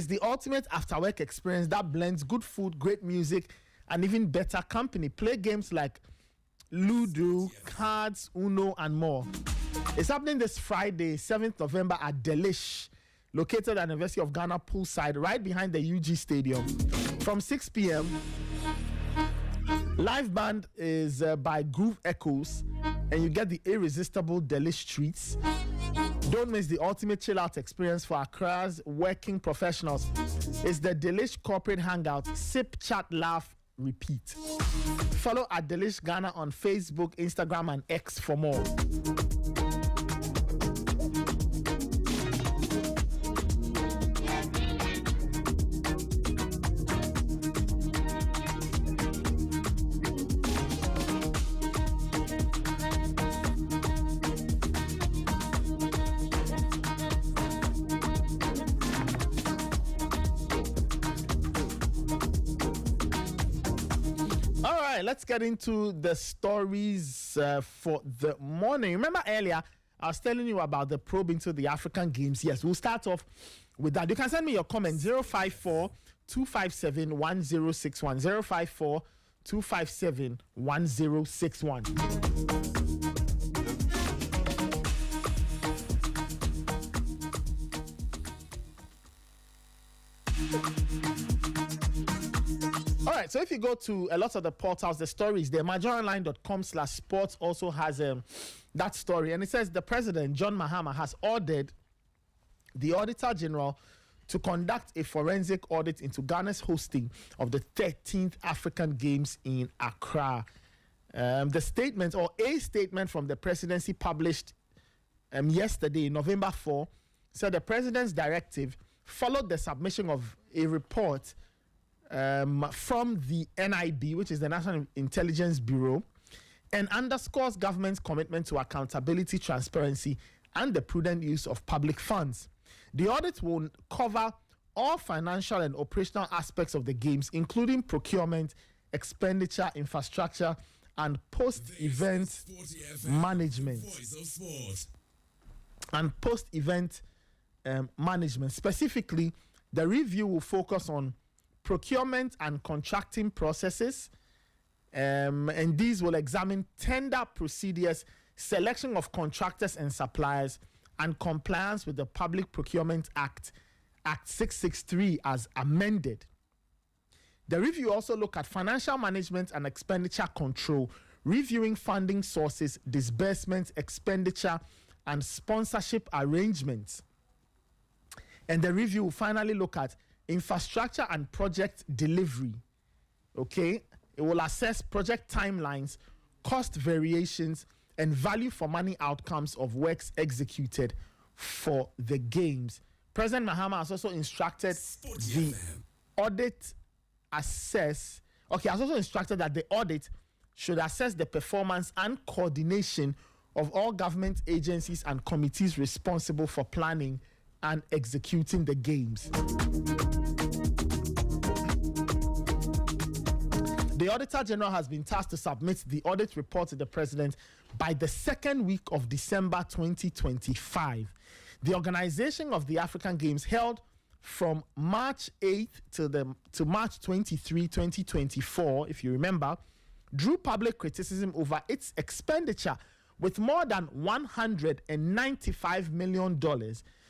It's the ultimate after-work experience that blends good food, great music, and even better company. Play games like Ludo, cards, Uno, and more. It's happening this Friday, 7th November at Delish, located at University of Ghana poolside, right behind the UG Stadium. From 6 p.m., live band is by Groove Echoes, and you get the irresistible Delish treats. Don't miss the ultimate chill-out experience for Accra's working professionals. It's the Delish Corporate Hangout. Sip, chat, laugh, repeat. Follow at Delish Ghana on Facebook, Instagram, and X for more. Let's get into the stories for the morning. Remember earlier, I was telling you about the probe into the African Games. Yes, we'll start off with that. You can send me your comment 054-257-1061. 054-257-1061. All right, so if you go to a lot of the portals, the stories there, majoronline.com/sports also has that story. And it says the president, John Mahama, has ordered the Auditor General to conduct a forensic audit into Ghana's hosting of the 13th African Games in Accra. The statement, or a statement from the presidency published yesterday, November 4, said the president's directive followed the submission of a report from the NIB, which is the National Intelligence Bureau, and underscores government's commitment to accountability, transparency, and the prudent use of public funds. The audit will cover all financial and operational aspects of the games, including procurement, expenditure, infrastructure, and post-event management. And post-event management. Specifically, the review will focus on procurement and contracting processes, and these will examine tender procedures, selection of contractors and suppliers, and compliance with the Public Procurement Act 663 as amended. The review also look at financial management and expenditure control, reviewing funding sources, disbursements, expenditure, and sponsorship arrangements. And the review will finally look at infrastructure and project delivery. Okay, it will assess project timelines, cost variations, and value for money outcomes of works executed for the games. President Mahama has also instructed the audit has also instructed that the audit should assess the performance and coordination of all government agencies and committees responsible for planning and executing the games. The Auditor General has been tasked to submit the audit report to the President by the second week of December 2025. The organization of the African Games, held from March 8th to March 23, 2024, if you remember, drew public criticism over its expenditure, with more than $195 million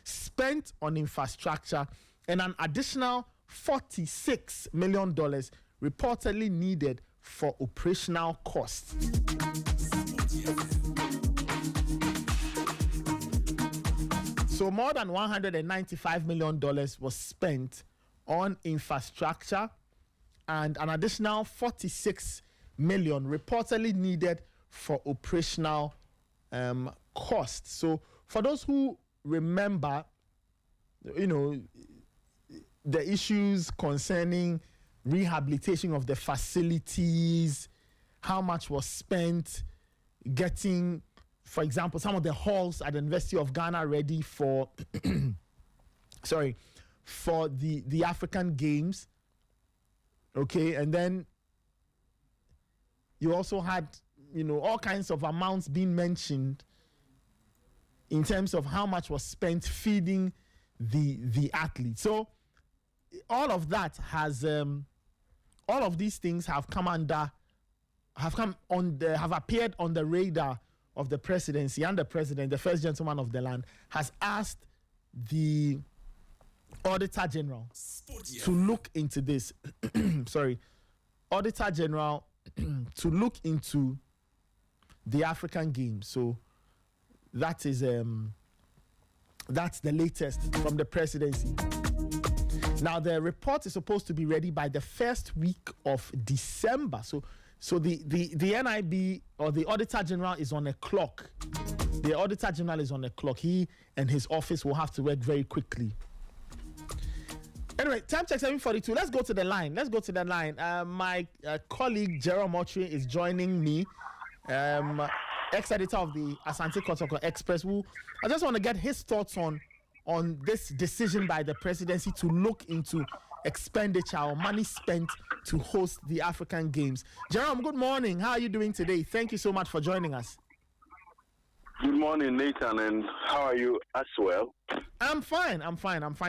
spent on infrastructure and an additional $46 million reportedly needed for operational costs. So more than $195 million was spent on infrastructure, and an additional $46 million reportedly needed for operational costs. So for those who remember, the issues concerning rehabilitation of the facilities, how much was spent getting, for example, some of the halls at the University of Ghana ready for for the African Games. Okay, and then you also had all kinds of amounts being mentioned in terms of how much was spent feeding the athletes. So all of that has all of these things have appeared on the radar of the presidency, and the president, the first gentleman of the land, has asked the Auditor General Sporty to look into this. Sorry, Auditor General to look into the African Games. So that is that's the latest from the presidency. Now the report is supposed to be ready by the first week of December. So the NIB, or the Auditor General, is on a clock. The Auditor General is on a clock. He and his office will have to work very quickly. Anyway, time check 7:42. Let's go to the line. My colleague Jerome Otri is joining me, ex-editor of the Asante Kotoko Express. I just want to get his thoughts on this decision by the presidency to look into expenditure or money spent to host the African Games. Jerome, good morning. How are you doing today? Thank you so much for joining us. Good morning, Nathan, and how are you as well? I'm fine.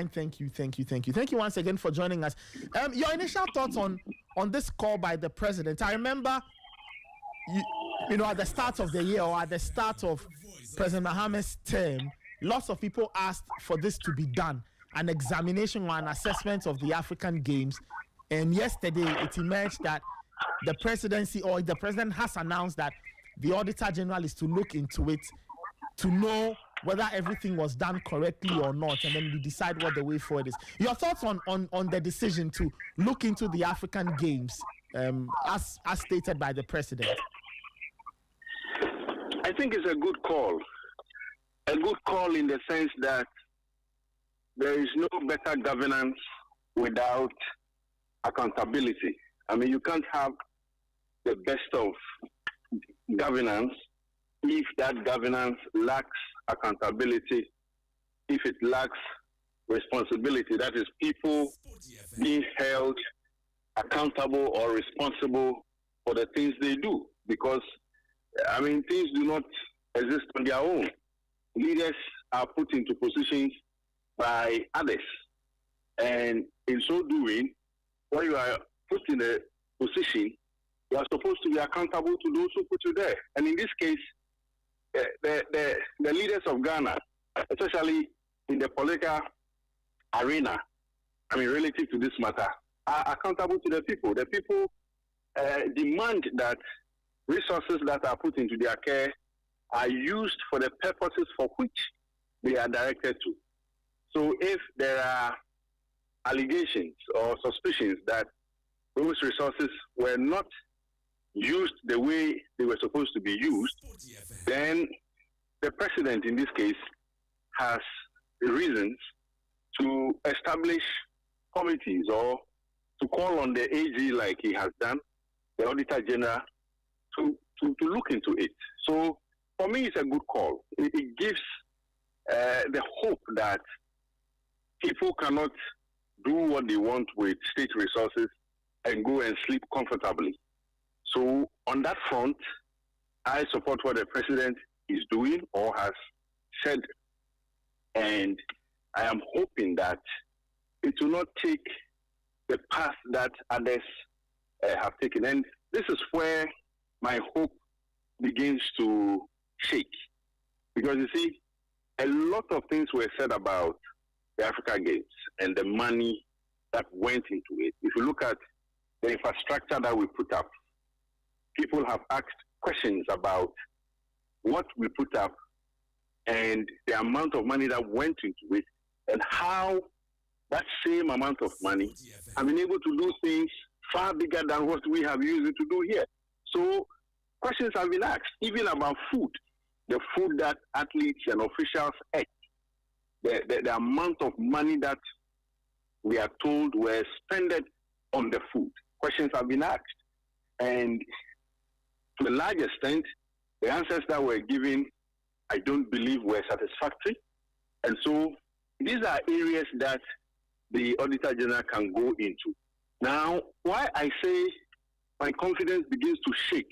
Thank you. Thank you once again for joining us. Your initial thoughts on this call by the president. I remember, you know, at the start of the year, or at the start of President Mahama's term, lots of people asked for this to be done, an examination or an assessment of the African Games. And yesterday, it emerged that the presidency, or the president, has announced that the Auditor General is to look into it to know whether everything was done correctly or not, and then we decide what the way forward is. Your thoughts on the decision to look into the African Games, as stated by the president? I think it's a good call. A good call in the sense that there is no better governance without accountability. I mean, you can't have the best of governance if that governance lacks accountability, if it lacks responsibility. That is, people being held accountable or responsible for the things they do. Because, I mean, things do not exist on their own. Leaders are put into positions by others. And in so doing, when you are put in a position, you are supposed to be accountable to those who put you there. And in this case, the leaders of Ghana, especially in the political arena, I mean, relative to this matter, are accountable to the people. The people demand that resources that are put into their care are used for the purposes for which they are directed to. So if there are allegations or suspicions that those resources were not used the way they were supposed to be used, then the president in this case has reasons to establish committees or to call on the AG, like he has done, the Auditor General, to look into it. So for me, it's a good call. It gives the hope that people cannot do what they want with state resources and go and sleep comfortably. So on that front, I support what the president is doing or has said. And I am hoping that it will not take the path that others have taken. And this is where my hope begins to shake. Because you see, a lot of things were said about the Africa Games and the money that went into it. If you look at the infrastructure that we put up, people have asked questions about what we put up and the amount of money that went into it, and how that same amount of money have been able to do things far bigger than what we have used it to do here. So questions have been asked, even about food, the food that athletes and officials ate, the amount of money that we are told were spent on the food. Questions have been asked. And to a large extent, the answers that were given, I don't believe were satisfactory. And so these are areas that the Auditor General can go into. Now, why I say my confidence begins to shake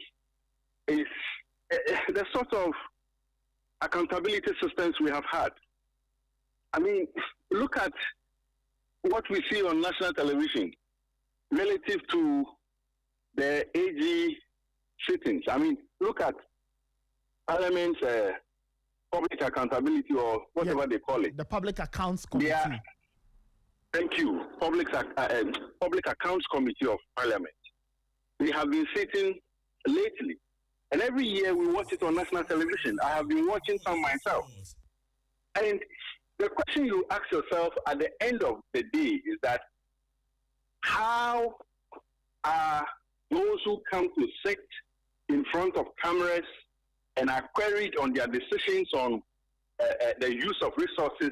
is the sort of accountability systems we have had. I mean, look at what we see on national television relative to the AG sittings. I mean, look at Parliament's public accountability or whatever they call it. The Public Accounts Committee. Thank you. Public Accounts Committee of Parliament. They have been sitting lately. And every year we watch it on national television. I have been watching some myself. And the question you ask yourself at the end of the day is that how are those who come to sit in front of cameras and are queried on their decisions on the use of resources,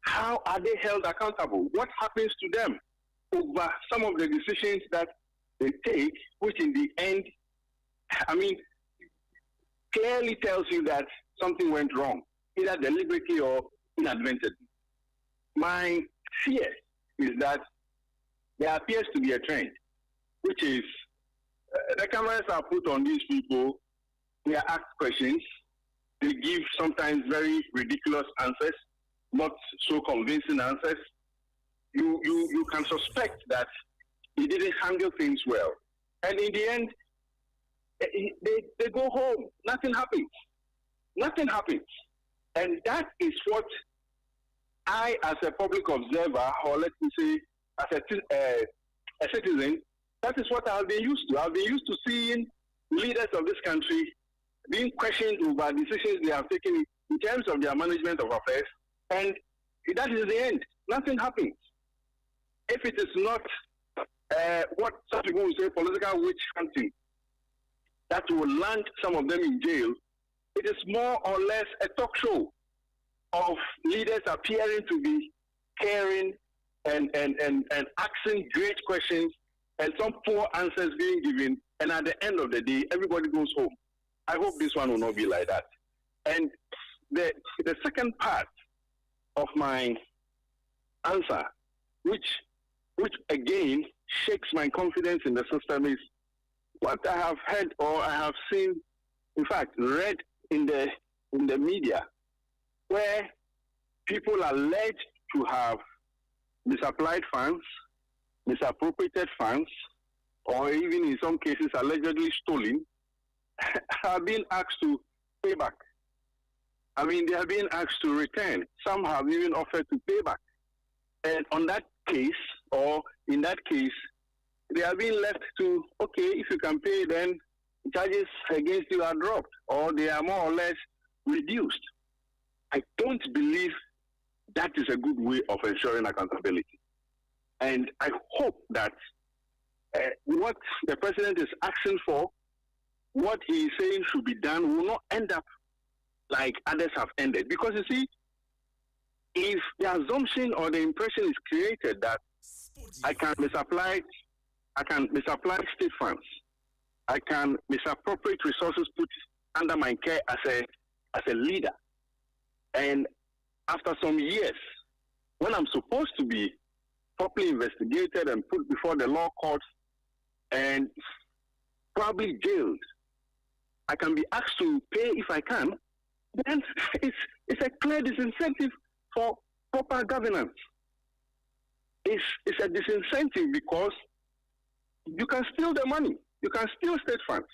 how are they held accountable? What happens to them over some of the decisions that they take, which in the end, I mean, clearly tells you that something went wrong, either deliberately or inadvertently. My fear is that there appears to be a trend, which is the cameras are put on these people, they are asked questions, they give sometimes very ridiculous answers, not so convincing answers. You can suspect that he didn't handle things well. And in the end, they go home. Nothing happens. Nothing happens. And that is what I, as a public observer, or let me say, as a citizen, that is what I've been used to. I've been used to seeing leaders of this country being questioned over decisions they have taken in terms of their management of affairs, and that is the end. Nothing happens. If it is not what some people will say, political witch hunting, that will land some of them in jail, it is more or less a talk show of leaders appearing to be caring and asking great questions and some poor answers being given, and at the end of the day, everybody goes home. I hope this one will not be like that. And the second part of my answer, which again shakes my confidence in the system, is what I have heard or I have seen, in fact, read in the media, where people are alleged to have misapplied funds, misappropriated funds, or even in some cases allegedly stolen, have been asked to pay back. I mean, they have been asked to return. Some have even offered to pay back. And on that case, or in that case, they are being left to, okay, if you can pay, then charges against you are dropped, or they are more or less reduced. I don't believe that is a good way of ensuring accountability. And I hope that what the president is asking for, what he is saying should be done, will not end up like others have ended. Because you see, if the assumption or the impression is created that I can misapply state funds, I can misappropriate resources put under my care as a leader, and after some years, when I'm supposed to be properly investigated and put before the law courts and probably jailed, I can be asked to pay if I can, then it's a clear disincentive for proper governance. It's a disincentive because you can steal the money. You can steal state funds.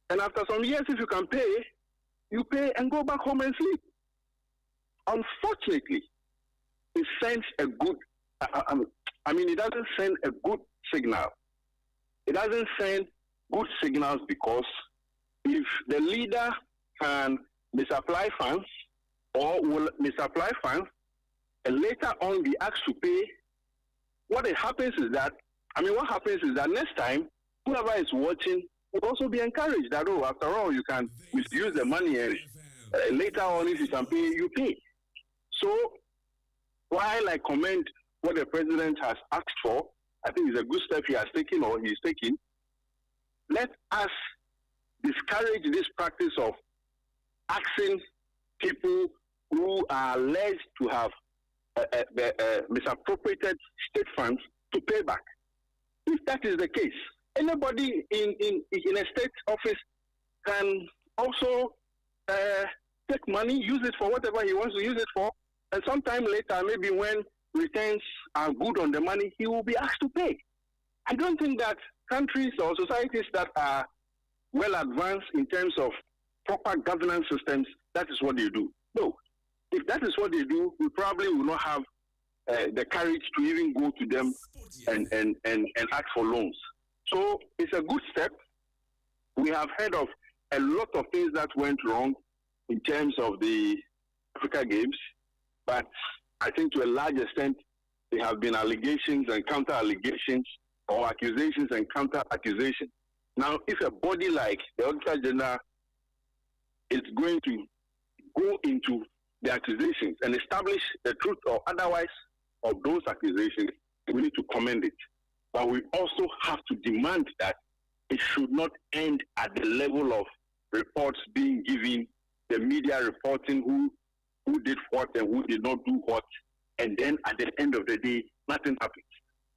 And after some years, if you can pay, you pay and go back home and sleep. Unfortunately, it sends a good, it doesn't send a good signal. It doesn't send good signals because if the leader can misapply funds or will misapply funds and later on be asked to pay, what happens is that next time, whoever is watching will also be encouraged that, oh, after all, you can misuse the money and later on, if you can pay, you pay. So, while I commend what the president has asked for, I think it's a good step he has taken or he is taking, let us discourage this practice of asking people who are alleged to have misappropriated state funds to pay back. If that is the case, anybody in a state office can also take money, use it for whatever he wants to use it for, and sometime later, maybe when returns are good on the money, he will be asked to pay. I don't think that countries or societies that are well advanced in terms of proper governance systems, that is what they do. No. If that is what they do, we probably will not have the courage to even go to them and ask for loans. So it's a good step. We have heard of a lot of things that went wrong in terms of the Africa Games, but I think to a large extent, there have been allegations and counter-allegations, or accusations and counter-accusations. Now, if a body like the Auditor General is going to go into the accusations and establish the truth or otherwise of those accusations, we need to commend it. But we also have to demand that it should not end at the level of reports being given, the media reporting who did what and who did not do what, and then at the end of the day, nothing happens.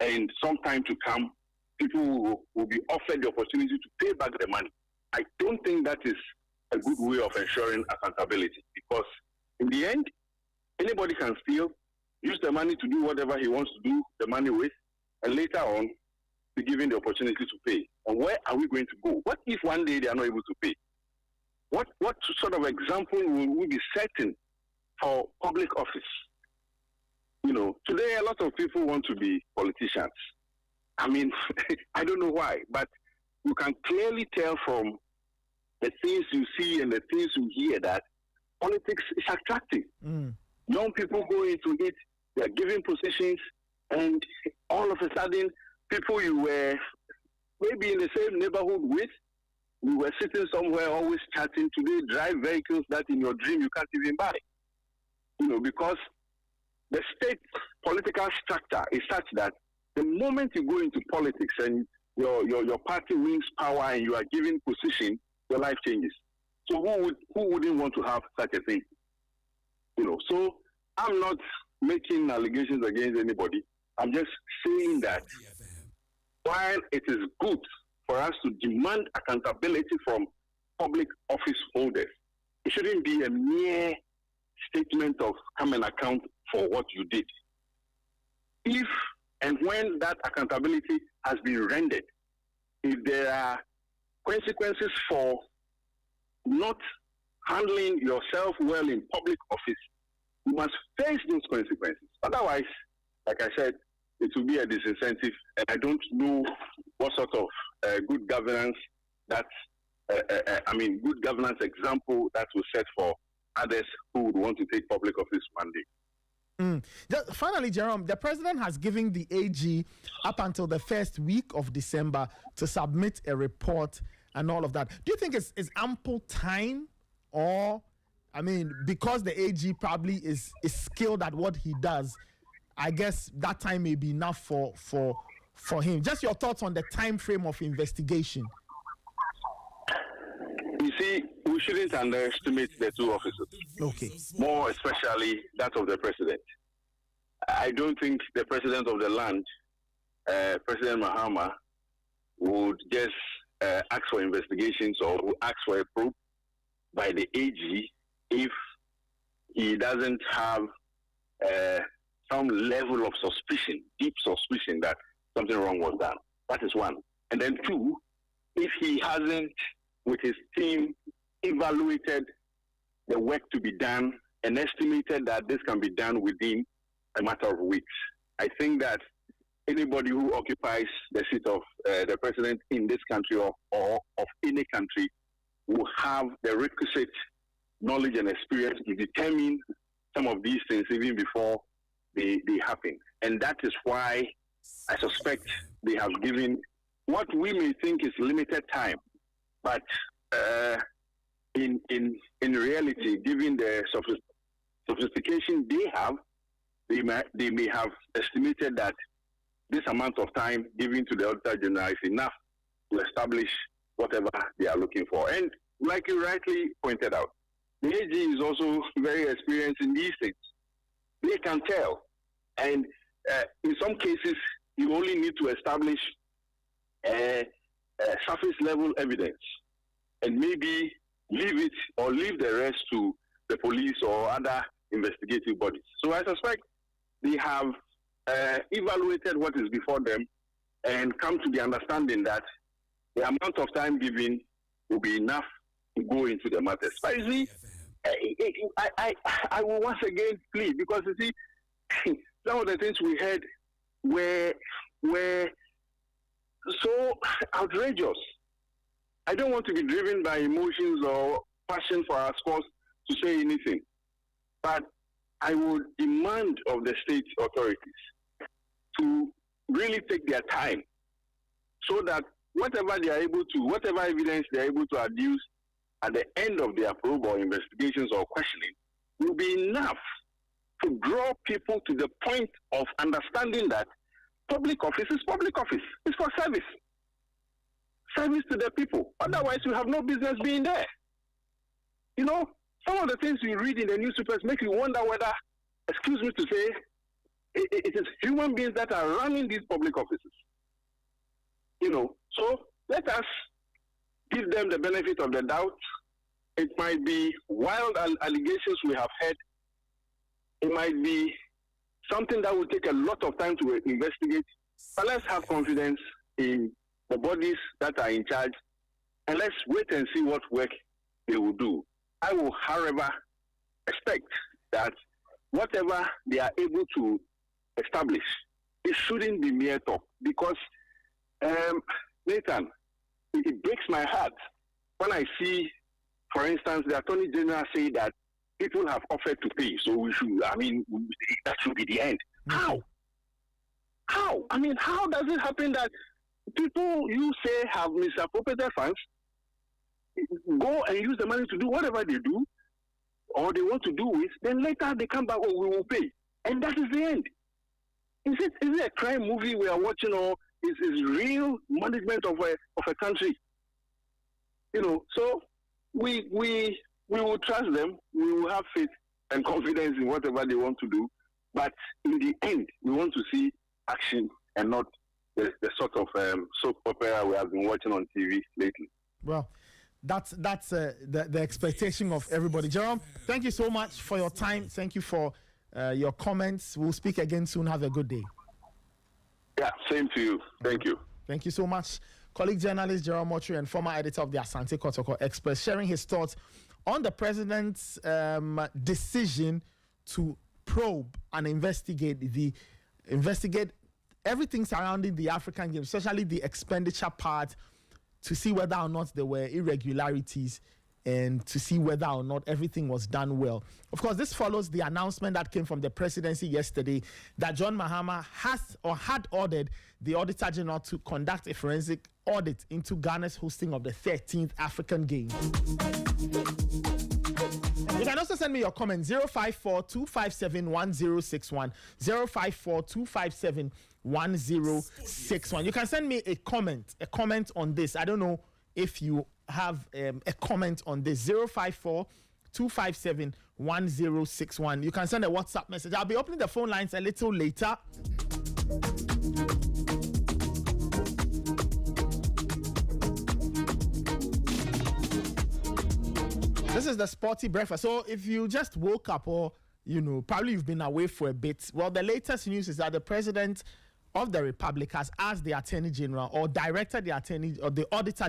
And sometime to come, people will be offered the opportunity to pay back the money. I don't think that is a good way of ensuring accountability, because in the end, anybody can steal, use the money to do whatever he wants to do the money with, and later on, be given the opportunity to pay. And where are we going to go? What if one day they are not able to pay? What sort of example will we be setting for public office? You know, today a lot of people want to be politicians. I mean, I don't know why, but you can clearly tell from the things you see and the things you hear that politics is attractive. Young people go into it, they are given positions, and all of a sudden, people you were maybe in the same neighborhood with, you were sitting somewhere always chatting, today drive vehicles that in your dream you can't even buy. You know, because the state political structure is such that the moment you go into politics and your party wins power and you are given position, your life changes. So who wouldn't want to have such a thing? You know, so I'm not making allegations against anybody. I'm just saying that while it is good for us to demand accountability from public office holders, it shouldn't be a mere statement of come and account for what you did. If and when that accountability has been rendered, if there are consequences for not handling yourself well in public office, you must face those consequences. Otherwise, like I said, it will be a disincentive, and I don't know what sort of good governance good governance example that will set for others who would want to take public office one day. Just finally, Jerome, the president has given the AG up until the first week of December to submit a report and all of that. Do you think it's ample time, or, I mean, because the AG probably is skilled at what he does, I guess that time may be enough for him? Just your thoughts on the time frame of investigation. You see, we shouldn't underestimate the two officers. Okay. More especially that of the president. I don't think the president of the land, President Mahama, would just ask for investigations or would ask for a probe by the AG if he doesn't have some level of suspicion, deep suspicion that something wrong was done. That is one. And then two, if he hasn't, with his team, evaluated the work to be done and estimated that this can be done within a matter of weeks. I think that anybody who occupies the seat of the president in this country or of any country will have the requisite knowledge and experience to determine some of these things even before they happen. And that is why I suspect they have given what we may think is limited time. But in reality, given the sophistication they have, they may have estimated that this amount of time given to the Auditor General is enough to establish whatever they are looking for. And like you rightly pointed out, the AG is also very experienced in these things. They can tell. And in some cases, you only need to establish surface level evidence and maybe leave the rest to the police or other investigative bodies. So I suspect they have evaluated what is before them and come to the understanding that the amount of time given will be enough to go into the matters. But you see, I will once again plead, because you see, some of the things we heard were so outrageous. I don't want to be driven by emotions or passion for our sports to say anything, but I would demand of the state authorities to really take their time so that whatever they are able to, whatever evidence they are able to adduce at the end of their probe or investigations or questioning will be enough to draw people to the point of understanding that public office is public office. It's for service. Service to the people. Otherwise, you have no business being there. You know, some of the things you read in the newspapers make you wonder whether, excuse me to say, it is human beings that are running these public offices. You know, so let us give them the benefit of the doubt. It might be wild allegations we have heard. It might be something that will take a lot of time to investigate. But let's have confidence in the bodies that are in charge, and let's wait and see what work they will do. I will, however, expect that whatever they are able to establish, it shouldn't be mere talk. Because, Nathan, it breaks my heart when I see, for instance, the Attorney General say that people have offered to pay, so we should, that should be the end. How? I mean, how does it happen that people you say have misappropriated funds go and use the money to do whatever they do or they want to do with, then later they come back, we will pay. And that is the end. Is it a crime movie we are watching, or is real management of a country? You know, so we will trust them. We will have faith and confidence in whatever they want to do. But in the end, we want to see action and not the sort of soap opera we have been watching on TV lately. Well, that's the expectation of everybody. Jerome, thank you so much for your time. Thank you for your comments. We'll speak again soon. Have a good day. Yeah, same to you. Thank you. Thank you so much. Colleague journalist Jerome Motri and former editor of the Asante Kotoko Express sharing his thoughts on the president's decision to probe and investigate everything surrounding the African Games, especially the expenditure part, to see whether or not there were irregularities and to see whether or not everything was done well. Of course, this follows the announcement that came from the presidency yesterday that John Mahama had ordered the Auditor General to conduct a forensic audit into Ghana's hosting of the 13th African Games. You can also send me your comments, 054-257-1061, 054-257-1061. You can send me a comment on this. I don't know if you have a comment on this, 054-257-1061. You can send a WhatsApp message. I'll be opening the phone lines a little later. This is the Sporty Breakfast. So if you just woke up, or probably you've been away for a bit, well, the latest news is that the President of the Republic has asked the Attorney General, or directed the Auditor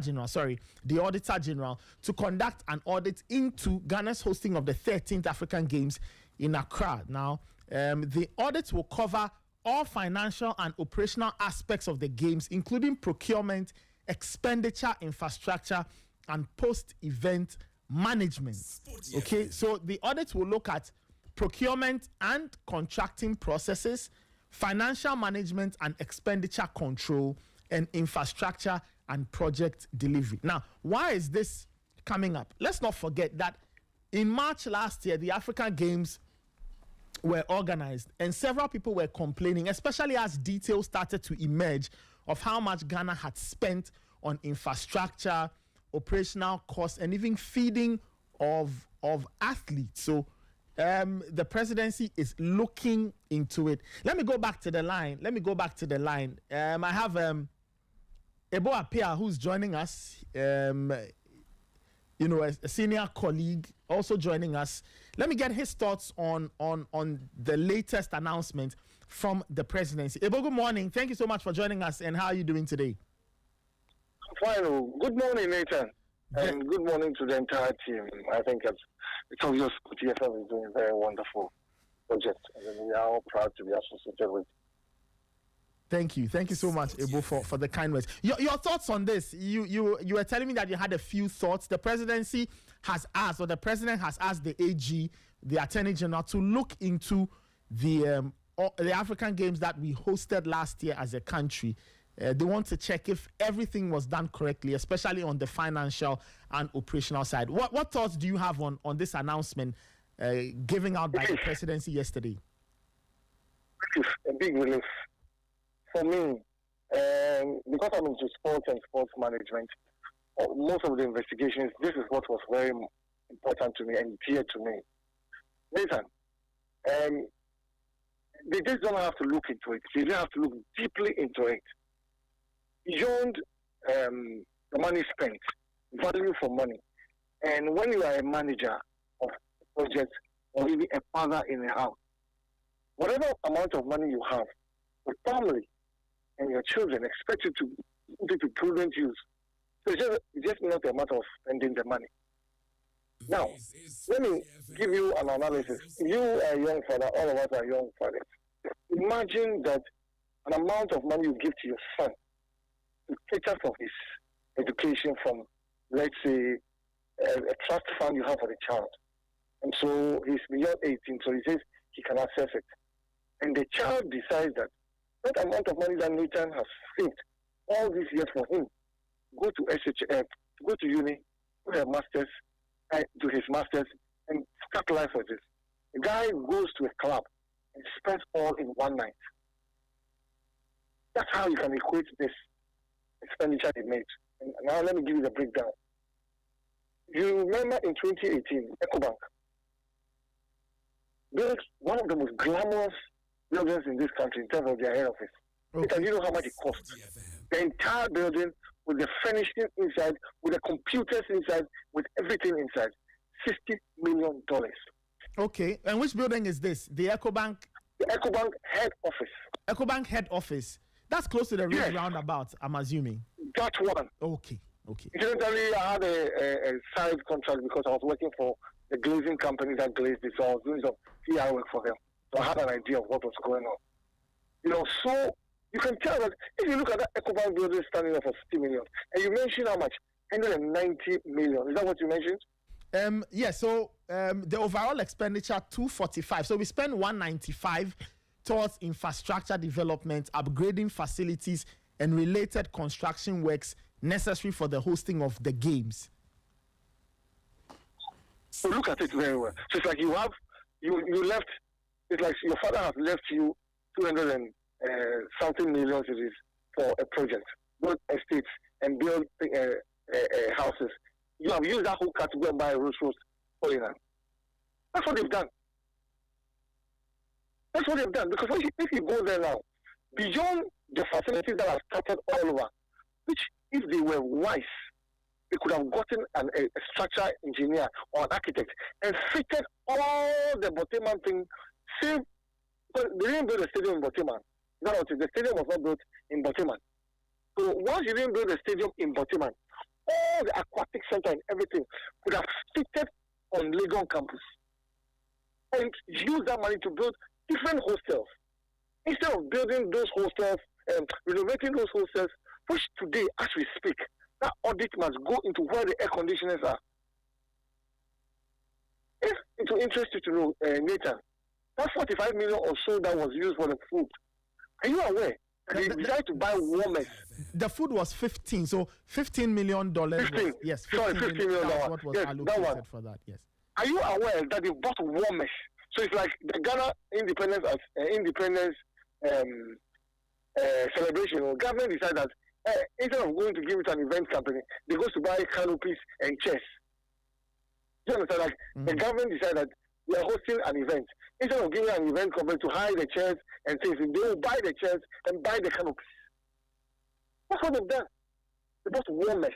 General to conduct an audit into Ghana's hosting of the 13th African Games in Accra. Now, the audit will cover all financial and operational aspects of the games, including procurement, expenditure, infrastructure, and post-event management. Okay, so the audit will look at procurement and contracting processes, financial management and expenditure control, and infrastructure and project delivery. Now, why is this coming up? Let's not forget that in March last year, the African Games were organized and several people were complaining, especially as details started to emerge of how much Ghana had spent on infrastructure, operational costs, and even feeding of athletes. So the presidency is looking into it. Let me go back to the line. I have Ebo Apia, who's joining us, a senior colleague, also joining us. Let me get his thoughts on the latest announcement from the presidency. Ebo, good morning. Thank you so much for joining us. And how are you doing today? I'm fine. Good morning, Nathan. And good morning to the entire team. I think it's obvious TFM is doing a very wonderful project, and we are all proud to be associated with. Thank you so much, Ebo, for the kind words. Your thoughts on this? You were telling me that you had a few thoughts. The presidency has asked, or the president has asked the AG, the Attorney General, to look into the African Games that we hosted last year as a country. They want to check if everything was done correctly, especially on the financial and operational side. What thoughts do you have on this announcement given out by the presidency yesterday? A big relief for me, because I'm into sports and sports management. Most of the investigations, this is what was very important to me and dear to me. Nathan, they just don't have to look into it. They don't have to look deeply into it. Beyond the money spent, value for money. And when you are a manager of a project or even a father in a house, whatever amount of money you have, your family and your children expect you to put it to prudent use. So it's just not a matter of spending the money. Now, let me give you an analysis. You are a young father, all of us are young fathers. Imagine that an amount of money you give to your son to cater for his education from, let's say, a trust fund you have for the child. And so he's beyond 18, so he says he can access it. And the child decides that that amount of money that Nathan has saved all these years for him, go to uni, do his masters, and start life with this. The guy goes to a club and spends all in one night. That's how you can equate this expenditure he made. And now let me give you the breakdown. You remember in 2018, EcoBank built one of the most glamorous buildings in this country in terms of their head office. Okay. Because you know how much it costs. The entire building with the furnishing inside, with the computers inside, with everything inside. $60 million. Okay. And which building is this? The EcoBank? The EcoBank head office. EcoBank head office. That's close to the ring roundabout, I'm assuming. That one. Okay. Incidentally, I had a side contract because I was working for the glazing company that glazed it, so I was doing some PR work for them. So I had an idea of what was going on. So you can tell that if you look at that EcoBank building standing up for 60 million, and you mentioned how much? 190 million. Is that what you mentioned? So the overall expenditure 245. So we spent 195 towards infrastructure development, upgrading facilities, and related construction works necessary for the hosting of the games. So look at it very well. So it's like you left. It's like your father has left you 200 and something millions it is for a project, build estates and build houses. You have used that whole car to go and buy a Rolls Royce Polyland. That's what they've done. Because if you go there now, beyond the facilities that are scattered all over, which if they were wise, they could have gotten a structural engineer or an architect and fitted all the Boteman thing. Same, but they didn't build a stadium in Boteman. No, the stadium was not built in Boteman. So once you didn't build a stadium in Boteman, all the aquatic center and everything could have fitted on Legon campus and use that money to build different hostels. Instead of building those hostels and renovating those hostels, which today, as we speak, that audit must go into where the air conditioners are. If it will interest you to know, Nathan, that 45 million or so that was used for the food, are you aware? They decided to buy warmers. The food was 15, so $15 million. 15. Yes, $15 million. That was what was allocated for that, yes. Are you aware that they bought warmers? So it's like the Ghana independence celebration. Or government decided that instead of going to give it an event company, they go to buy canopies and chairs. You understand? Like the government decided that we are hosting an event. Instead of giving an event company to hire the chairs and things, they will buy the chairs and buy the canopies. That's what they've done. They bought warmers.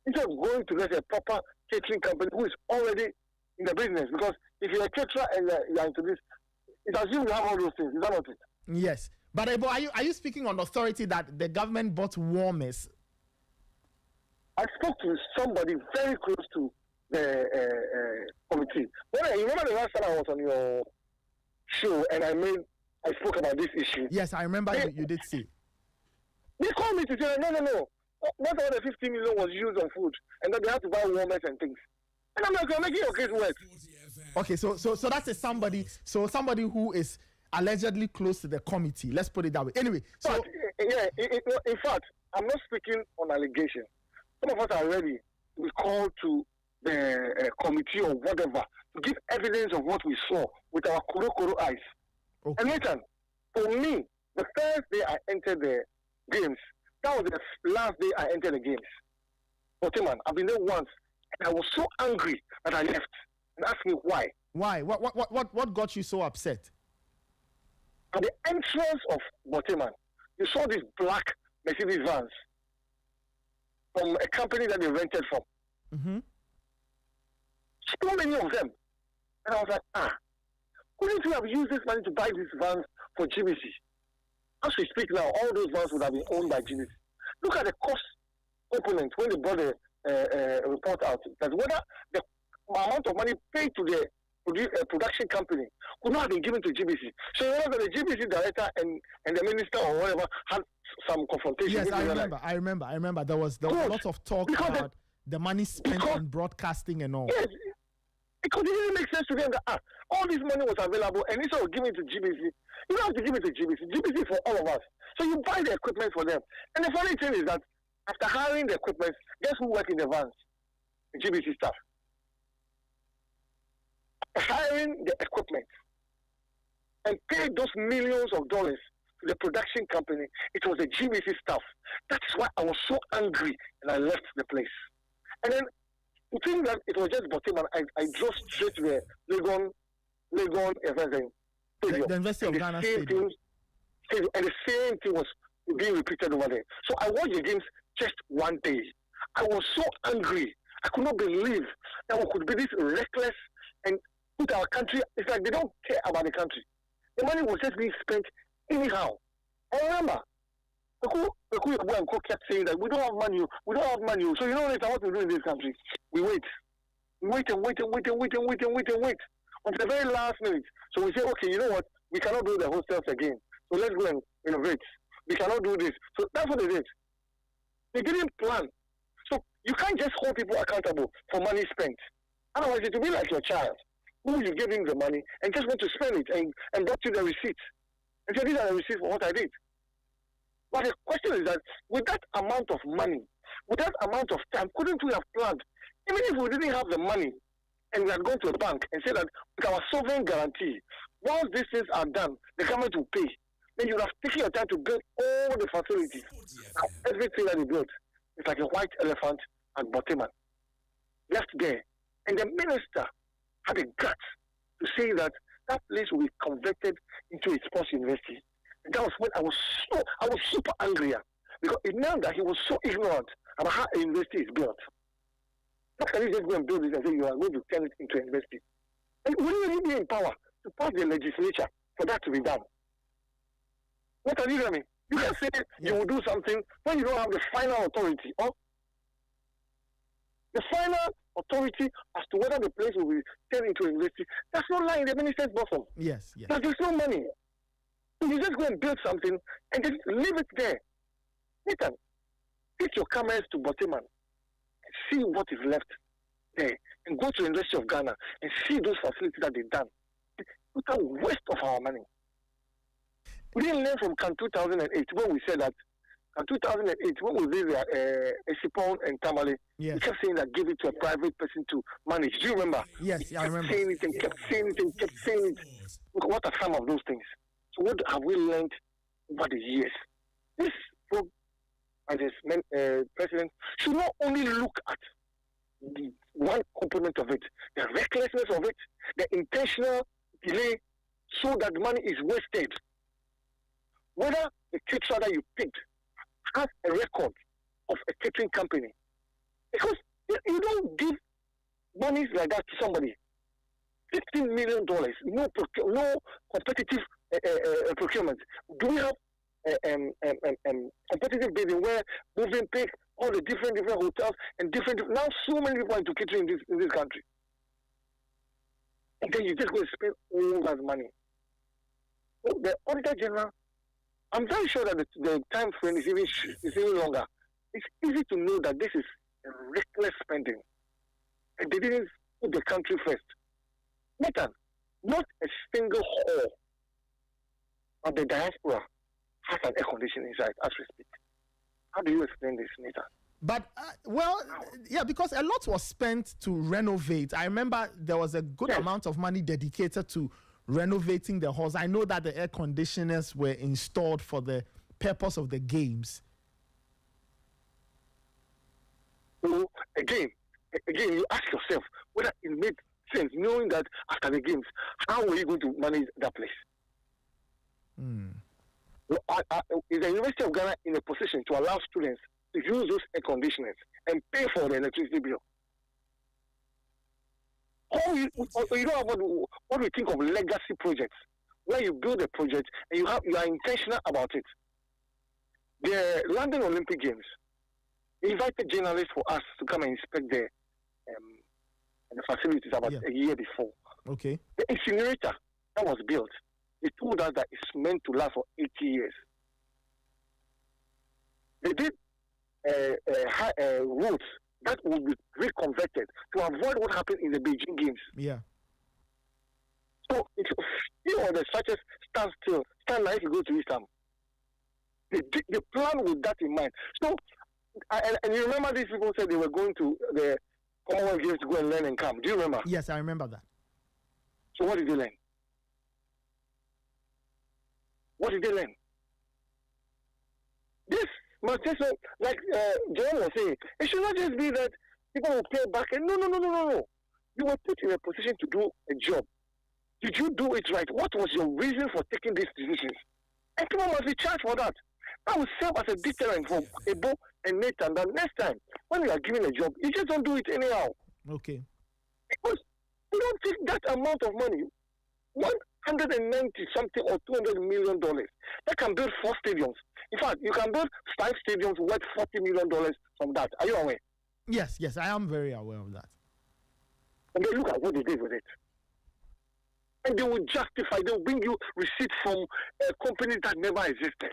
Instead of going to get a proper catering company who is already in the business, because if you're a caterer and you're into this, it assumes you have all those things. Is that not it? Yes. But are you speaking on authority that the government bought warmers? I spoke to somebody very close to the committee. You remember the last time I was on your show and I spoke about this issue? Yes, I remember you did say. They called me to say, no. Not all the 15 million was used on food, and then they had to buy warmers and things. And I'm like, you're making your case work. Okay, so that's somebody who is allegedly close to the committee. Let's put it that way. Anyway, so in fact, I'm not speaking on allegation. Some of us are ready to be called to the committee or whatever to give evidence of what we saw with our kuro eyes. Okay. And Nathan, for me, the first day I entered the games, that was the last day I entered the games. But man, I've been there once, and I was so angry that I left. And asked me why. Why? What got you so upset? At the entrance of Boteman, you saw these black Mercedes vans from a company that they rented from. Mm-hmm. So many of them. And I was like, couldn't you have used this money to buy these vans for GBC? As we speak now, all those vans would have been owned by GBC. Look at the cost component when they brought the report out, that whether the amount of money paid to the production company could not have been given to GBC. So you know that the GBC director and the minister or whatever had some confrontation. Yes, I remember. There was a lot of talk about the money spent on broadcasting and all. Yes, because it didn't make sense to them that all this money was available, and instead of giving it to GBC, you don't have to give it to GBC. GBC for all of us. So you buy the equipment for them. And the funny thing is that after hiring the equipment, guess who worked in the vans? The GBC staff. Hiring the equipment and paid those millions of dollars to the production company, it was the GBC staff. That's why I was so angry and I left the place. And then to think that it was just Boteman, I drove straight to the Legon event. The University of Ghana Stadium. And the same thing was being repeated over there. So I watched the games just one day. I was so angry. I could not believe that we could be this reckless and put our country. It's like they don't care about the country. The money was just being spent anyhow. I remember, the kept saying that we don't have money. So you know what we do in this country? We wait until the very last minute. So we say, okay, you know what? We cannot do the hostels again. So let's go and innovate. We cannot do this. So that's what they did. They didn't plan. So you can't just hold people accountable for money spent. Otherwise, it will be like your child, who you give him the money and just want to spend it and brought you the receipt. And say, these are the receipts for what I did. But the question is that with that amount of money, with that amount of time, couldn't we have planned? Even if we didn't have the money and we had gone to a bank and said that with our sovereign guarantee, once these things are done, the government will pay. Then you would have taken your time to build all the facilities. Now, everything that they built is like a white elephant at Boteman. Left there. And the minister had the guts to say that that place will be converted into a sports university. And that was when I was super angry, because it meant that he was so ignorant about how a university is built. How can you just go and build this and say you are going to turn it into a university? And we don't need in power to pass the legislature for that to be done. What are you doing? You can say you will do something when you don't have the final authority. Or the final authority as to whether the place will be turned into a university, that's not lying in the minister's bosom. Yes. But there's no money. You just go and build something and just leave it there. Nathan, take your cameras to Boteman and see what is left there. And go to the University of Ghana and see those facilities that they've done. It's a waste of our money. We didn't learn from CAN 2008 when we said that CAN 2008, when we did Esipon and Tamale, we kept saying that give it to a private person to manage. Do you remember? Yes, I remember. Kept saying it. Look, what are some of those things? So what have we learned over the years? This program and this president should not only look at the one component of it, the recklessness of it, the intentional delay, so that money is wasted. Whether the caterer that you picked has a record of a catering company. Because you don't give monies like that to somebody. $15 million, no competitive procurement. Do we have competitive bidding where moving pick all the different hotels and now so many people are into catering in this country, and then you just go and spend all that money. So the Auditor General, I'm very sure that the time frame is even longer. It's easy to know that this is reckless spending, and they didn't put the country first. Nathan, not a single hall of the diaspora has an air conditioning inside as we speak. How do you explain this, Nathan? But, yeah, because a lot was spent to renovate. I remember there was a good amount of money dedicated to renovating the halls. I know that the air conditioners were installed for the purpose of the games. So, again, you ask yourself whether it made sense, knowing that after the games, how were you going to manage that place? Is the University of Ghana in a position to allow students to use those air conditioners and pay for the electricity bill? Or you don't have what we think of legacy projects, where you build a project and you are intentional about it. The London Olympic Games invited journalists for us to come and inspect the facilities about a year before. Okay. The incinerator that was built, they told us that it's meant to last for 80 years. They did roads that would be reconverted to avoid what happened in the Beijing Games. Yeah. So it's the structures stand still. Stand like you go to East Ham. They plan with that in mind. So, and you remember these people said they were going to the Commonwealth Games to go and learn and come. Do you remember? Yes, I remember that. So what did they learn? What did they learn? This must just, like John was saying, it should not just be that people will pay back and no. You were put in a position to do a job. Did you do it right? What was your reason for taking these decisions? And people must be charged for that. That will serve as a deterrent for Ebo and Nathan that next time, when you are given a job, you just don't do it anyhow. Okay. Because you don't take that amount of money, 190 something or $200 million, that can build 4 stadiums. In fact, you can build 5 stadiums worth $40 million from that. Are you aware? Yes, I am very aware of that. And then look at what they did with it. And they will justify, they will bring you receipts from a company that never existed.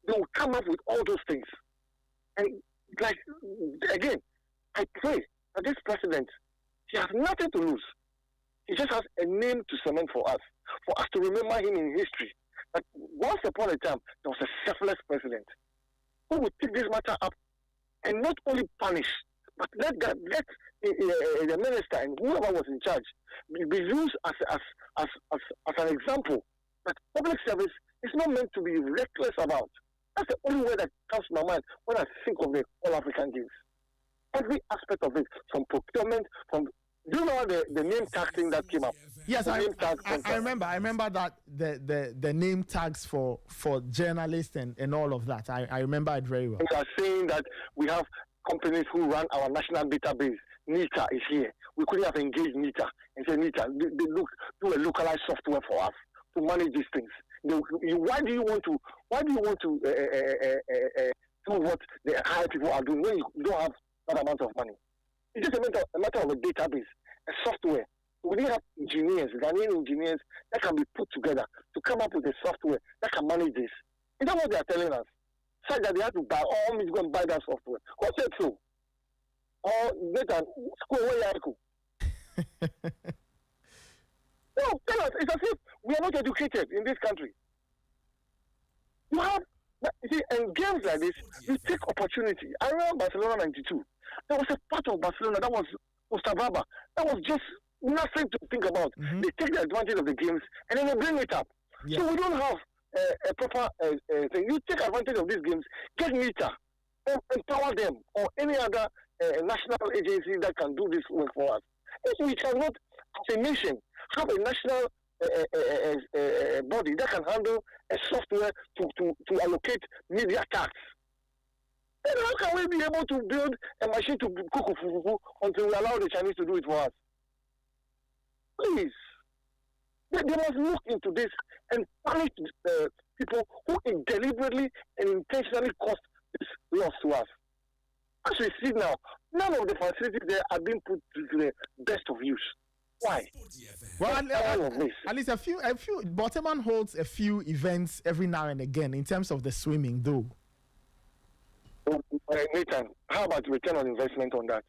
They will come up with all those things. And like, again, I pray that this president, he has nothing to lose. He just has a name to cement for us to remember him in history. That once upon a time, there was a selfless president who would take this matter up and not only punish, but let the minister and whoever was in charge be used as an example that public service is not meant to be reckless about. That's the only way that comes to my mind when I think of the All-African Games. Every aspect of it, from procurement, from... Do you know the name tag thing that came up? Yes, I remember. I remember that the name tags for journalists and all of that. I remember it very well. We are saying that we have companies who run our national database. NITA is here. We couldn't have engaged NITA and say, NITA, do a localized software for us to manage these things. Why do you want to do what the higher people are doing when you don't have that amount of money? It's just a matter of a database, a software. We need to have engineers, Ghanaian engineers that can be put together to come up with a software that can manage this. Is that what they are telling us? Said that they have to buy, all means go and buy that software. Who said so? Or later, school where you go. No, tell us. It's as if we are not educated in this country. You have, you see, and games like this, you take opportunity. I remember Barcelona 92. There was a part of Barcelona that was Ostababa. That was just nothing to think about. Mm-hmm. They take the advantage of the games and then they bring it up. Yeah. So we don't have a proper thing. You take advantage of these games, get NITA, empower them, or any other national agency that can do this work for us. If we cannot, as a nation, have a national body that can handle a software to allocate media tax, then how can we be able to build a machine to cook fufu until we allow the Chinese to do it for us? Please. They must look into this and punish people who deliberately and intentionally caused this loss to us. As we see now, none of the facilities there are being put to the best of use. Why? Well, at least a few. Bottoman holds a few events every now and again in terms of the swimming, though. Nathan, how about return on investment on that?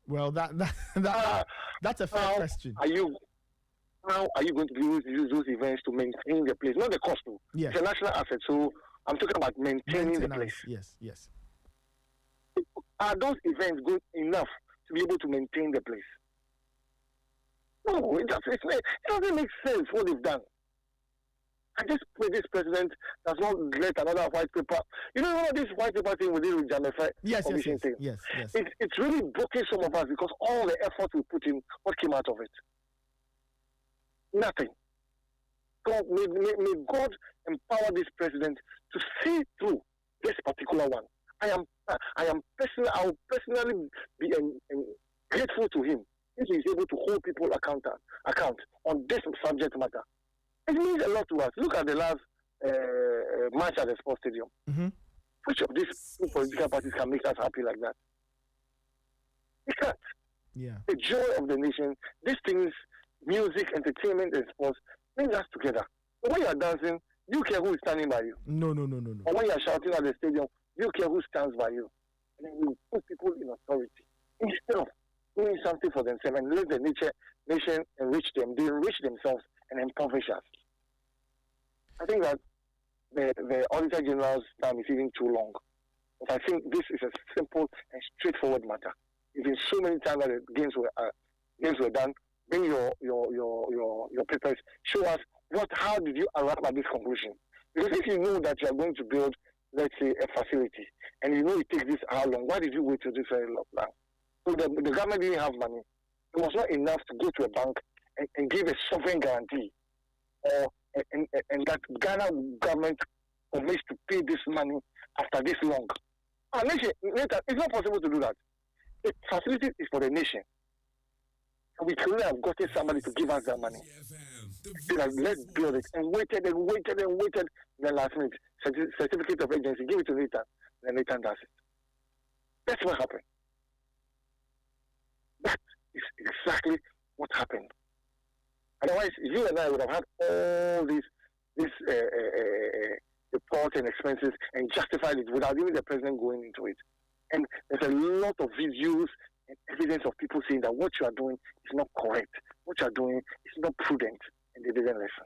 Well, that's a fair question. How are you going to use those events to maintain the place? Not the cost, though. Yes. It's a national asset, so I'm talking about maintaining the place. Yes. Are those events good enough to be able to maintain the place? No, it doesn't make sense what they've done. I just pray this president does not let another white paper. You know this white paper thing we did with Jamaica? Yes. It's really broken some of us because all the effort we put in, what came out of it? Nothing. God, may God empower this president to see through this particular one. I will personally be grateful to him if he is able to hold people account on this subject matter. It means a lot to us. Look at the last match at the sports stadium. Mm-hmm. Which of these two political parties can make us happy like that? They can't. Yeah. The joy of the nation, these things, music, entertainment, and sports, bring us together. But when you are dancing, you care who is standing by you. No. Or when you are shouting at the stadium, you care who stands by you. And then you put people in authority. Instead of doing something for themselves and let the nation enrich them, they enrich themselves and impoverish us. I think that the Auditor General's time is even too long. But I think this is a simple and straightforward matter. It's been so many times that the games were done. Bring your papers. Show us how did you arrive at this conclusion? Because if you know that you are going to build, let's say, a facility, and you know it takes this how long, why did you wait till this very long now? So the government didn't have money. It was not enough to go to a bank and give a sovereign guarantee, and that Ghana government commits to pay this money after this long. Nation, it's not possible to do that. The facility is for the nation. We couldn't have gotten somebody to give us that money. Let's build it. And waited. Then last minute, certificate of agency, give it to Nathan. Then Nathan does it. That's what happened. That is exactly what happened. Otherwise, you and I would have had all these reports and expenses and justified it without even the president going into it. And there's a lot of videos and evidence of people saying that what you are doing is not correct. What you are doing is not prudent, and they didn't listen.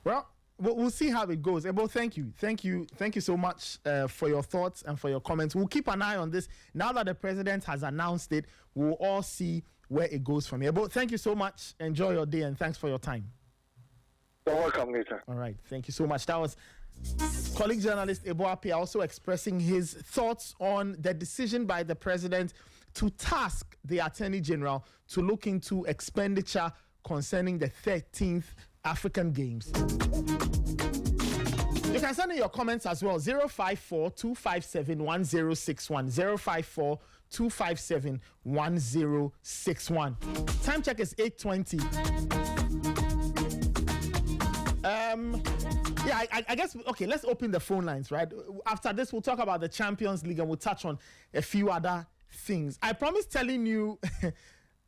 Well, we'll see how it goes. Ebo, thank you so much for your thoughts and for your comments. We'll keep an eye on this. Now that the president has announced it, we'll all see where it goes from here. Ebo, thank you so much. Enjoy your day, and thanks for your time. You're welcome, Nathan. All right, thank you so much. That was colleague journalist Ebo Apia also expressing his thoughts on the decision by the president to task the Attorney General to look into expenditure concerning the 13th African Games. You can send in your comments as well. 054-257-1061. 054-257-1061. Time check is 8:20. I guess, okay, let's open the phone lines, right? After this, we'll talk about the Champions League and we'll touch on a few other things. I promised telling you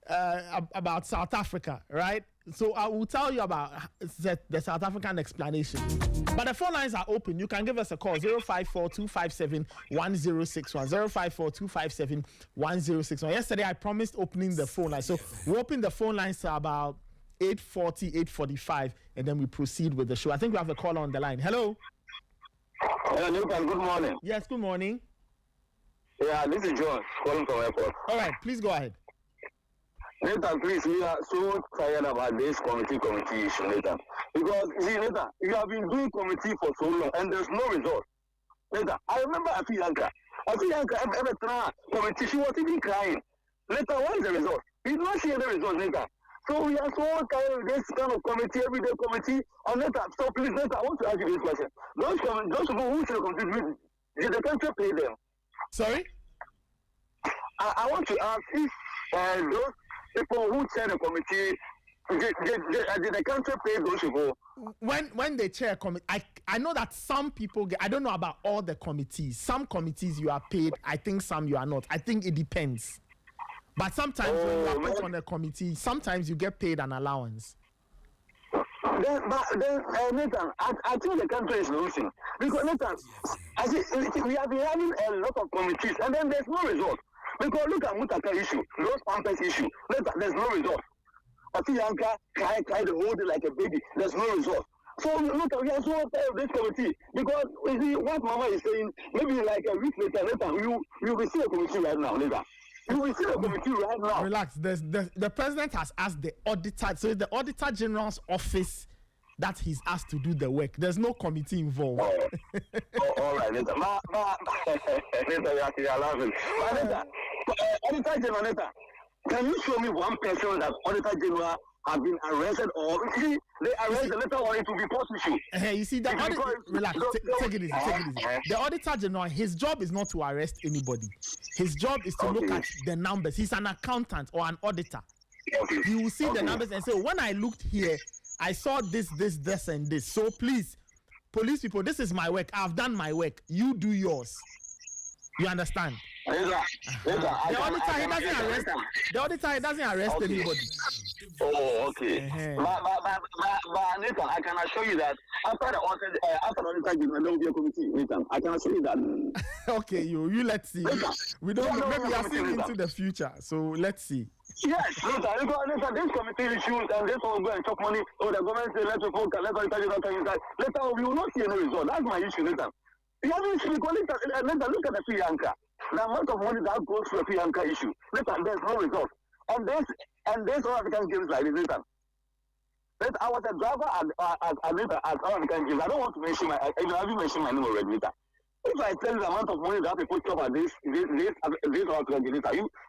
about South Africa, right? So I will tell you about the South African explanation. But the phone lines are open. You can give us a call, 054-257-1061, 054-257-1061. Yesterday, I promised opening the phone lines. So we opened the phone lines to about 8:40, 8:45, and then we proceed with the show. I think we have a caller on the line. Hello. Hello, Nathan. Good morning. Yes, good morning. Yeah, this is John calling from airport. All right, please go ahead. Nathan, please, we are so tired about this committee issue, Nathan. Because, see, Nathan, you have been doing committee for so long, and there's no result. Nathan, I remember Afiyanka, every committee, she was even crying. Nathan, what is the result? We did not see any result, Nathan. So we are so tired of this kind of committee, everyday committee. And Nathan, so please, Nathan, I want to ask you this question. Those people who should contribute, did the country pay them? Sorry? I want to ask if those people who chair the committee, did the country pay those people? When they chair a committee, I know that some people get, I don't know about all the committees. Some committees you are paid, I think some you are not. I think it depends. But sometimes when you are put on a committee, sometimes you get paid an allowance. Nathan, I think the country is losing. Because, Nathan, we have been having a lot of committees, and then there's no result. Because look at Mutaka issue, those Pampers issue, Nathan, there's no result. Atiyanka tried to hold it like a baby, there's no result. So, look, we are so tired of this committee. Because, you see, what Mama is saying, maybe like a week later, Nathan, you will see a committee right now, Nathan. You will see a committee right now. Relax. The president has asked the auditor, so it's the Auditor General's office that he's asked to do the work. There's no committee involved. All right, Neta. Neta, you are laughing. Auditor General, Neta, can you show me one person that Auditor General have been arrested or they arrested later on it will be prosecuted? Hey, you see that? Relax. Take it easy. The Auditor General, his job is not to arrest anybody. His job is to look at the numbers. He's an accountant or an auditor. He will see the numbers and say, when I looked here, I saw this, and this. So please, police people, this is my work. I've done my work. You do yours. You understand? The auditor, he doesn't arrest anybody. Oh, okay. But Nathan, I can assure you that after the auditor general, there will be a committee. Nathan, I can assure you that. Okay, you let's see. We don't know. Maybe we are seeing into the future. So let's see. Yes, Nathan, this committee issues and this will go and chop money. Oh, the government say let's focus, let's inside. Later, we will not see any result. That's my issue, Nathan. You haven't seen look at the free anchor. The amount of money that goes to the free anchor issue. Nathan, there's no result. And there's all African games like this, Nathan. I was a driver at all African games. I don't want to mention I haven't mentioned my name already, Nathan. If I tell you the amount of money that people chop at this all African games,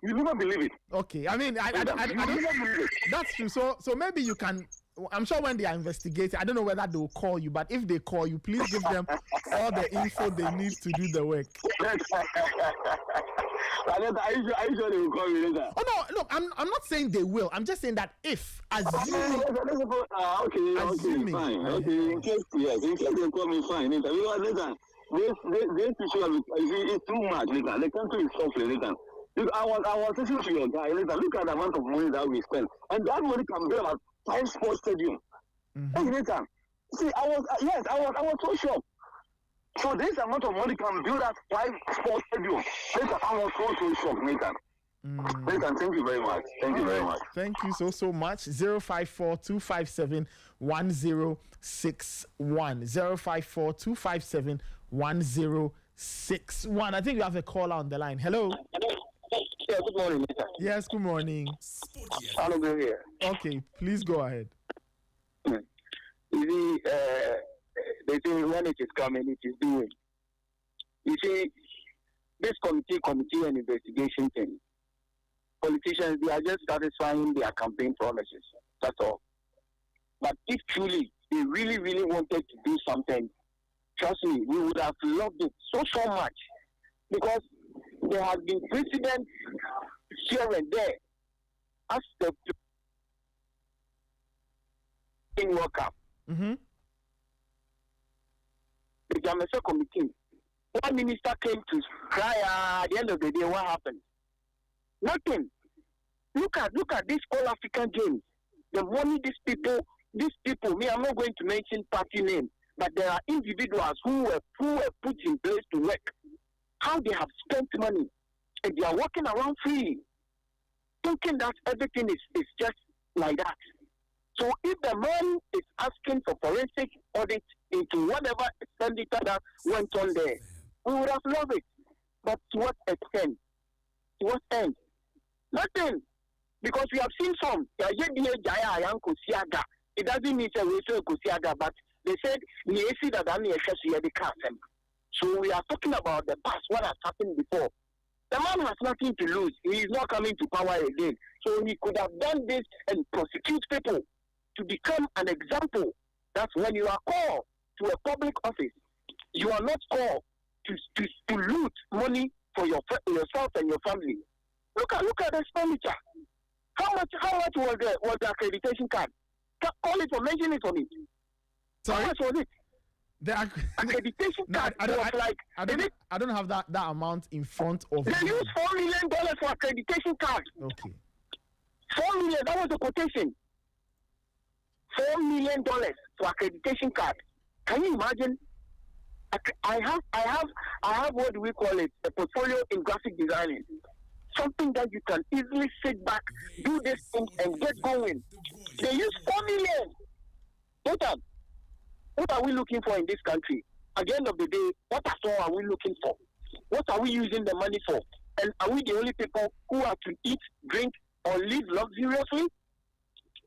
you never believe it. Okay, I mean, I don't believe it. That's true. So maybe you can. I'm sure when they are investigating, I don't know whether they will call you, but if they call you, please give them all the info they need to do the work. Are you sure they will call me later? Oh no, look, I'm not saying they will. I'm just saying that if, assuming. Okay, fine. Okay, in case they call me, fine. Because listen, this issue is too much. Listen, the country is suffering. Listen, I was listening to your guy. Listen, look at the amount of money that we spend, and that money can build a 5 sports stadium. Hey, Nathan, see, I was so shocked. So this amount of money can build that 5 sports stadium. Nathan, I was so shocked, Nathan. Nathan, thank you very much. Thank you very much. Thank you so much. 054-257-1061. 054-257-1061. I think we have a caller on the line. Hello. Yeah, good morning, Nathan. Yes, good morning. I'll go here. Okay, please go ahead. You see, they say when it is coming, it is doing. You see, this committee and investigation thing, politicians, they are just satisfying their campaign promises. That's all. But if truly they really, really wanted to do something, trust me, we would have loved it so much. Because there has been precedent here and there. As the World Cup. The Jamaica committee. One minister came to cry at the end of the day. What happened? Nothing. Look at this all African games. The money these people. Me, I'm not going to mention party names, but there are individuals who were put in place to work. How they have spent money, and they are walking around free, thinking that everything is just like that. So if the man is asking for forensic audit into whatever expenditure that went on there, we would have loved it. But to what extent? To what end? Nothing. Because we have seen some. It doesn't mean but they said so we are talking about the past, what has happened before. The man has nothing to lose. He is not coming to power again. So he could have done this and prosecute people to become an example. That's when you are called to a public office. You are not called to loot money for yourself and your family. Look at the expenditure. How much was the accreditation card? Call it or mention it for me. Sorry? How much was it? The accreditation card I don't have that amount in front of me. They used $4 million for accreditation card. Okay. $4 million, that was the quotation. $4 million for accreditation card. Can you imagine? I have what do we call it? A portfolio in graphic designing. Something that you can easily sit back, do this thing, and get going. They use $4 million. What are we looking for in this country? At the end of the day, what are we looking for? What are we using the money for? And are we the only people who have to eat, drink, or live luxuriously?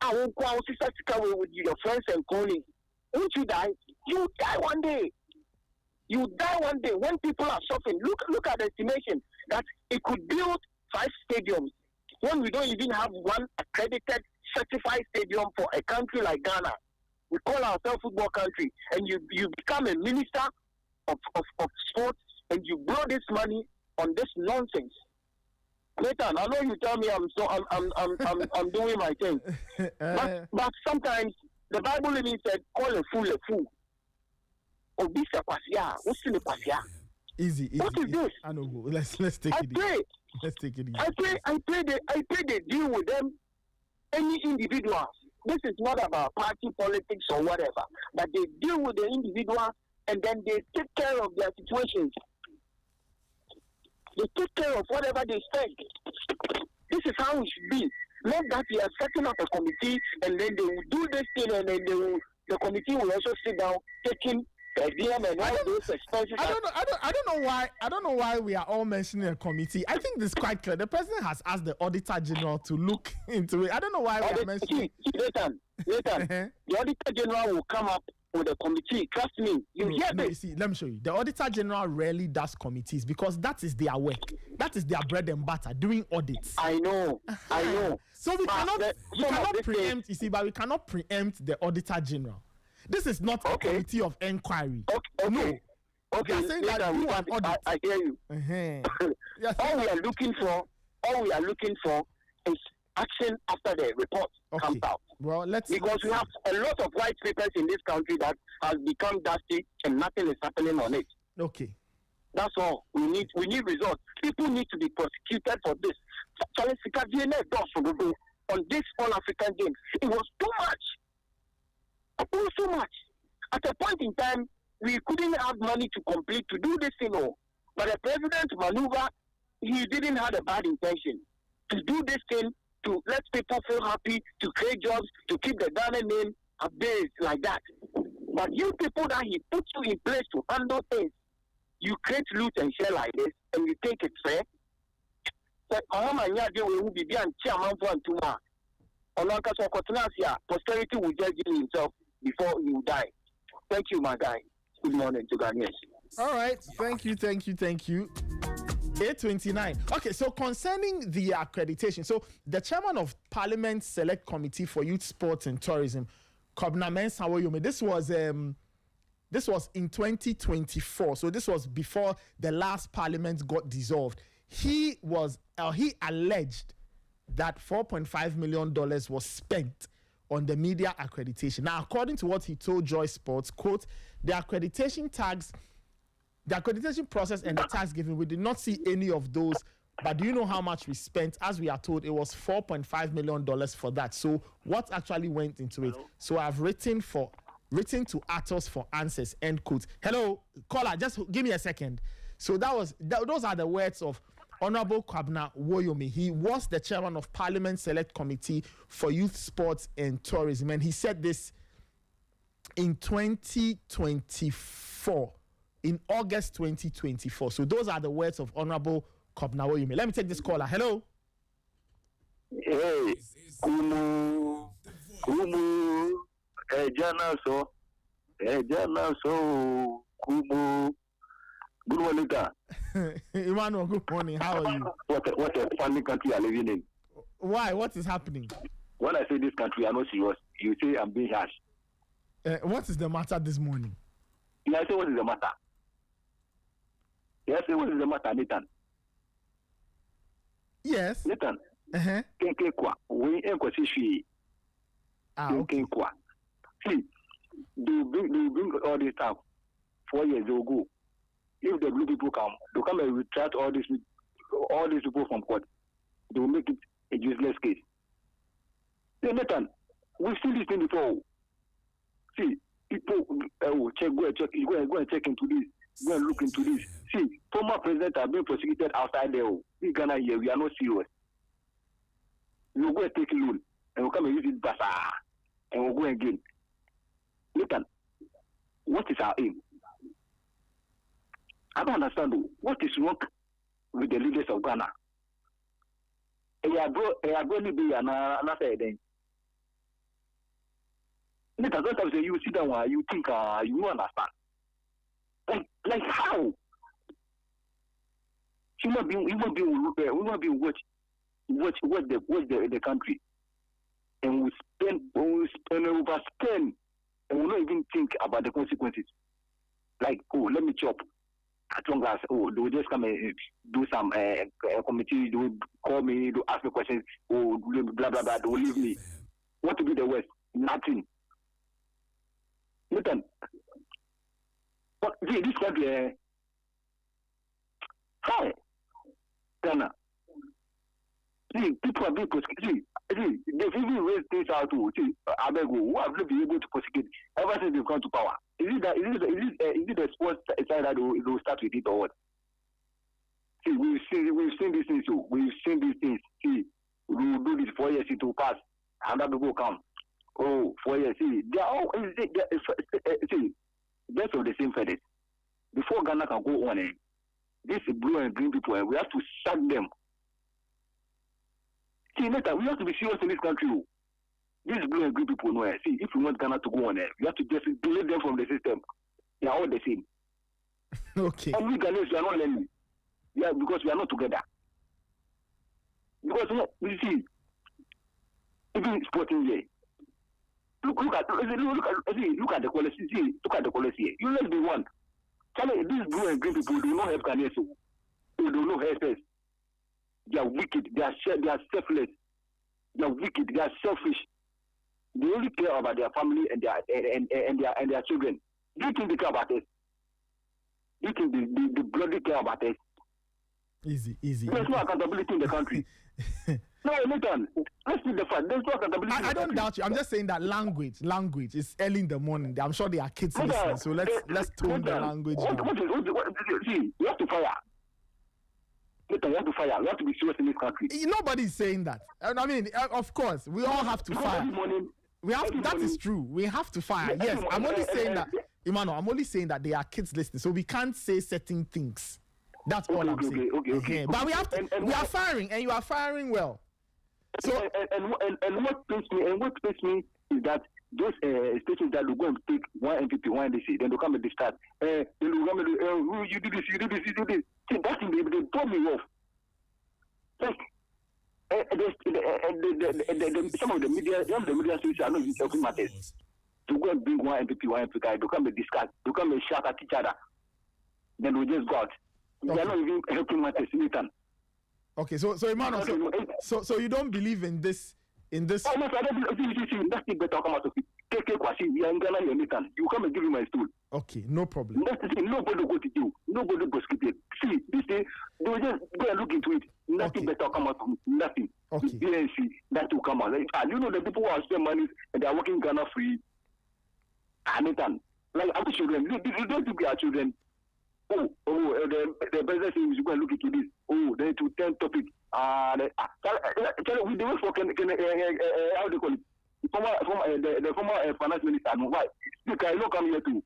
I won't go out with your friends and colleagues. Won't you die? You die one day. You die one day when people are suffering. Look at the estimation that it could build 5 stadiums when we don't even have one accredited, certified stadium for a country like Ghana. We call ourselves football country, and you become a minister of sports, and you blow this money on this nonsense. Nathan, I know you tell me I'm doing my thing, but sometimes the Bible even said, "Call a fool a fool." Easy. What is this? I know. Let's take it easy. Let's take it easy. I pray they deal with them, any individuals. This is not about party politics or whatever, but they deal with the individuals and then they take care of their situations. They take care of whatever they spend. This is how it should be. Not that we are setting up a committee and then they will do this thing and then the committee will also sit down taking DM and all those expenses. I don't know why we are all mentioning a committee. I think this is quite clear. The president has asked the Auditor General to look into it. I don't know why we are mentioning. Nathan, the Auditor General will come up with a committee. Trust me. You hear this? See, let me show you. The Auditor General rarely does committees because that is their work. That is their bread and butter, doing audits. I know. So we cannot preempt. You see, but we cannot preempt the Auditor General. This is not a committee of inquiry. Okay. No. Okay. Saying that you an audit. I hear you. All we are looking for is action after the report comes out. Well, because we have a lot of white papers in this country that has become dusty and nothing is happening on it. Okay. That's all. We need results. People need to be prosecuted for this. On this All African Games, it was too much. So much. At a point in time, we couldn't have money to complete to do this thing. But the president maneuver, he didn't have a bad intention to do this thing to let people feel happy, to create jobs, to keep the Ghana name updated like that. But you people that he puts you in place to handle things, you create loot and share like this, and you think it's fair. But Mahama will be and chairman for and tomorrow. Posterity will judge himself before you die. Thank you, my guy. Good morning to Ghanaians. All right. Thank you. 829. Okay, so concerning the accreditation, so the chairman of Parliament Select Committee for Youth, Sports and Tourism, Kobna Mensah Woyome, this was in 2024. So this was before the last parliament got dissolved. He alleged that $4.5 million was spent on the media accreditation. Now, according to what he told Joy Sports, quote, the accreditation process and the tax given, we did not see any of those. But do you know how much we spent? As we are told, it was $4.5 million for that. So what actually went into it? So I've written to Atos for answers, end quote. Hello, caller, just give me a second. So those are the words of Honorable Kobna Woyome. He was the chairman of Parliament Select Committee for Youth, Sports and Tourism. And he said this in 2024, in August 2024. So those are the words of Honorable Kobna Woyome. Let me take this caller. Hello. Hey, Kumu, Kumu. Good morning, sir. Emmanuel, good morning. How are you? What a funny country I'm living in. Why? What is happening? When I say this country, I know serious. You say I'm being harsh. What is the matter this morning? Yeah, I say what is the matter? Yeah, I say what is the matter, Nathan? Yes. Nathan, Kenke kwa. We enko si Okay. Kwa. See, they bring all this stuff 4 years ago. If the blue people come, they come and retract all these people from court. They will make it a useless case. Hey, Nathan, we've seen this thing before. See, people go and check into this. Go and look into this. See, former presidents are being prosecuted outside there. In Ghana here, we are not serious. You go and take a loan, and we'll come and use it bazaar, and we'll go again. Nathan, what is our aim? I don't understand what is wrong with the leaders of Ghana. Sometimes you sit down, you think you understand. Like how? Human being watch the country, and we overspend, and we don't even think about the consequences. Like, oh, let me chop. At long last, oh, they will just come and do some committee, they will call me, they will ask me questions, oh, blah, blah, blah, they will leave me. What to do the West? Nothing. Listen, but see, this country, hi, Ghana. See, people are being prosecuted. See, they've even raised things out to, see, Abego, who have not been able to prosecute ever since they've come to power. Is it the sports side that they'll start with it or what? See, we've seen these things too. We've seen these things. See, we will do this 4 years, it will pass. And that will come. Oh, 4 years. See, they are all, see, birds of the same feathers. Before Ghana can go on, these blue and green people, we have to sack them. See, later, we have to be serious in this country. These blue and green people know. See, if we want Ghana to go on, we have to just delete them from the system. They are all the same. Okay. And we Ghanaians, we are not learning. Yeah, because we are not together. Because you see, even sporting here. Look at the quality. See, look at the quality here. You let be one. Charlie, these blue and green people do not have Ghanaians. They do not have us. They are wicked. They are selfless. They are wicked. They are selfish. They only care about their family and their children. Do you think they care about us? Do you think they bloody care about us? Easy. There's no accountability in the country. No, Nathan, let's see the fact. There's no accountability. I don't doubt you. I'm just saying that language is early in the morning. I'm sure there are kids listening, so let's tone the language down. See, you have to fire. Nathan, you have to fire. You have to be serious in this country. Nobody's saying that. I mean, of course, we all have to fire. That is true. We have to fire. Yes, I'm only saying that, Emmanuel. I'm only saying that there are kids listening, so we can't say certain things. That's all I'm saying. Okay. But we have to. We are firing, and you are firing well. So and what pains me is that those stations that will go and take one MPP, one NDC, then they come and discuss. Then they come and you do this. See, that's they told me off. Like some of the media stations are not even helping matters. To go and bring one MPP, one MPP, they come and discuss. They come and shout at each other. Then we just go out. They are not even helping matters, Nathan. Okay, so Emmanuel, so you don't believe in this? Oh, no, I don't believe. That's the better come out of it. We are in Ghana, you're Nathan. You come and give me my stool. Okay, no problem. That's the thing. Nobody go to you. Nobody go skip it. See, this thing, they will just go and look into it. Nothing better come out of it. Nothing. Okay. See, that will come out. Like, you know the people who are spending money and they are working Ghana free. Nathan, like our children, they don't to be our children. The president says you go and look into this. Then to 10 topic. We do for how do you call it? The former finance minister. No, why? The guy not come here too.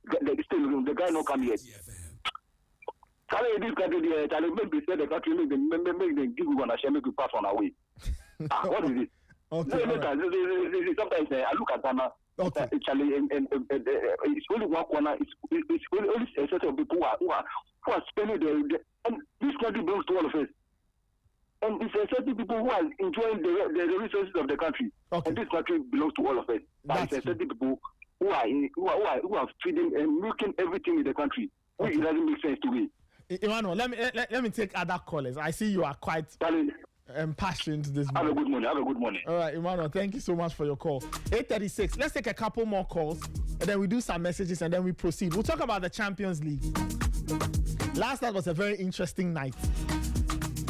The guy not come here. Charlie, this country, Charlie, make the country, make them give you an share, make you pass on away. What is it? Okay. Sometimes I look at Ghana. Okay. Charlie, and it's only one corner. It's only a set of people who are spending and this country belongs to all of us. And it's a certain people who are enjoying the resources of the country. Okay. And this country belongs to all of us. But it's a certain people who are feeding and milking everything in the country. Okay. It doesn't make sense to me. Emmanuel, let me take other callers. I see you are quite. Charlie, passion to this. Have a good morning. Have a good morning. All right, Emmanuel, thank you so much for your call. 8:36. Let's take a couple more calls, and then we do some messages, and then we proceed. We'll talk about the Champions League. Last night was a very interesting night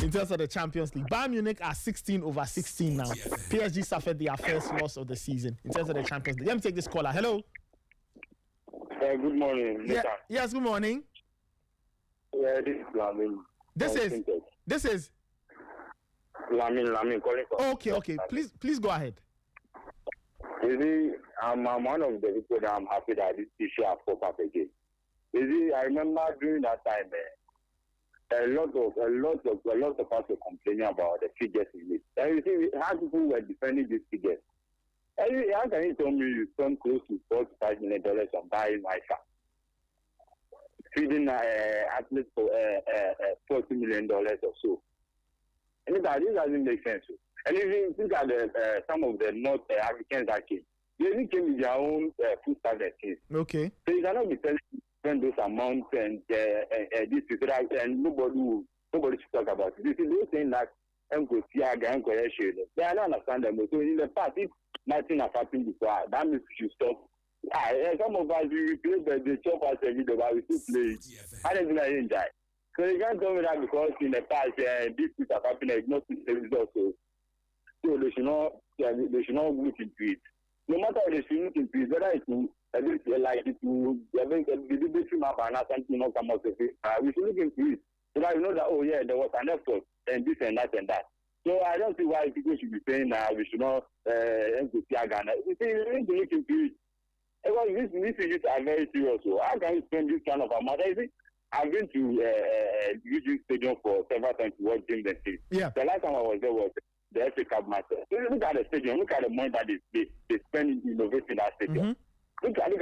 in terms of the Champions League. Bayern Munich are 16/16 now. PSG suffered their first loss of the season in terms of the Champions League. Let me take this caller. Hello. Good morning. Yes, good morning. Yeah, this is Lamin. This is Lamin calling from. Okay. Please go ahead. You see, I'm one of the people that I'm happy that this issue has popped up again. You see, I remember during that time, a lot of us were complaining about the figures in it. And you see, how people were defending these figures. And how can you tell me you spend close to $45 million on buying Wi-Fi? Feeding athletes for $40 million or so. And this doesn't make sense. And even think at some of the North Africans that came. They even came with their own food standards. Okay. So you cannot be spend those amounts and this is right, and nobody should talk about it. This is those things that they I don't understand them. So in the past, if nothing has happened before, that means we should stop. Some of us we play the chop us every day, but we still play it. I don't think I enjoy. So you can't tell me that because in the past this things have happened, it's not the result. So they should not look into it. No matter what they should look into it, whether it's like it will the debate map and something not come out of it. We should look into it. So that you know that there was an effort and this and that and that. So I don't see why people should be saying we should not Ghana. You see, we need to look into it. Because these issues are very serious. So how can you spend this kind of amount? I've been to Eugene Stadium for several times to watch games and things. Yeah. The last time I was there was the FA Cup match. So look at the stadium. Look at the money that they spend in innovating that stadium. Mm-hmm. Look at the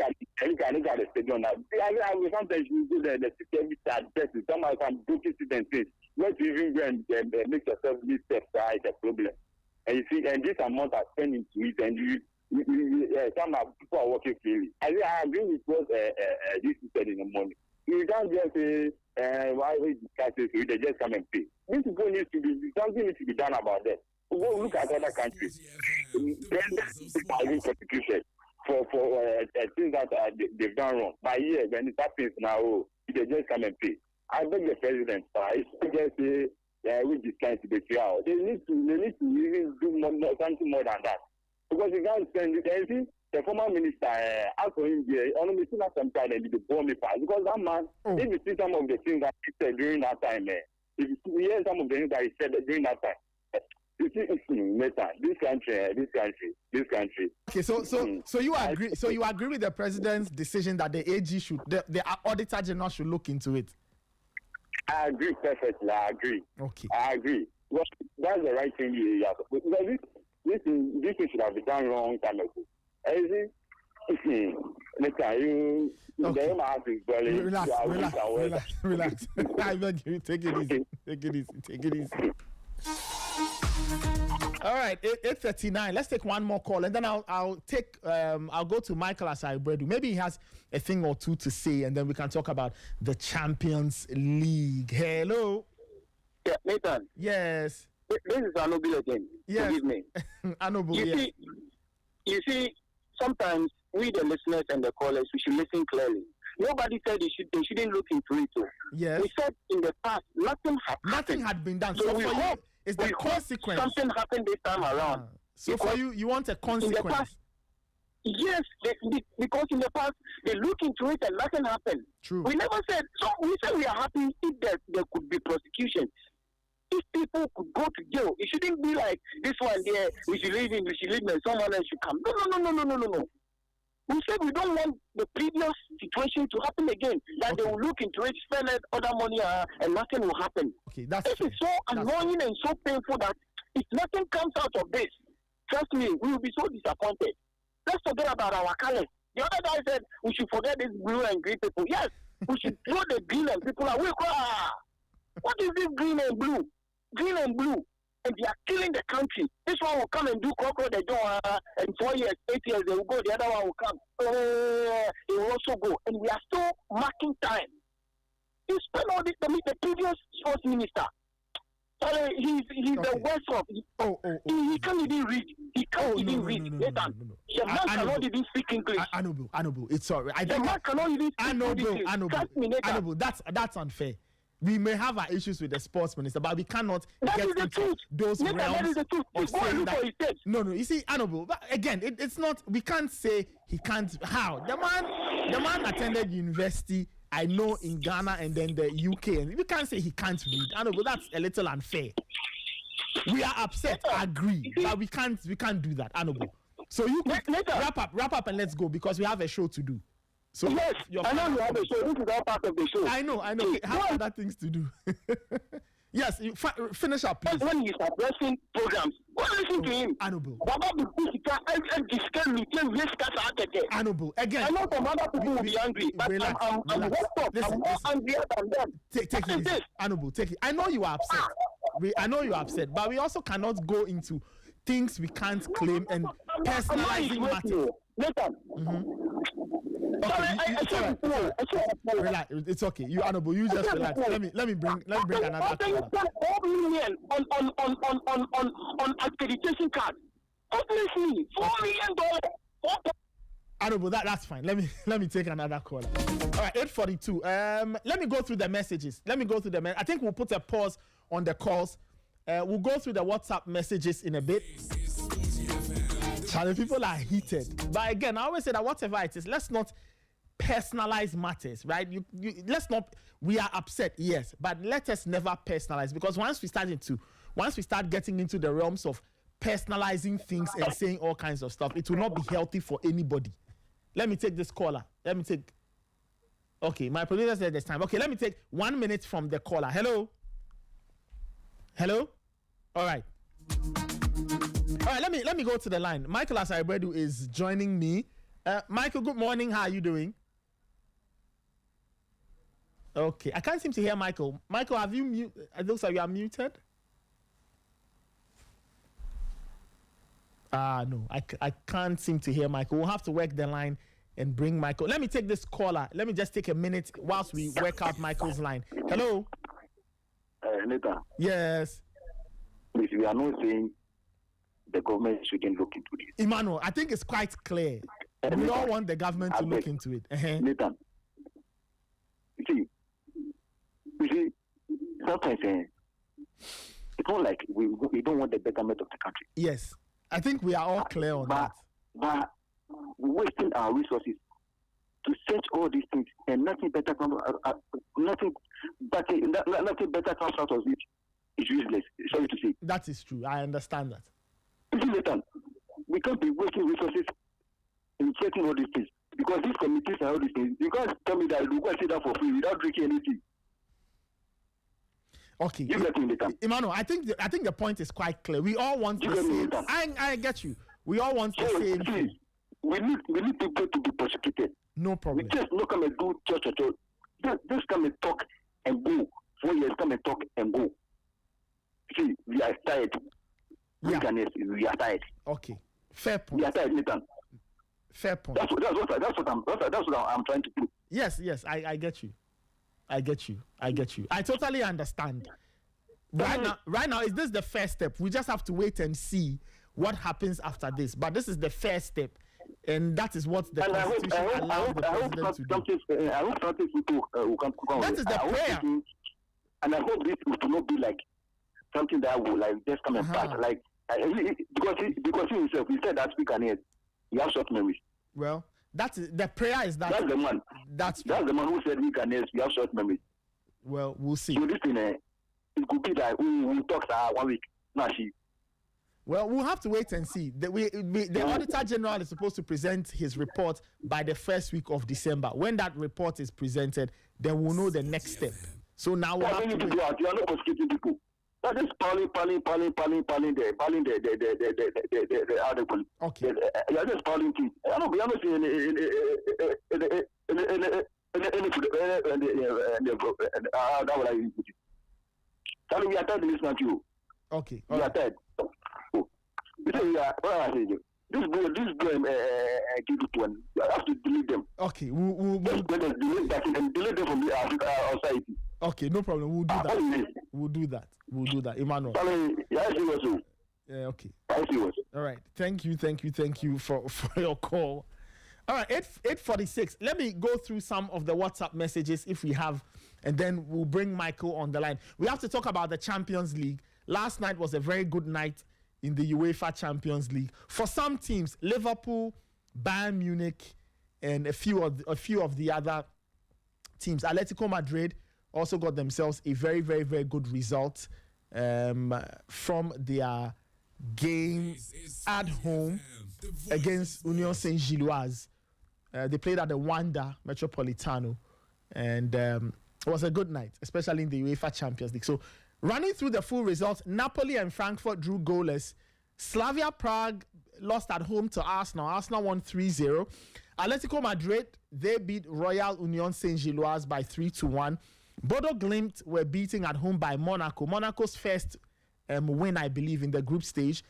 stadium now. I will sometimes you go there, the city every time, somehow some broken seat and things. Not to even go and make yourself these steps, is a problem. And you see, and this amount are spending to it, and some people are working freely. I agree with what this said in the morning. You can't just say, why we discuss this, they just come and pay. This is going to be, something needs to be done about that. Go look at other countries. Then constitution for things that they've done wrong. By year, when it happens now, they just come and pay. I beg the president, it's just say, we discuss the trial. They need to even do something more than that. Because you can't spend it. The former minister, asked for him there, only seen that sometimes and the bomb pass. Because that man, if you see some of the things that he said during that time, if you hear some of the things that he said during that time, you see, this country. Okay, so you agree? So you agree with the president's decision that the AG the auditor general should look into it? I agree perfectly. I agree. Okay. I agree. Well, that's the right thing. Because this should have been done long time ago. Relax. I beg you, take it easy. All right, 8:39. Let's take one more call, and then I'll go to Michael Asai-Bredu. Maybe he has a thing or two to say, and then we can talk about the Champions League. Hello. Yeah, Nathan. Yes. This is Anobil again. Yes. Forgive me. Anobil. You see, sometimes we, the listeners and the callers, we should listen clearly. Nobody said they shouldn't look into it. Yes. We said in the past, nothing had been done. So we hope it's the consequence. Something happened this time around. So for you want a consequence? Past, yes, because in the past, they look into it and nothing happened. True. We never said, so we said we are happy if there could be prosecution. If people could go to jail, it shouldn't be like this one there, we should leave him, and someone else should come. No. We said we don't want the previous situation to happen again. That they will look into it, spend other money, and nothing will happen. Okay, this is so annoying and so painful that if nothing comes out of this, trust me, we will be so disappointed. Let's forget about our colors. The other guy said we should forget this blue and green people. Yes, we should throw the green and people away. What is this green and blue? Green and blue. And they are killing the country. This one will come and do cockroach the door, and 4 years, 8 years, they will go. The other one will come. They will also go. And we are still marking time. You spend all this to meet the previous sports minister. Sorry, he's the worst of. He can't even read. He can't even read. No. The man cannot even speak English. Honorable, it's sorry. The man cannot even speak English. Honorable, that's unfair. We may have our issues with the sports minister, but we cannot get into those realms of saying that. No. You see, honorable. But again, it's not. We can't say he can't. How the man attended university. I know in Ghana and then the UK, and we can't say he can't read. Honorable, that's a little unfair. We are upset. I agree, but we can't do that. Honorable. So you wrap up, and let's go because we have a show to do. So yes, I know you have a show. This is all part of the show. I know. Have other things to do. Yes, finish up, please. When he's addressing programs, listen to him. Honorable. Honorable. Again. I know some other people will be angry, but I'm more angrier than them. Take it easy. Honorable, take it. I know you are upset. But we also cannot go into things we can't claim and personalizing matters. Relax. It's okay. You honorable. You just relax. Let me bring another. 4 million on accreditation card. Obviously, $4 million. Honorable, that's fine. Let me take another caller. All right, 8:42. Let me go through the messages. I think we'll put a pause on the calls. We'll go through the WhatsApp messages in a bit. Charlie, people are heated. But again, I always say that whatever it is, let's not personalize matters, right? Let's not. We are upset, yes, but let us never personalize, because once we start getting into the realms of personalizing things and saying all kinds of stuff, it will not be healthy for anybody. Let me take this caller. Okay, my producer said this time. Okay, let me take 1 minute from the caller. Hello. All right, let me go to the line. Michael Asaibedu is joining me. Michael, good morning. How are you doing? Okay, I can't seem to hear Michael. Michael, have you muted? It looks like you are muted. No, I can't seem to hear Michael. We'll have to work the line and bring Michael. Let me take this caller. Let me just take a minute whilst we work out Michael's line. Hello? Nathan. Yes. Please, we are not saying the government shouldn't look into this. Emmanuel, I think it's quite clear. We all want the government to look into it. Nathan, you see, sometimes it's not like we don't want the betterment of the country. Yes, I think we are all clear on that. But we're wasting our resources to search all these things, and nothing better comes out of it. It's useless. Sorry to say. That is true. I understand that. Nathan, we can't be wasting resources in checking all these things, because these committees and all these things, you can't tell me that you go and sit down for free without drinking anything. Okay. You get me, Nathan. Emmanuel, I think the point is quite clear. We all want the same. I get you. We all want the same thing. We need people to be prosecuted. No problem. We just not come and do church at all. Just come and talk and go. 4 years, come and talk and go. See, we are tired. Yeah. We are tired. Okay. Fair point. We are tired, Nathan. Fair point. That's what I'm trying to do. Yes, I get you. I totally understand. Right now, is this the first step? We just have to wait and see what happens after this. But this is the first step, and that is what the Constitution allows the president to do. I hope something will come. That is the prayer. And I hope this will not be like something that will like just come and pass. Like because he himself, he said that we can hear. He has short memories. Well, that's the prayer is that. That's the man. That's the man who said we can hear. We have short memories. Well, we'll see. So this thing, it could be that we talk 1 week. Nah, she. Well, we'll have to wait and see. The Auditor General is supposed to present his report by the first week of December. When that report is presented, then we'll know the next step. So now we'll have to wait. You are not prosecuting people. That is palling the article. Okay. You are just palling things. I don't see any we are tired of listening to you. Okay. We are tired. This boy, give it one. You have to delete them. Okay, we'll delete that and delete them from our society. Okay, no problem. We'll do that. We'll do that. we'll do that. Emmanuel. Yes, you was. Yeah, okay. Yes, you was. All right. Thank you for your call. All right, 8:46. Let me go through some of the WhatsApp messages if we have, and then we'll bring Michael on the line. We have to talk about the Champions League. Last night was a very good night in the UEFA Champions League. For some teams, Liverpool, Bayern Munich, and a few of the other teams. Atletico Madrid also got themselves a very, very, very good result from their game at home against Union Saint-Gilloise. They played at the Wanda Metropolitano, and it was a good night, especially in the UEFA Champions League. So, running through the full results, Napoli and Frankfurt drew goalless. Slavia Prague lost at home to Arsenal. Arsenal won 3-0. Atletico Madrid, they beat Royal Union Saint-Gilloise by 3-1. Bodo Glimt were beaten at home by Monaco. Monaco's first win, I believe, in the group stage.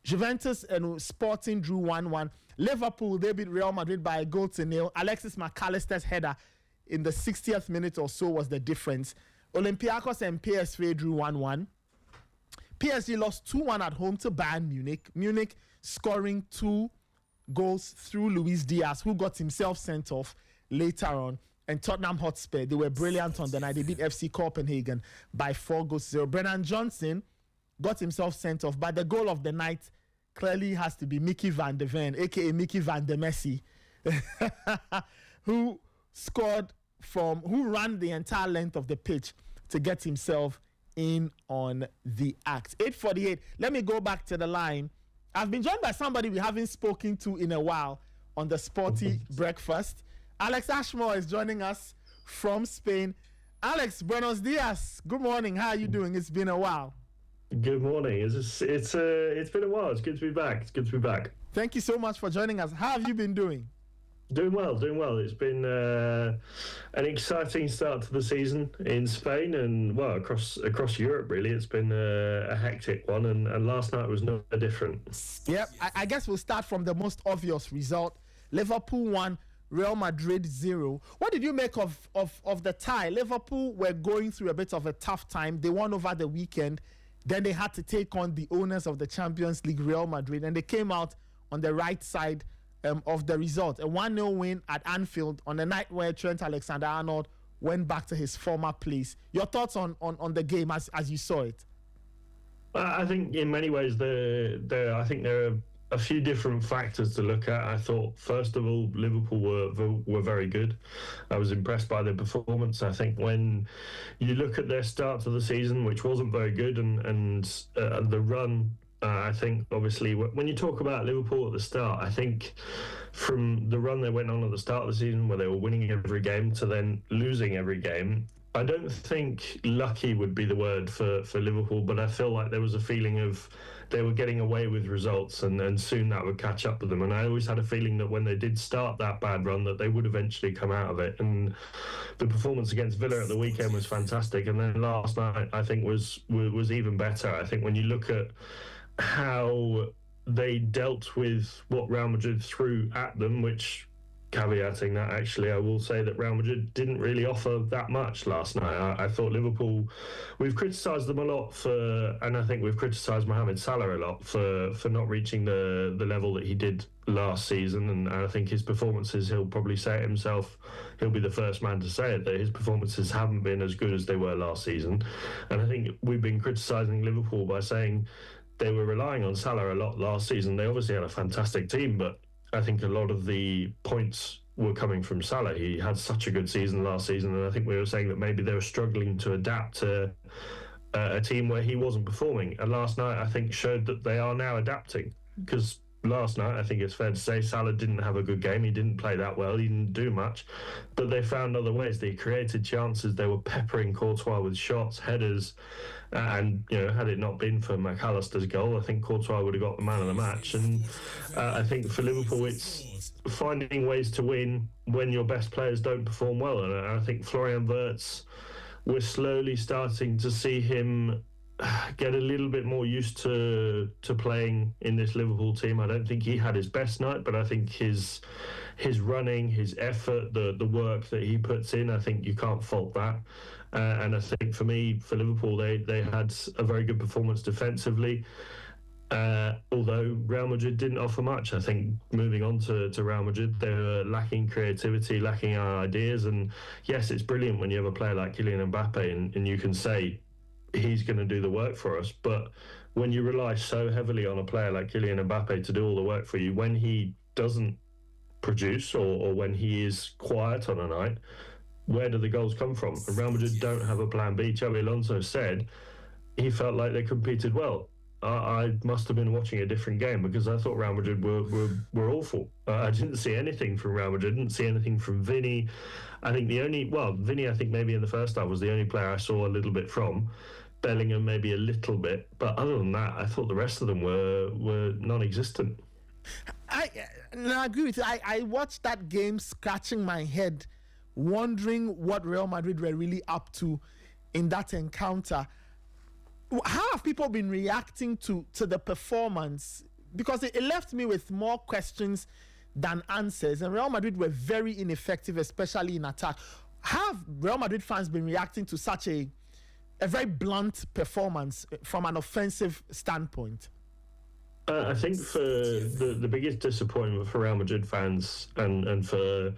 Juventus and Sporting drew 1-1. Liverpool, they beat Real Madrid by 1-0. Alexis McAllister's header in the 60th minute or so was the difference. Olympiacos and PSV drew 1-1. PSG lost 2-1 at home to Bayern Munich. Munich scoring 2 goals through Luis Diaz, who got himself sent off later on. And Tottenham Hotspur, they were brilliant on the night. They beat FC Copenhagen by 4-0. Brennan Johnson got himself sent off, but the goal of the night clearly has to be Mickey van de Ven, a.k.a. Mickey van de Messi, who ran the entire length of the pitch to get himself in on the act. 8:48. Let me go back to the line. I've been joined by somebody we haven't spoken to in a while on the Sporty Breakfast. Alex Ashmore is joining us from Spain. Alex, buenos dias. Good morning. How are you doing? It's been a while. Good morning. It's been a while. It's good to be back. Thank you so much for joining us. How have you been doing? Doing well. It's been an exciting start to the season in Spain and, well, across Europe, really. It's been a hectic one, and last night was no different. Yep, I guess we'll start from the most obvious result. Liverpool 1, Real Madrid 0. What did you make of the tie? Liverpool were going through a bit of a tough time. They won over the weekend. Then they had to take on the owners of the Champions League, Real Madrid, and they came out on the right side of the result. A 1-0 win at Anfield on a night where Trent Alexander-Arnold went back to his former place. Your thoughts on the game as you saw it? I think in many ways there are a few different factors to look at. I thought, first of all, Liverpool were very good. I was impressed by their performance. I think when you look at their start to the season, which wasn't very good, and the run, I think, obviously, when you talk about Liverpool at the start, I think from the run they went on at the start of the season where they were winning every game to then losing every game, I don't think lucky would be the word for Liverpool, but I feel like there was a feeling of they were getting away with results and soon that would catch up with them. And I always had a feeling that when they did start that bad run that they would eventually come out of it. And the performance against Villa at the weekend was fantastic. And then last night, I think, was even better. I think when you look at how they dealt with what Real Madrid threw at them, which, caveating that, actually, I will say that Real Madrid didn't really offer that much last night. I thought Liverpool, we've criticised them a lot and I think we've criticised Mohamed Salah a lot for not reaching the level that he did last season, and I think his performances, he'll probably say it himself, he'll be the first man to say it, that his performances haven't been as good as they were last season. And I think we've been criticising Liverpool by saying they were relying on Salah a lot last season. They obviously had a fantastic team, but I think a lot of the points were coming from Salah. He had such a good season last season, and I think we were saying that maybe they were struggling to adapt to a team where he wasn't performing. And last night, I think, showed that they are now adapting, because last night, I think it's fair to say, Salah didn't have a good game. He didn't play that well. He didn't do much. But they found other ways. They created chances. They were peppering Courtois with shots, headers. And, had it not been for McAllister's goal, I think Courtois would have got the man of the match. And I think for Liverpool, it's finding ways to win when your best players don't perform well. And I think Florian Wirtz, we're slowly starting to see him get a little bit more used to playing in this Liverpool team. I don't think he had his best night, but I think his his running, his effort, the work that he puts in, I think you can't fault that. And I think for me, for Liverpool, they had a very good performance defensively. Although Real Madrid didn't offer much. I think moving on to Real Madrid, they were lacking creativity, lacking ideas. And yes, it's brilliant when you have a player like Kylian Mbappe and you can say he's going to do the work for us. But when you rely so heavily on a player like Kylian Mbappe to do all the work for you, when he doesn't produce or when he is quiet on a night, where do the goals come from? And Real Madrid don't have a plan B. Xabi Alonso said he felt like they competed well. I must have been watching a different game because I thought Real Madrid were awful. I didn't see anything from Real Madrid. Didn't see anything from Vinny. I think Vinny, I think maybe in the first half was the only player I saw a little bit from. Bellingham maybe a little bit, but other than that, I thought the rest of them were non-existent. I agree with you. I watched that game scratching my head, wondering what Real Madrid were really up to in that encounter. How have people been reacting to the performance? Because it left me with more questions than answers, and Real Madrid were very ineffective, especially in attack. How have Real Madrid fans been reacting to such a very blunt performance from an offensive standpoint? I think for the biggest disappointment for Real Madrid fans and for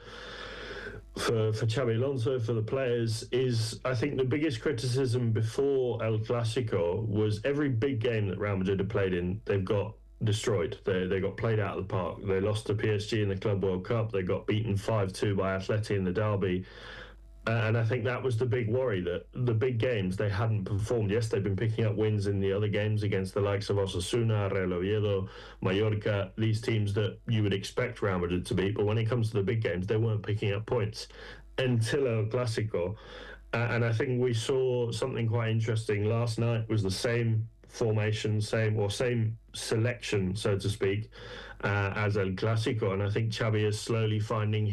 Xabi Alonso, for the players, is I think the biggest criticism before El Clasico was every big game that Real Madrid have played in, they've got destroyed. They got played out of the park. They lost to PSG in the Club World Cup. They got beaten 5-2 by Atleti in the derby. And I think that was the big worry, that the big games, they hadn't performed. Yes, they've been picking up wins in the other games against the likes of Osasuna, Real Oviedo, Mallorca, these teams that you would expect Real Madrid to beat. But when it comes to the big games, they weren't picking up points until El Clasico. And I think we saw something quite interesting. Last night was the same formation, same selection, so to speak, as El Clasico. And I think Xabi is slowly finding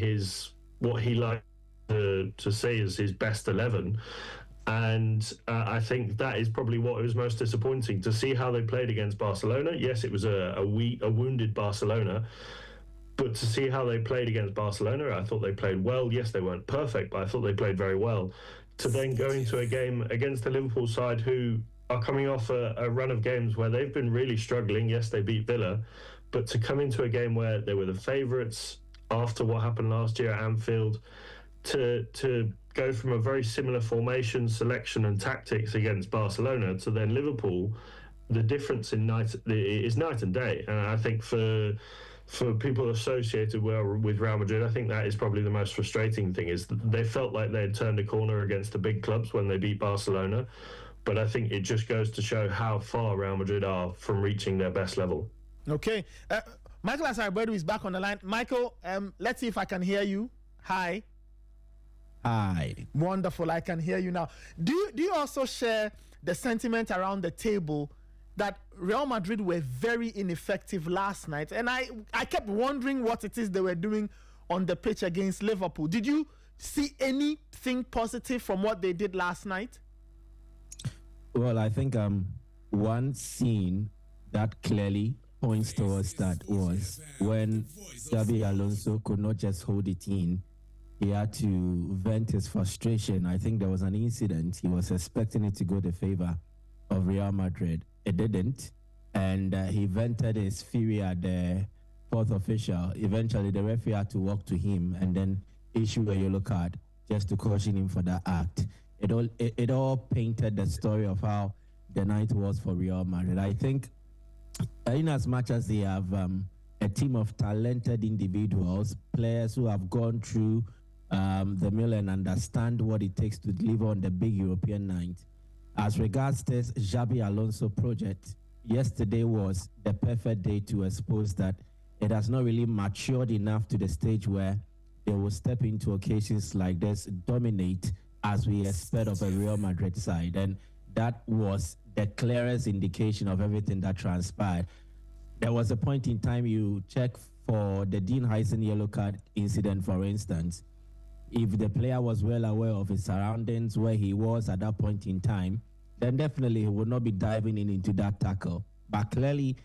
what he likes to see as his best 11, and I think that is probably what was most disappointing, to see how they played against Barcelona. Yes, it was a wounded Barcelona, but to see how they played against Barcelona, I thought they played well. Yes, they weren't perfect, but I thought they played very well. To then go into a game against the Liverpool side, who are coming off a run of games where they've been really struggling. Yes, they beat Villa, but to come into a game where they were the favourites after what happened last year at Anfield, to go from a very similar formation, selection and tactics against Barcelona to then Liverpool, the difference is night and day. And I think for people associated with Real Madrid, I think that is probably the most frustrating thing, is that they felt like they had turned a corner against the big clubs when they beat Barcelona. But I think it just goes to show how far Real Madrid are from reaching their best level. Okay. Michael Asaribedu is back on the line. Michael, let's see if I can hear you. Hi. Hi. Wonderful. I can hear you now. Do you also share the sentiment around the table that Real Madrid were very ineffective last night? And I kept wondering what it is they were doing on the pitch against Liverpool. Did you see anything positive from what they did last night? Well, I think one scene that clearly points towards that was when Xabi Alonso could not just hold it in. He had to vent his frustration. I think there was an incident. He was expecting it to go the favor of Real Madrid. It didn't. And he vented his fury at the fourth official. Eventually, the referee had to walk to him and then issue a yellow card just to caution him for that act. It all painted the story of how the night was for Real Madrid. I think in as much as they have a team of talented individuals, players who have gone through the mill and understand what it takes to deliver on the big European night. As regards this Xabi Alonso project, yesterday was the perfect day to expose that it has not really matured enough to the stage where they will step into occasions like this, dominate as we expect of a Real Madrid side. And that was the clearest indication of everything that transpired. There was a point in time you check for the Dean Heisen yellow card incident, for instance. If the player was well aware of his surroundings, where he was at that point in time, then definitely he would not be diving into that tackle. But clearly,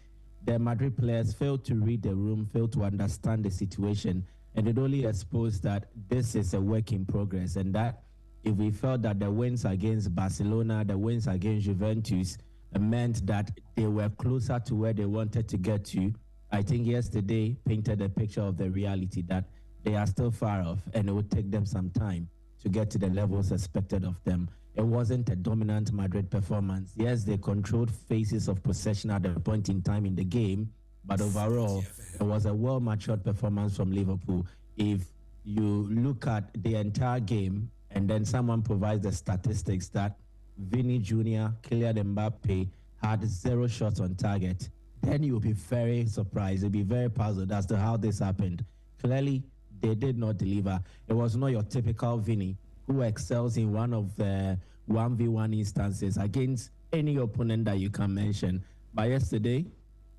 the Madrid players failed to read the room, failed to understand the situation, and it only exposed that this is a work in progress, and that if we felt that the wins against Barcelona, the wins against Juventus meant that they were closer to where they wanted to get to, I think yesterday painted a picture of the reality that they are still far off, and it would take them some time to get to the levels expected of them. It wasn't a dominant Madrid performance. Yes, they controlled phases of possession at a point in time in the game, but overall, it was a well-matured performance from Liverpool. If you look at the entire game, and then someone provides the statistics that Vinny Jr., Kylian Mbappe had 0 shots on target, then you'll be very surprised. You'll be very puzzled as to how this happened. Clearly, they did not deliver. It was not your typical Vinny who excels in one of the 1v1 instances against any opponent that you can mention. But yesterday,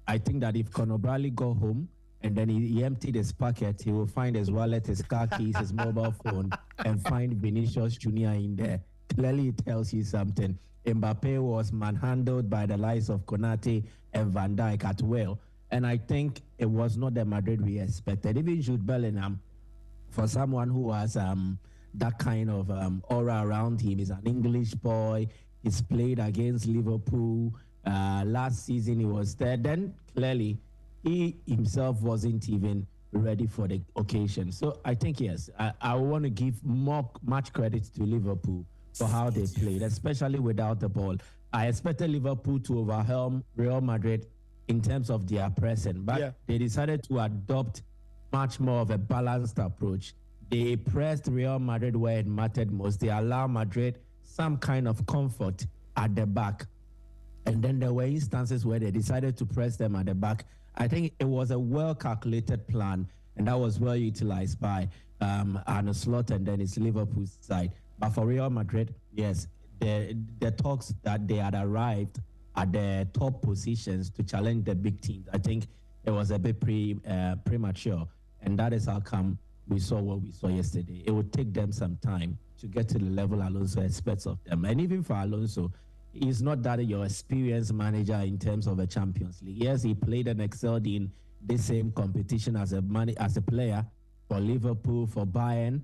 I think that if Conor Bradley got home and then he emptied his pocket, he will find his wallet, his car keys, his mobile phone, and find Vinicius Jr. in there. Clearly, it tells you something. Mbappe was manhandled by the likes of Konate and Van Dijk at will. And I think it was not the Madrid we expected. Even Jude Bellingham, for someone who has that kind of aura around him, he's an English boy. He's played against Liverpool. Last season he was there. Then clearly he himself wasn't even ready for the occasion. So I think, yes, I want to give much credit to Liverpool for how they played, especially without the ball. I expected Liverpool to overwhelm Real Madrid in terms of their pressing, but they decided to adopt much more of a balanced approach. They pressed Real Madrid where it mattered most. They allowed Madrid some kind of comfort at the back. And then there were instances where they decided to press them at the back. I think it was a well-calculated plan, and that was well utilized by Arne Slot and then it's Liverpool's side. But for Real Madrid, yes, the talks that they had arrived at the top positions to challenge the big teams, I think it was a bit premature. And that is how come we saw what we saw yesterday. It would take them some time to get to the level Alonso expects of them. And even for Alonso, he's not that your experienced manager in terms of a Champions League. Yes, he played and excelled in the same competition as a player for Liverpool, for Bayern,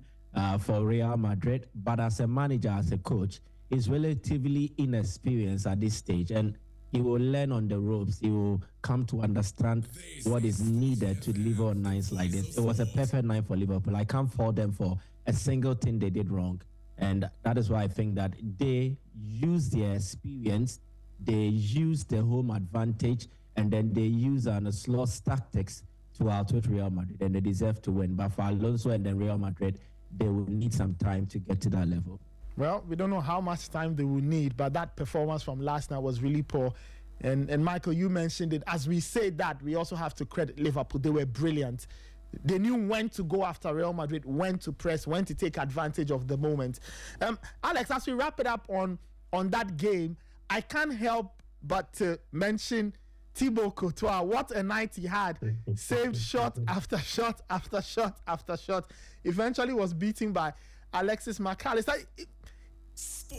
for Real Madrid. But as a manager, as a coach, he's relatively inexperienced at this stage. And he will learn on the ropes. He will come to understand what is needed to deliver on nights like this. It was a perfect night for Liverpool. I can't fault them for a single thing they did wrong. And that is why I think that they used their experience, they used the home advantage, and then they used a slow tactics to outwit Real Madrid, and they deserve to win. But for Alonso and then Real Madrid, they will need some time to get to that level. Well, we don't know how much time they will need, but that performance from last night was really poor. And Michael, you mentioned it. As we say that, we also have to credit Liverpool. They were brilliant. They knew when to go after Real Madrid, when to press, when to take advantage of the moment. Alex, as we wrap it up on that game, I can't help but to mention Thibaut Courtois. What a night he had. Saved shot after shot after shot after shot. Eventually was beaten by Alexis McAllister.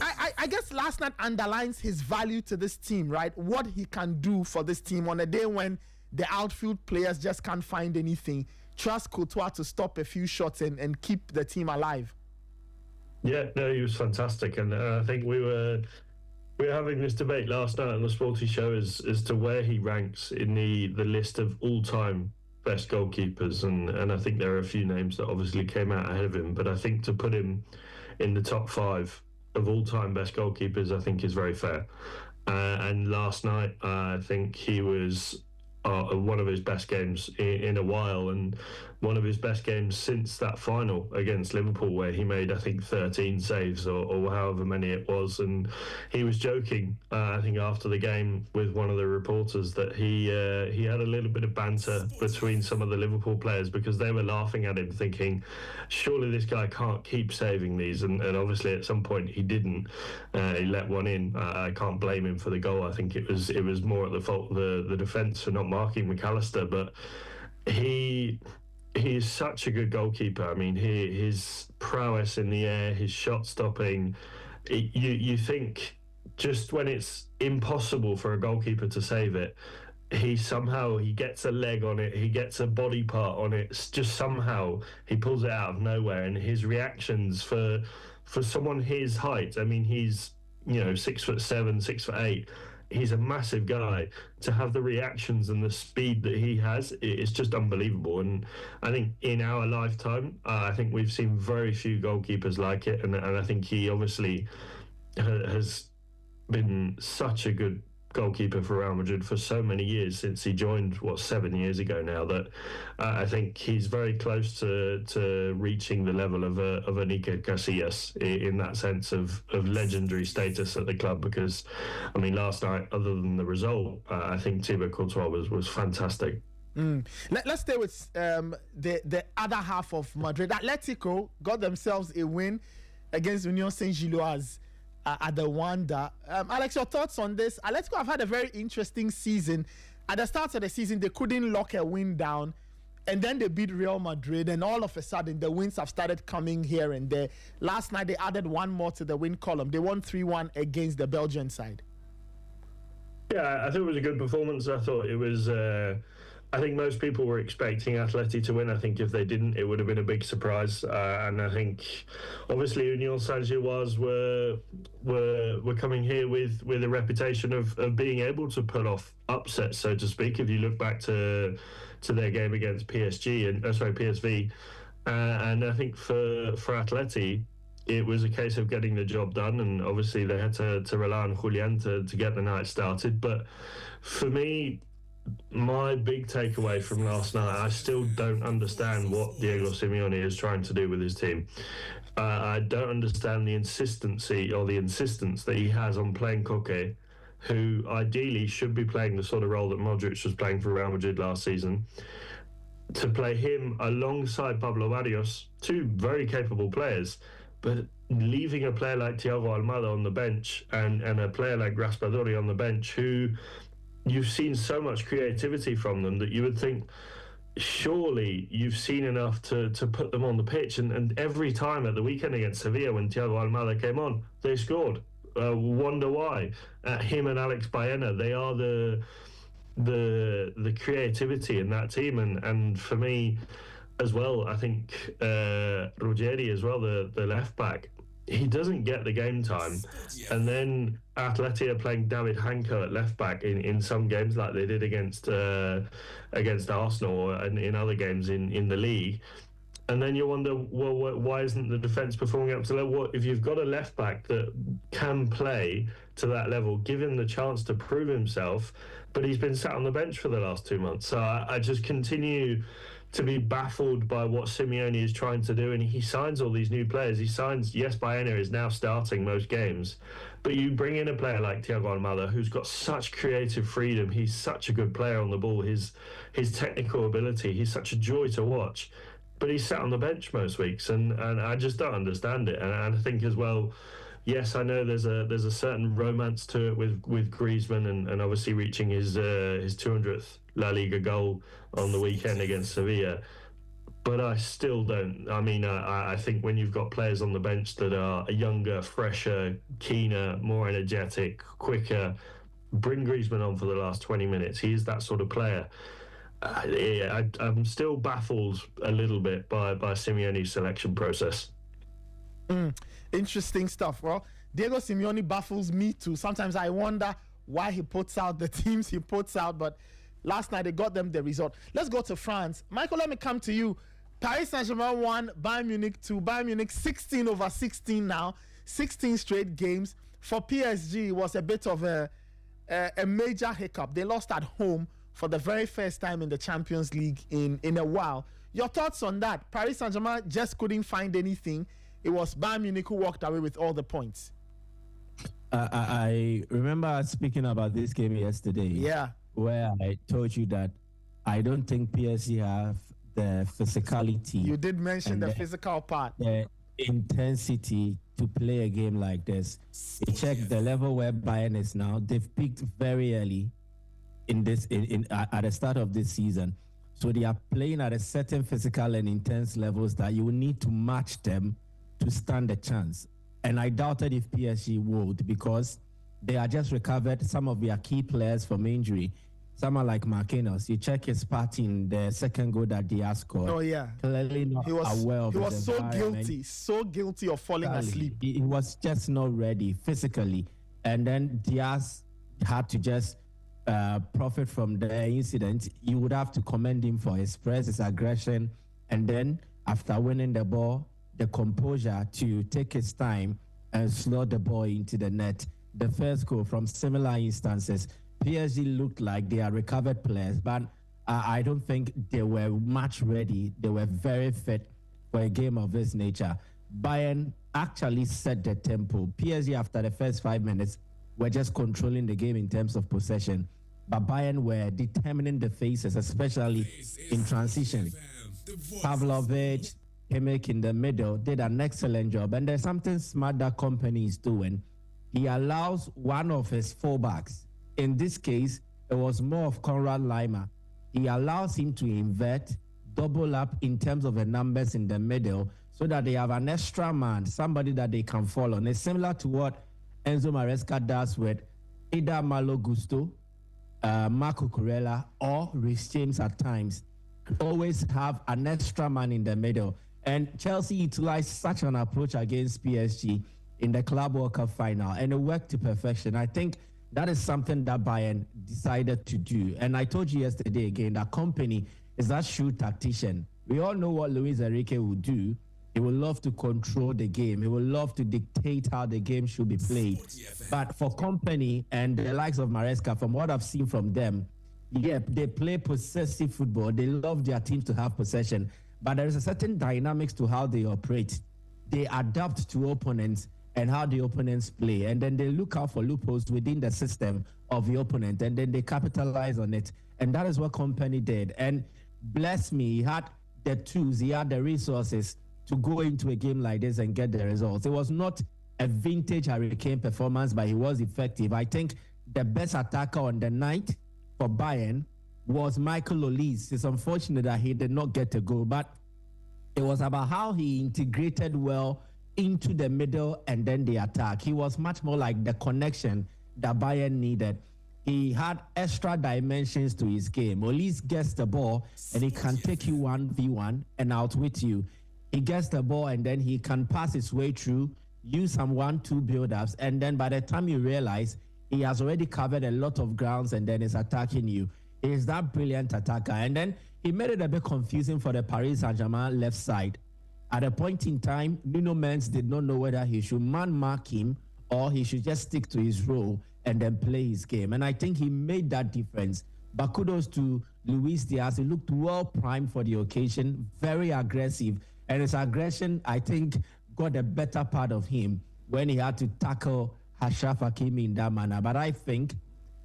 I guess last night underlines his value to this team, right? What he can do for this team on a day when the outfield players just can't find anything. Trust Courtois to stop a few shots and keep the team alive. Yeah, no, he was fantastic. And I think we were having this debate last night on the Sporty show as to where he ranks in the list of all-time best goalkeepers. And I think there are a few names that obviously came out ahead of him. But I think to put him in the top 5 of all-time best goalkeepers, I think is very fair. And last night, I think he was one of his best games in a while, and one of his best games since that final against Liverpool, where he made, I think, 13 saves or however many it was. And he was joking, I think, after the game with one of the reporters that he had a little bit of banter between some of the Liverpool players because they were laughing at him, thinking, surely this guy can't keep saving these. And obviously at some point he didn't. He let one in. I can't blame him for the goal. I think it was more at the fault of the defence for not marking McAllister, but he is such a good goalkeeper. I mean, his prowess in the air, his shot stopping, you think just when it's impossible for a goalkeeper to save it, he gets a leg on it, he gets a body part on it. It's just somehow he pulls it out of nowhere, and his reactions for someone his height. I mean, he's 6'7", 6'8". He's a massive guy. To have the reactions and the speed that he has, it's just unbelievable. And I think in our lifetime, I think we've seen very few goalkeepers like it. And I think he obviously has been such a good goalkeeper for Real Madrid for so many years since he joined 7 years ago now, that I think he's very close to reaching the level of a Iker Casillas in that sense of legendary status at the club. Because I mean, last night, other than the result, I think Thibaut Courtois was fantastic. Let's stay with the other half of Madrid. Atletico got themselves a win against Union Saint-Gilloise at the Wanda. Alex, your thoughts on this? Atletico have had a very interesting season. At the start of the season, they couldn't lock a win down, and then they beat Real Madrid, and all of a sudden, the wins have started coming here and there. Last night, they added one more to the win column. They won 3-1 against the Belgian side. Yeah, I thought it was a good performance. I thought it was... I think most people were expecting Atleti to win. I think if they didn't, it would have been a big surprise. And I think, obviously, Union Saint-Gilloise were coming here with a reputation of being able to pull off upsets, so to speak. If you look back to their game against PSV, and I think for Atleti, it was a case of getting the job done, and obviously they had to rely on Julian to get the night started. But for me, my big takeaway from last night, I still don't understand what Diego Simeone is trying to do with his team. I don't understand the insistence that he has on playing Koke, who ideally should be playing the sort of role that Modric was playing for Real Madrid last season. To play him alongside Pablo Barrios, two very capable players, but leaving a player like Thiago Almada on the bench and a player like Raspadori on the bench, who you've seen so much creativity from them that you would think surely you've seen enough to put them on the pitch. And every time at the weekend against Sevilla, when Thiago Almada came on, they scored. Wonder why. Him and Alex Baena, they are the creativity in that team. And for me as well, I think Ruggeri as well, the left back, he doesn't get the game time. And then Atleti are playing David Hanko at left back in some games, like they did against Arsenal and in other games in the league. And then you wonder, well, why isn't the defence performing up to level? If you've got a left back that can play to that level, give him the chance to prove himself. But he's been sat on the bench for the last 2 months. So I just continue to be baffled by what Simeone is trying to do. And he signs all these new players. He signs, yes, Baena is now starting most games, but you bring in a player like Thiago Almada, who's got such creative freedom. He's such a good player on the ball. His technical ability, he's such a joy to watch, but he's sat on the bench most weeks. And I just don't understand it. And I think as well, yes, I know there's a certain romance to it with Griezmann and obviously reaching his 200th La Liga goal on the weekend against Sevilla. But I still don't. I mean, I think when you've got players on the bench that are younger, fresher, keener, more energetic, quicker, bring Griezmann on for the last 20 minutes. He is that sort of player. I'm still baffled a little bit by Simeone's selection process. Interesting stuff. Well, Diego Simeone baffles me too. Sometimes I wonder why he puts out the teams he puts out, but last night they got them the result. Let's go to France. Michael, let me come to you. Paris Saint-Germain won, Bayern Munich 2. Bayern Munich 16/16 now. 16 straight games. For PSG, it was a bit of a major hiccup. They lost at home for the very first time in the Champions League in a while. Your thoughts on that? Paris Saint-Germain just couldn't find anything. It was Bayern Munich who walked away with all the points. I remember speaking about this game yesterday. Yeah. Where I told you that I don't think PSG have the physicality. You did mention the physical part. The intensity to play a game like this. You check the level where Bayern is now. They've peaked very early at the start of this season. So they are playing at a certain physical and intense levels that you will need to match them to stand a chance. And I doubted if PSG would, because they are just recovered some of their key players from injury. someone like Marquinhos, you check his part in the second goal that Diaz scored. Oh yeah, Clearly not aware of he was his so environment. so guilty of falling asleep. He was just not ready physically, and then Diaz had to just profit from the incident. You would have to commend him for his press, his aggression, and then after winning the ball, the composure to take his time and slot the ball into the net. The first goal from similar instances, PSG looked like they are recovered players, but I don't think they were much ready. They were very fit for a game of this nature. Bayern actually set the tempo. PSG, after the first 5 minutes, were just controlling the game in terms of possession. But Bayern were determining the phases, especially in transition. Pavlovic, Kimmich in the middle, did an excellent job. And there's something smart that company is doing. He allows one of his fullbacks. In this case, it was more of Conrad Lima. He allows him to invert, double up in terms of the numbers in the middle so that they have an extra man, somebody that they can fall on. It's similar to what Enzo Maresca does with either Malo Gusto, Marco Corella, or Rhys James at times. Always have an extra man in the middle. And Chelsea utilized such an approach against PSG in the Club World Cup final, and it worked to perfection. I think that is something that Bayern decided to do. And I told you yesterday again that company is that shrewd tactician. We all know what Luis Enrique will do. He will love to control the game. He will love to dictate how the game should be played. But for company and the likes of Maresca, from what I've seen from them, yeah, they play possessive football. They love their teams to have possession. But there is a certain dynamics to how they operate. They adapt to opponents and how the opponents play. And then they look out for loopholes within the system of the opponent. And then they capitalize on it. And that is what company did. And bless me, he had the tools, he had the resources to go into a game like this and get the results. It was not a vintage Hurricane performance, but he was effective. I think the best attacker on the night for Bayern was Michael Olise. It's unfortunate that he did not get a goal, but it was about how he integrated well into the middle and then the attack. He was much more like the connection that Bayern needed. He had extra dimensions to his game. Olise gets the ball and he can take you 1v1 and outwit you. He gets the ball and then he can pass his way through, use some 1-2 build-ups, and then by the time you realize he has already covered a lot of grounds and then is attacking you. He is that brilliant attacker. And then he made it a bit confusing for the Paris Saint-Germain left side. At a point in time, Nuno Mendes did not know whether he should man-mark him or he should just stick to his role and then play his game. And I think he made that difference. But kudos to Luis Diaz. He looked well primed for the occasion, very aggressive. And his aggression, I think, got a better part of him when he had to tackle Achraf Hakimi in that manner. But I think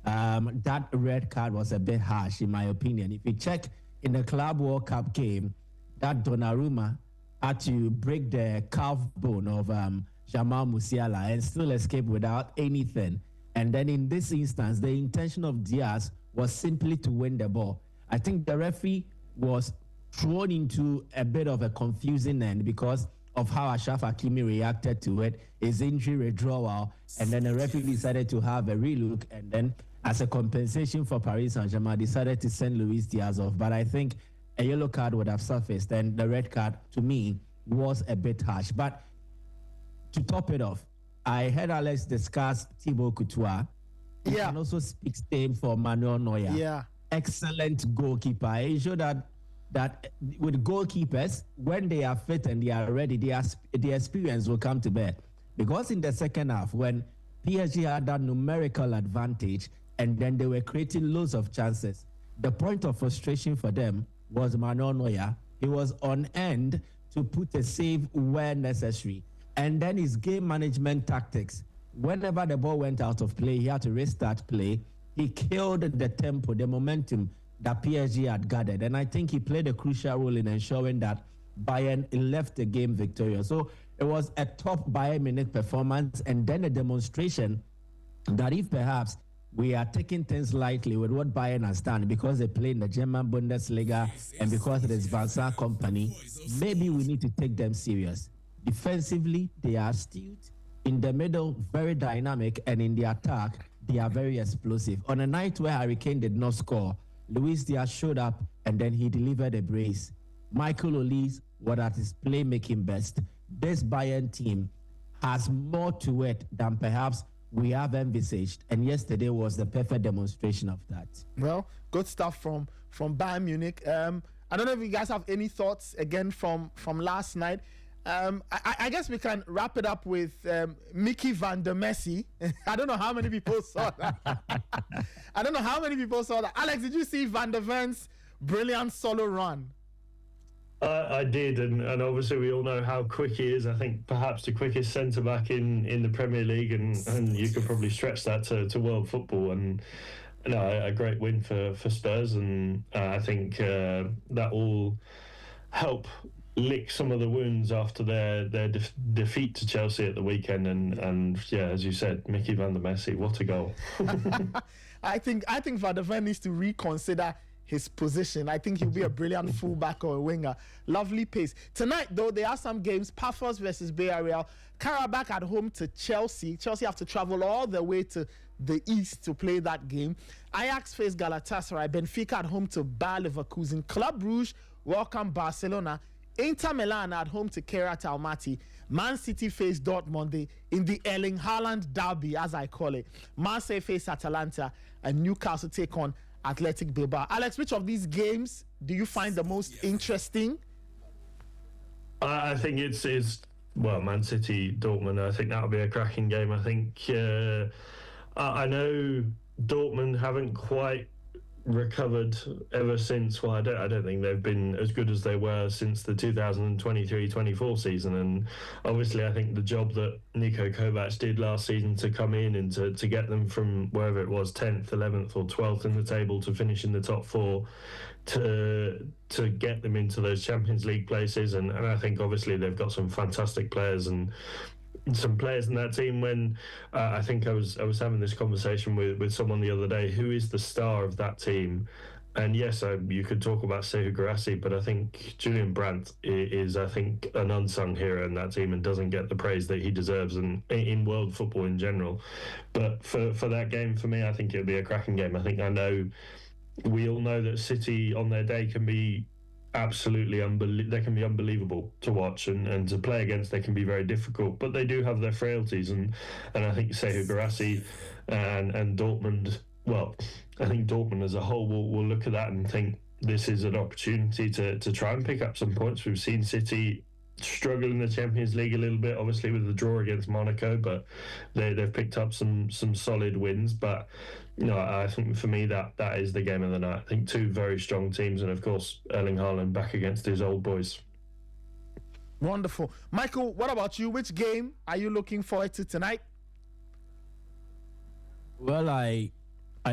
that red card was a bit harsh, in my opinion. If you check in the Club World Cup game, that Donnarumma had to break the calf bone of Jamal Musiala and still escape without anything. And then in this instance, the intention of Diaz was simply to win the ball. I think the referee was thrown into a bit of a confusing end because of how Achraf Hakimi reacted to it, his injury withdrawal, and then the referee decided to have a relook, and then as a compensation for Paris Saint-Germain, decided to send Luis Diaz off. But I think a yellow card would have surfaced, and the red card, to me, was a bit harsh. But to top it off, I heard Alex discuss Thibaut Courtois. He can also speak same for Manuel Neuer. Yeah. Excellent goalkeeper. He showed that with goalkeepers, when they are fit and they are ready, the experience will come to bear. Because in the second half, when PSG had that numerical advantage and then they were creating loads of chances, the point of frustration for them was Manuel Neuer. He was on end to put a save where necessary. And then his game management tactics. Whenever the ball went out of play, he had to restart play. He killed the tempo, the momentum that PSG had gathered. And I think he played a crucial role in ensuring that Bayern left the game victorious. So it was a top Bayern Munich performance and then a demonstration that if perhaps we are taking things lightly with what Bayern has done because they play in the German Bundesliga and because it is Vincent company, maybe we need to take them serious. Defensively, they are astute. In the middle, very dynamic. And in the attack, they are very explosive. On a night where Harry Kane did not score, Luis Diaz showed up and then he delivered a brace. Michael Olise was at his playmaking best. This Bayern team has more to it than perhaps we have envisaged, and yesterday was the perfect demonstration of that. Well, good stuff from Bayern Munich. I don't know if you guys have any thoughts again from last night. I guess we can wrap it up with Mickey van der Messi. I don't know how many people saw that. I don't know how many people saw that. Alex, did you see Van der Ven's brilliant solo run? I did, and obviously we all know how quick he is. I think perhaps the quickest centre-back in the Premier League, and you could probably stretch that to world football. And a great win for Spurs, and I think that will help lick some of the wounds after their defeat to Chelsea at the weekend. And yeah, as you said, Mickey van der Messi, what a goal! I think Van der Ven needs to reconsider his position. I think he'll be a brilliant fullback or a winger. Lovely pace. Tonight, though, there are some games. Pafos versus Villarreal. Karabakh at home to Chelsea. Chelsea have to travel all the way to the east to play that game. Ajax face Galatasaray. Benfica at home to Bayer Leverkusen. Club Brugge welcome Barcelona. Inter Milan at home to Kairat Almaty. Man City face Dortmund in the Erling Haaland derby, as I call it. Marseille face Atalanta, and Newcastle take on Athletic Bilbao. Alex, which of these games do you find the most interesting? I think it's Man City, Dortmund. I think that'll be a cracking game. I think I know Dortmund haven't quite recovered ever since. Well, I don't think they've been as good as they were since the 2023-24 season. And obviously, I think the job that Niko Kovac did last season to come in and to get them from wherever it was, 10th, 11th, or 12th in the table to finish in the top four, to get them into those Champions League places. And I think obviously they've got some fantastic players and some players in that team. When I think I was having this conversation with someone the other day, who is the star of that team? And yes, you could talk about Sekou Guirassy, but I think Julian Brandt is, I think, an unsung hero in that team and doesn't get the praise that he deserves in world football in general. But for that game, for me, I think it'll be a cracking game. We all know that City on their day can be absolutely they can be unbelievable to watch, and to play against they can be very difficult, but they do have their frailties, and I think Sekou Guirassy and Dortmund, well, I think Dortmund as a whole will look at that and think this is an opportunity to try and pick up some points. We've seen City struggle in the Champions League a little bit, obviously with the draw against Monaco, but they've picked up some solid wins. But I think for me that is the game of the night. I think two very strong teams, and of course Erling Haaland back against his old boys. Wonderful. Michael, what about you? Which game are you looking forward to tonight? Well, I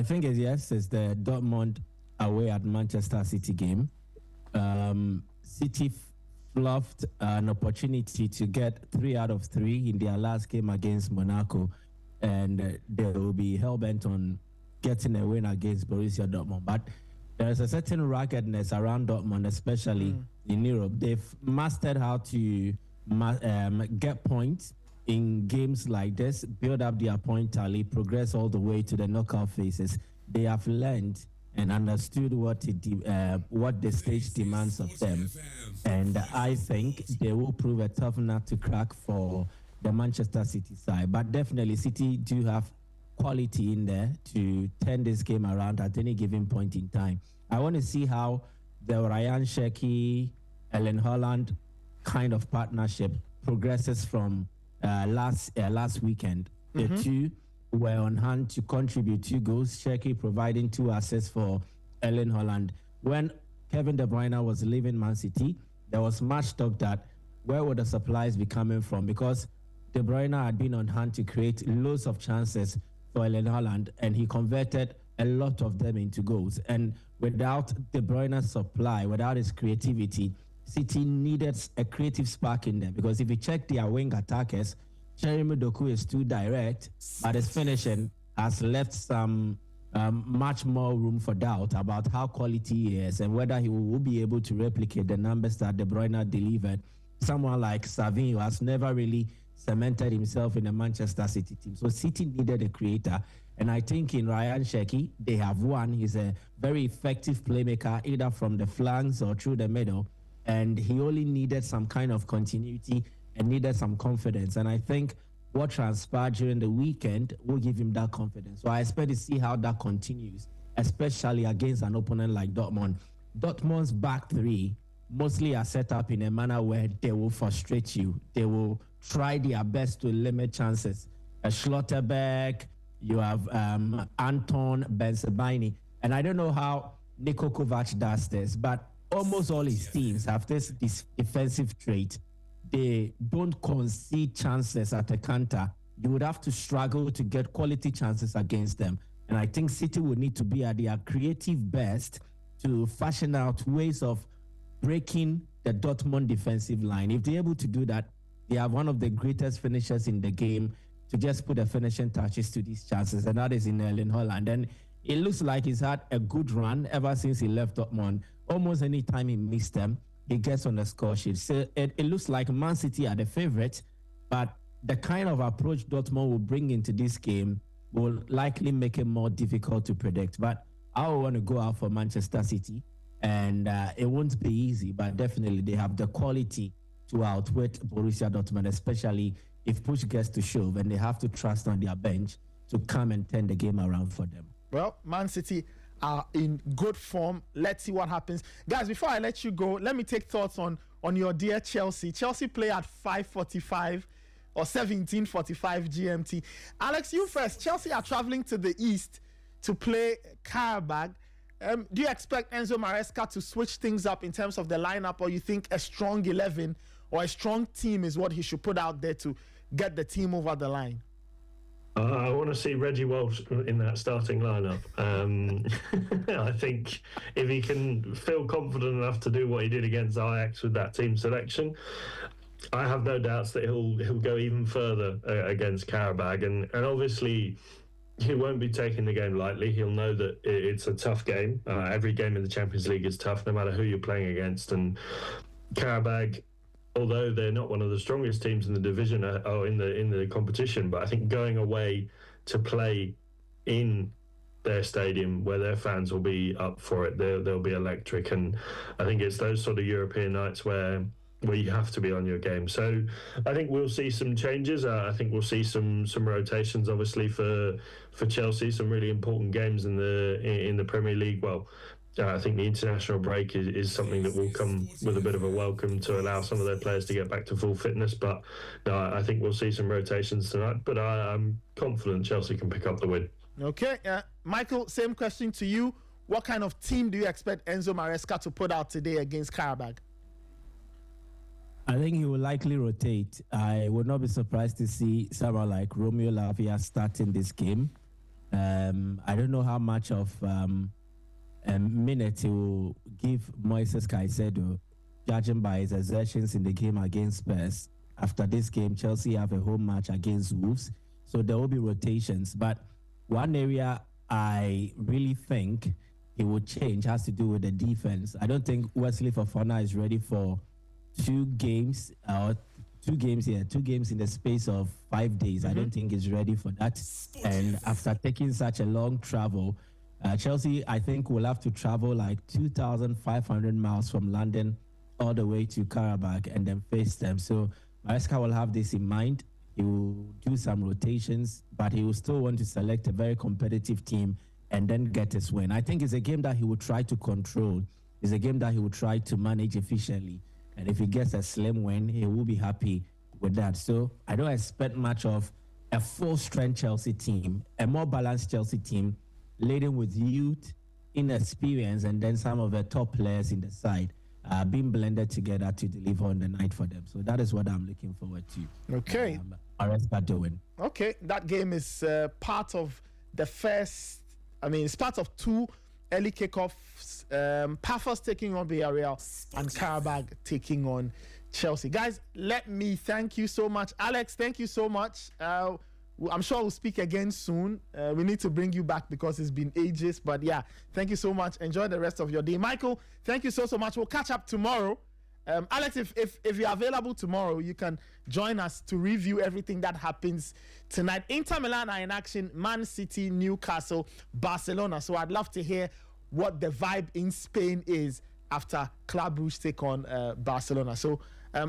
think it's the Dortmund away at Manchester City game. City fluffed an opportunity to get 3 out of 3 in their last game against Monaco, and they will be hell-bent on getting a win against Borussia Dortmund. But there's a certain ruggedness around Dortmund, especially in Europe. They've mastered how to get points in games like this, build up their point tally, progress all the way to the knockout phases. They have learned and understood what the stage demands of them. And I think they will prove a tough nut to crack for the Manchester City side. But definitely City do have quality in there to turn this game around at any given point in time. I want to see how the Ryan Cherki, Erling Haaland kind of partnership progresses from last weekend. The two were on hand to contribute 2 goals, Cherki providing 2 assists for Erling Haaland. When Kevin De Bruyne was leaving Man City, there was much talk that where would the supplies be coming from, because De Bruyne had been on hand to create loads of chances for Erling Haaland, and he converted a lot of them into goals. And without De Bruyne's supply, without his creativity, City needed a creative spark in them, because if you check their wing attackers, Jeremy Doku is too direct, but his finishing has left some much more room for doubt about how quality he is and whether he will be able to replicate the numbers that De Bruyne delivered. Someone like Savinho has never really cemented himself in the Manchester City team. So City needed a creator. And I think in Ryan Sheki, they have one. He's a very effective playmaker, either from the flanks or through the middle. And he only needed some kind of continuity and needed some confidence. And I think what transpired during the weekend will give him that confidence. So I expect to see how that continues, especially against an opponent like Dortmund. Dortmund's back three mostly are set up in a manner where they will frustrate you. They will try their best to limit chances. Schlotterbeck, you have Anton Bensebaini. And I don't know how Niko Kovac does this, but almost all his teams have this defensive trait. They don't concede chances at a counter. You would have to struggle to get quality chances against them. And I think City would need to be at their creative best to fashion out ways of breaking the Dortmund defensive line. If they're able to do that, they have one of the greatest finishers in the game to just put the finishing touches to these chances, and that is in Erling Haaland. And it looks like he's had a good run ever since he left Dortmund. Almost any time he missed them, he gets on the score sheet. So it looks like Man City are the favorite, but the kind of approach Dortmund will bring into this game will likely make it more difficult to predict. But I would want to go out for Manchester City, and it won't be easy, but definitely they have the quality to outwit Borussia Dortmund, especially if push gets to shove and they have to trust on their bench to come and turn the game around for them. Well, Man City are in good form. Let's see what happens. Guys, before I let you go, let me take thoughts on your dear Chelsea. Chelsea play at 5:45 or 17:45 GMT. Alex, you first. Chelsea are traveling to the east to play Karabakh. Do you expect Enzo Maresca to switch things up in terms of the lineup, or you think a strong 11 or a strong team is what he should put out there to get the team over the line? I want to see Reggie Walsh in that starting lineup. I think if he can feel confident enough to do what he did against Ajax with that team selection, I have no doubts that he'll go even further against Karabakh. And obviously, he won't be taking the game lightly. He'll know that it's a tough game. Every game in the Champions League is tough, no matter who you're playing against. And Karabakh, although they're not one of the strongest teams in the division or in the competition, but I think going away to play in their stadium where their fans will be up for it, they'll be electric. And I think it's those sort of European nights where you have to be on your game. So I think we'll see some changes. I think we'll see some rotations, obviously, for Chelsea, some really important games in the Premier League. Well, I think the international break is something that will come with a bit of a welcome to allow some of their players to get back to full fitness. But no, I think we'll see some rotations tonight. But I'm confident Chelsea can pick up the win. Okay. Michael, same question to you. What kind of team do you expect Enzo Maresca to put out today against Karabakh? I think he will likely rotate. I would not be surprised to see someone like Romeo Lavia starting this game. I don't know how much of minute he will give Moises Caicedo, judging by his exertions in the game against Spurs. After this game, Chelsea have a home match against Wolves, so there will be rotations. But one area I really think he will change has to do with the defense. I don't think Wesley Fofana is ready for two games in the space of 5 days. I don't think he's ready for that. And after taking such a long travel, Chelsea, I think, will have to travel like 2,500 miles from London all the way to Karabakh and then face them. So Maresca will have this in mind. He will do some rotations, but he will still want to select a very competitive team and then get his win. I think it's a game that he will try to control. It's a game that he will try to manage efficiently. And if he gets a slim win, he will be happy with that. So I don't expect much of a full-strength Chelsea team, a more balanced Chelsea team, laden with youth, inexperience, and then some of the top players in the side being blended together to deliver on the night for them. So that is what I'm looking forward to. Okay. Maresca doing. Okay, that game is part of the first, it's part of two early kickoffs. Pafos taking on Villarreal and Karabakh taking on Chelsea. Guys, let me thank you so much. Alex, thank you so much. I'm sure we'll speak again soon. We need to bring you back because it's been ages. But yeah, thank you so much. Enjoy the rest of your day. Michael, thank you so much. We'll catch up tomorrow Alex, if you're available tomorrow, you can join us to review everything that happens tonight. Inter Milan are in action, Man City, Newcastle, Barcelona. So I'd love to hear what the vibe in Spain is after Club Brugge take on Barcelona. So,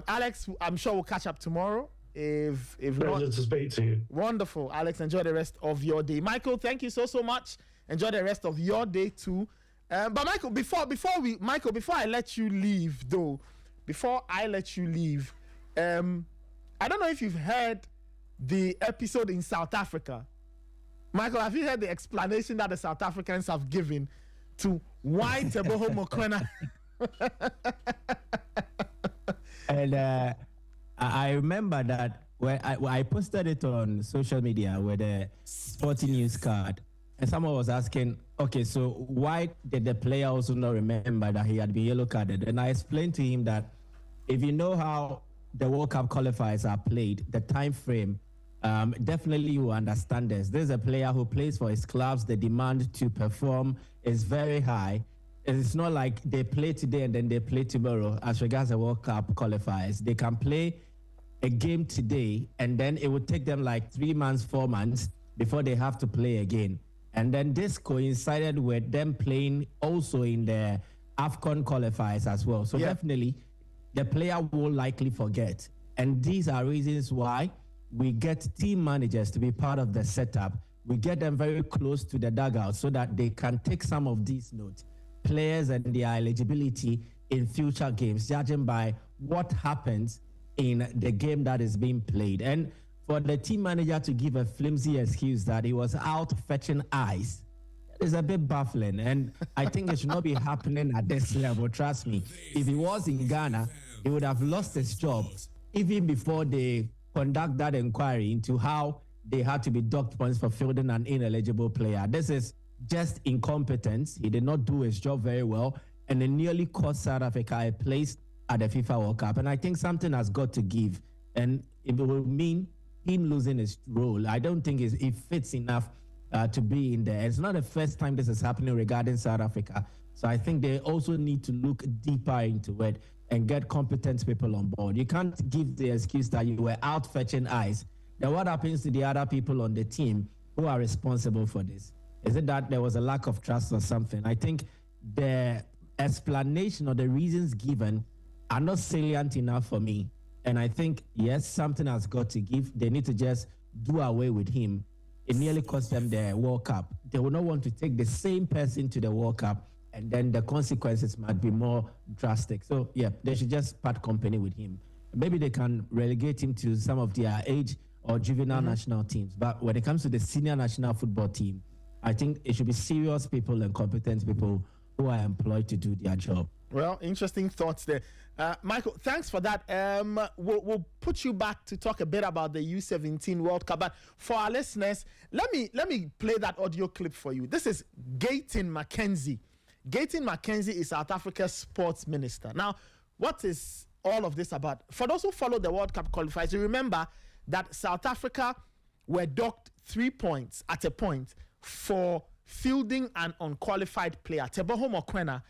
Alex, I'm sure we'll catch up tomorrow. If not, pleasure to speak to you. Wonderful, Alex. Enjoy the rest of your day. Michael, thank you so much. Enjoy the rest of your day too. But Michael, before I let you leave, I don't know if you've heard the episode in South Africa. Michael, have you heard the explanation that the South Africans have given to why Teboho Mokoena? And I remember that when I posted it on social media with a Sporty news card, and someone was asking, okay, so why did the player also not remember that he had been yellow carded? And I explained to him that if you know how the World Cup qualifiers are played, the time frame, definitely you will understand this. There's a player who plays for his clubs. The demand to perform is very high. It's not like they play today and then they play tomorrow as regards the World Cup qualifiers. They can play a game today and then it would take them like 3 months, 4 months before they have to play again. And then this coincided with them playing also in the AFCON qualifiers as well. So definitely the player will likely forget. And these are reasons why we get team managers to be part of the setup. We get them very close to the dugout so that they can take some of these notes, players and their eligibility in future games, judging by what happens in the game that is being played. And for the team manager to give a flimsy excuse that he was out fetching ice is a bit baffling. And I think it should not be happening at this level. Trust me. If he was in Ghana, he would have lost his job even before they conduct that inquiry into how they had to be docked points for fielding an ineligible player. This is just incompetence. He did not do his job very well, and it nearly cost South Africa a place at the FIFA World Cup. And I think something has got to give. And if it will mean him losing his role, I don't think it fits enough to be in there. It's not the first time this is happening regarding South Africa. So I think they also need to look deeper into it and get competent people on board. You can't give the excuse that you were out fetching ice. Then what happens to the other people on the team who are responsible for this? Is it that there was a lack of trust or something? I think the explanation or the reasons given are not salient enough for me. And I think, yes, something has got to give. They need to just do away with him. It nearly cost them the World Cup. They will not want to take the same person to the World Cup, and then the consequences might be more drastic. So, yeah, they should just part company with him. Maybe they can relegate him to some of their age or juvenile national teams. But when it comes to the senior national football team, I think it should be serious people and competent people who are employed to do their job. Well, interesting thoughts there. Michael, thanks for that. We'll put you back to talk a bit about the U17 World Cup. But for our listeners, let me play that audio clip for you. This is Gayton McKenzie. Gayton McKenzie is South Africa's sports minister. Now, what is all of this about? For those who follow the World Cup qualifiers, you remember that South Africa were docked 3 points at a point for fielding an unqualified player. Teboho Mokoena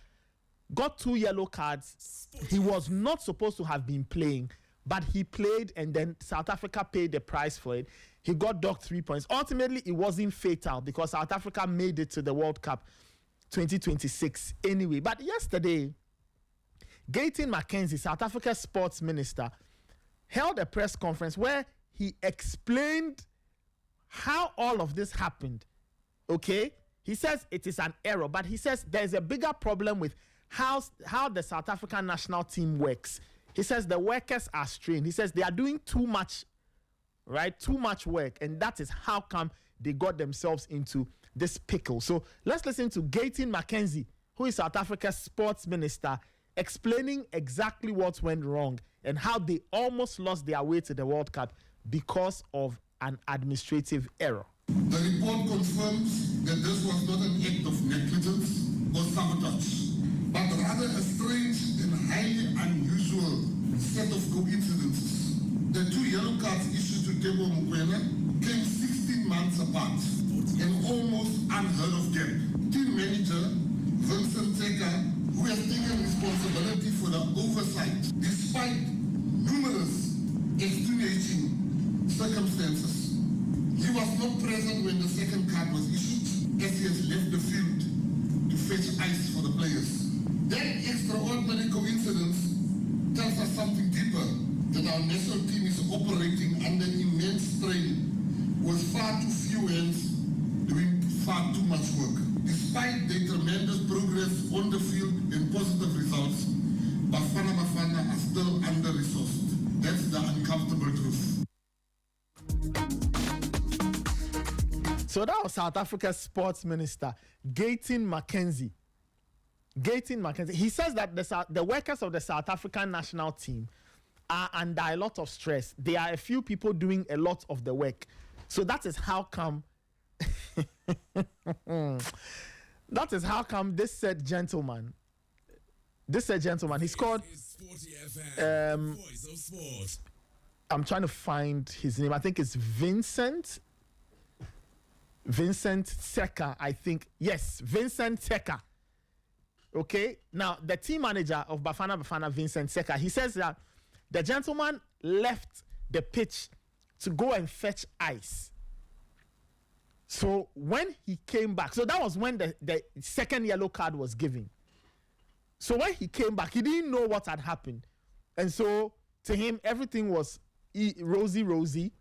got 2 yellow cards. He was not supposed to have been playing, but he played, and then South Africa paid the price for it. He got docked 3 points. Ultimately, it wasn't fatal because South Africa made it to the World Cup 2026 anyway. But yesterday, Gayton McKenzie, South Africa's sports minister, held a press conference where he explained how all of this happened. Okay? He says it is an error, but he says there's a bigger problem with how the South African national team works. He says the workers are strained. He says they are doing too much, right? Too much work, and that is how come they got themselves into this pickle. So let's listen to Gayton McKenzie, who is South Africa's sports minister, explaining exactly what went wrong and how they almost lost their way to the World Cup because of an administrative error. The report confirms that this was not an act of negligence or sabotage, but rather a strange and highly unusual set of coincidences. The 2 yellow cards issued to Teboho Mokoena came 16 months apart, an almost unheard of gap. Team manager Vincent Teka who has taken responsibility for the oversight despite numerous extenuating circumstances. He was not present when the second card was issued, as he has left the field to fetch ice for the players. That extraordinary coincidence tells us something deeper, that our national team is operating under immense strain with far too few hands doing far too much work. Despite the tremendous progress on the field and positive results, Bafana are still under-resourced. That's the uncomfortable truth. So that was South Africa's sports minister, Gayton McKenzie. He says that the workers of the South African national team are under a lot of stress. There are a few people doing a lot of the work. So that is how come this said gentleman, he's called I'm trying to find his name. I think it's Vincent Seka, I think. Yes, Vincent Seka. Okay, now the team manager of Bafana, Vincent Seka, he says that the gentleman left the pitch to go and fetch ice. So when he came back, so that was when the second yellow card was given. So when he came back, he didn't know what had happened. And so to him, everything was rosy.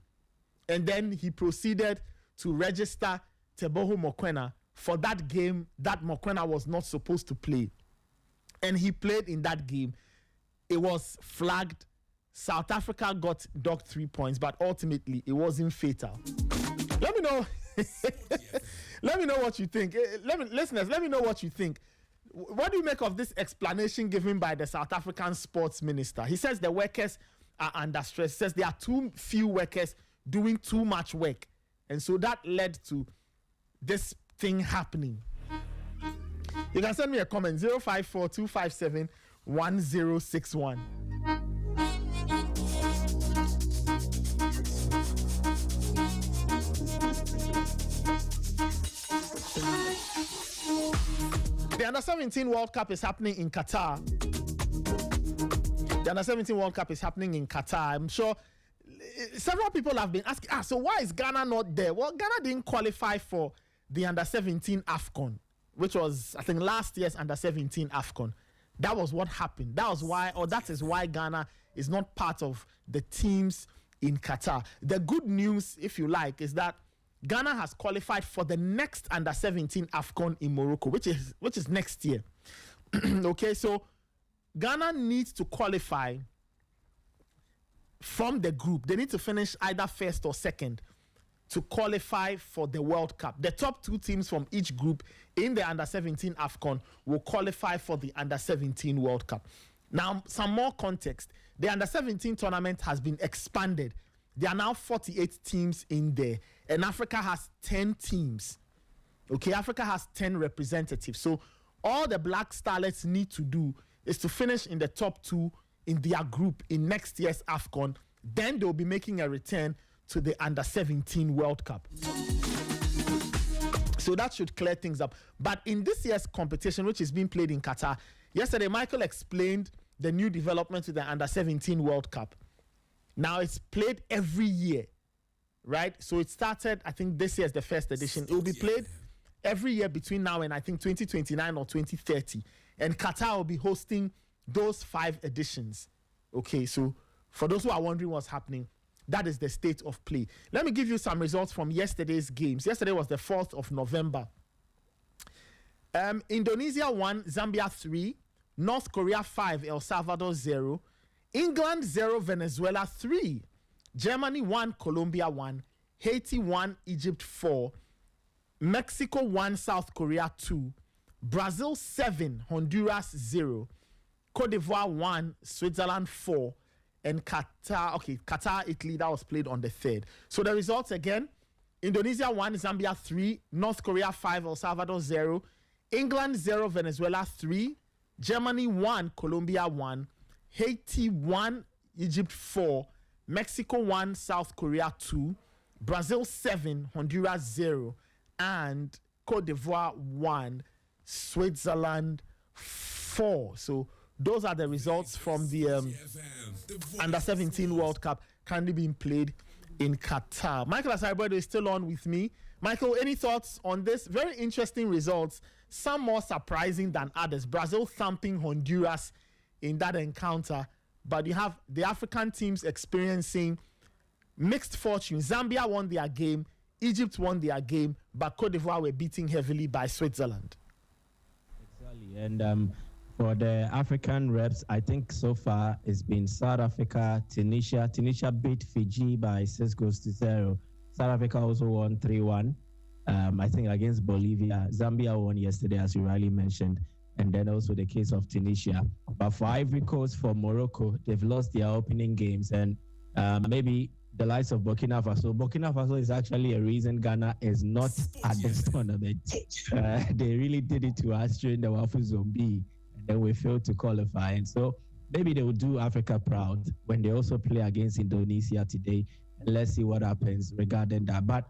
And then he proceeded to register Teboho Mokoena for that game that Mokoena was not supposed to play. And he played in that game. It was flagged. South Africa got docked 3 points, but ultimately it wasn't fatal. Let me know. Let me know what you think. Listeners, let me know what you think. What do you make of this explanation given by the South African sports minister? He says the workers are under stress. He says there are too few workers doing too much work. And so that led to this thing happening. You can send me a comment, 054-257-1061. The Under-17 World Cup is happening in Qatar. I'm sure several people have been asking, so why is Ghana not there? Well, Ghana didn't qualify for the Under-17 AFCON, which was, I think, last year's Under-17 AFCON. That was what happened. That is why Ghana is not part of the teams in Qatar. The good news, if you like, is that Ghana has qualified for the next Under-17 AFCON in Morocco, which is next year. Okay, so Ghana needs to qualify from the group. They need to finish either first or second to qualify for the World Cup. The top two teams from each group in the Under-17 AFCON will qualify for the Under-17 World Cup. Now, some more context. The Under-17 tournament has been expanded. There are now 48 teams in there, and Africa has 10 teams. Okay, Africa has 10 representatives. So all the Black Starlets need to do is to finish in the top two in their group in next year's AFCON. Then they'll be making a return to the Under-17 World Cup. So that should clear things up. But in this year's competition, which is being played in Qatar, yesterday Michael explained the new development to the Under-17 World Cup. Now it's played every year, right? So it started, I think this year is the first edition. It will be played every year between now and I think 2029 or 2030. And Qatar will be hosting those 5 editions. Okay, so for those who are wondering what's happening, that is the state of play. Let me give you some results from yesterday's games. Yesterday was the 4th of November. Indonesia 1, Zambia 3, North Korea 5, El Salvador 0, England 0, Venezuela 3, Germany 1, Colombia 1, Haiti 1, Egypt 4, Mexico 1, South Korea 2, Brazil 7, Honduras 0, Cote d'Ivoire 1, Switzerland 4, and Qatar, Italy, that was played on the 3rd. So the results again, Indonesia 1, Zambia 3, North Korea 5, El Salvador 0, England 0, Venezuela 3, Germany 1, Colombia 1, Haiti 1, Egypt 4, Mexico 1, South Korea 2, Brazil 7, Honduras 0, and Cote d'Ivoire 1, Switzerland 4. 4. So those are the results from the Under-17 World Cup currently being played in Qatar. Michael Asaribodo is still on with me. Michael, any thoughts on this? Very interesting results, some more surprising than others. Brazil thumping Honduras in that encounter, but you have the African teams experiencing mixed fortune. Zambia won their game, Egypt won their game, but Cote d'Ivoire were beaten heavily by Switzerland. Exactly, and for the African reps, I think so far it's been South Africa, Tunisia. Tunisia beat Fiji by 6-0. South Africa also won 3-1. I think against Bolivia. Zambia won yesterday, as you rightly mentioned, and then also the case of Tunisia. But for Ivory Coast, for Morocco, they've lost their opening games, and maybe the likes of Burkina Faso. Burkina Faso is actually a reason Ghana is not at this tournament. They really did it to us during the Wafu Zombie, and then we failed to qualify. And so maybe they will do Africa proud when they also play against Indonesia today. And let's see what happens regarding that. But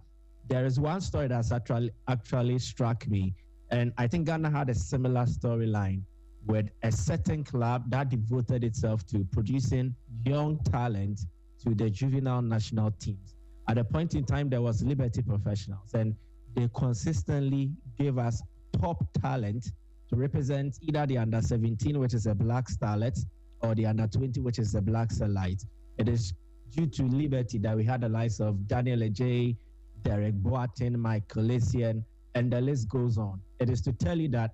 there is one story that's actually struck me, and I think Ghana had a similar storyline with a certain club that devoted itself to producing young talent to the juvenile national teams. At a point in time, there was Liberty Professionals, and they consistently gave us top talent to represent either the under-17, which is a Black Starlet, or the under-20, which is a Black Starlight. It is due to Liberty that we had the likes of Daniel Ajay, Derek Boateng, Michael Essien, and the list goes on. It is to tell you that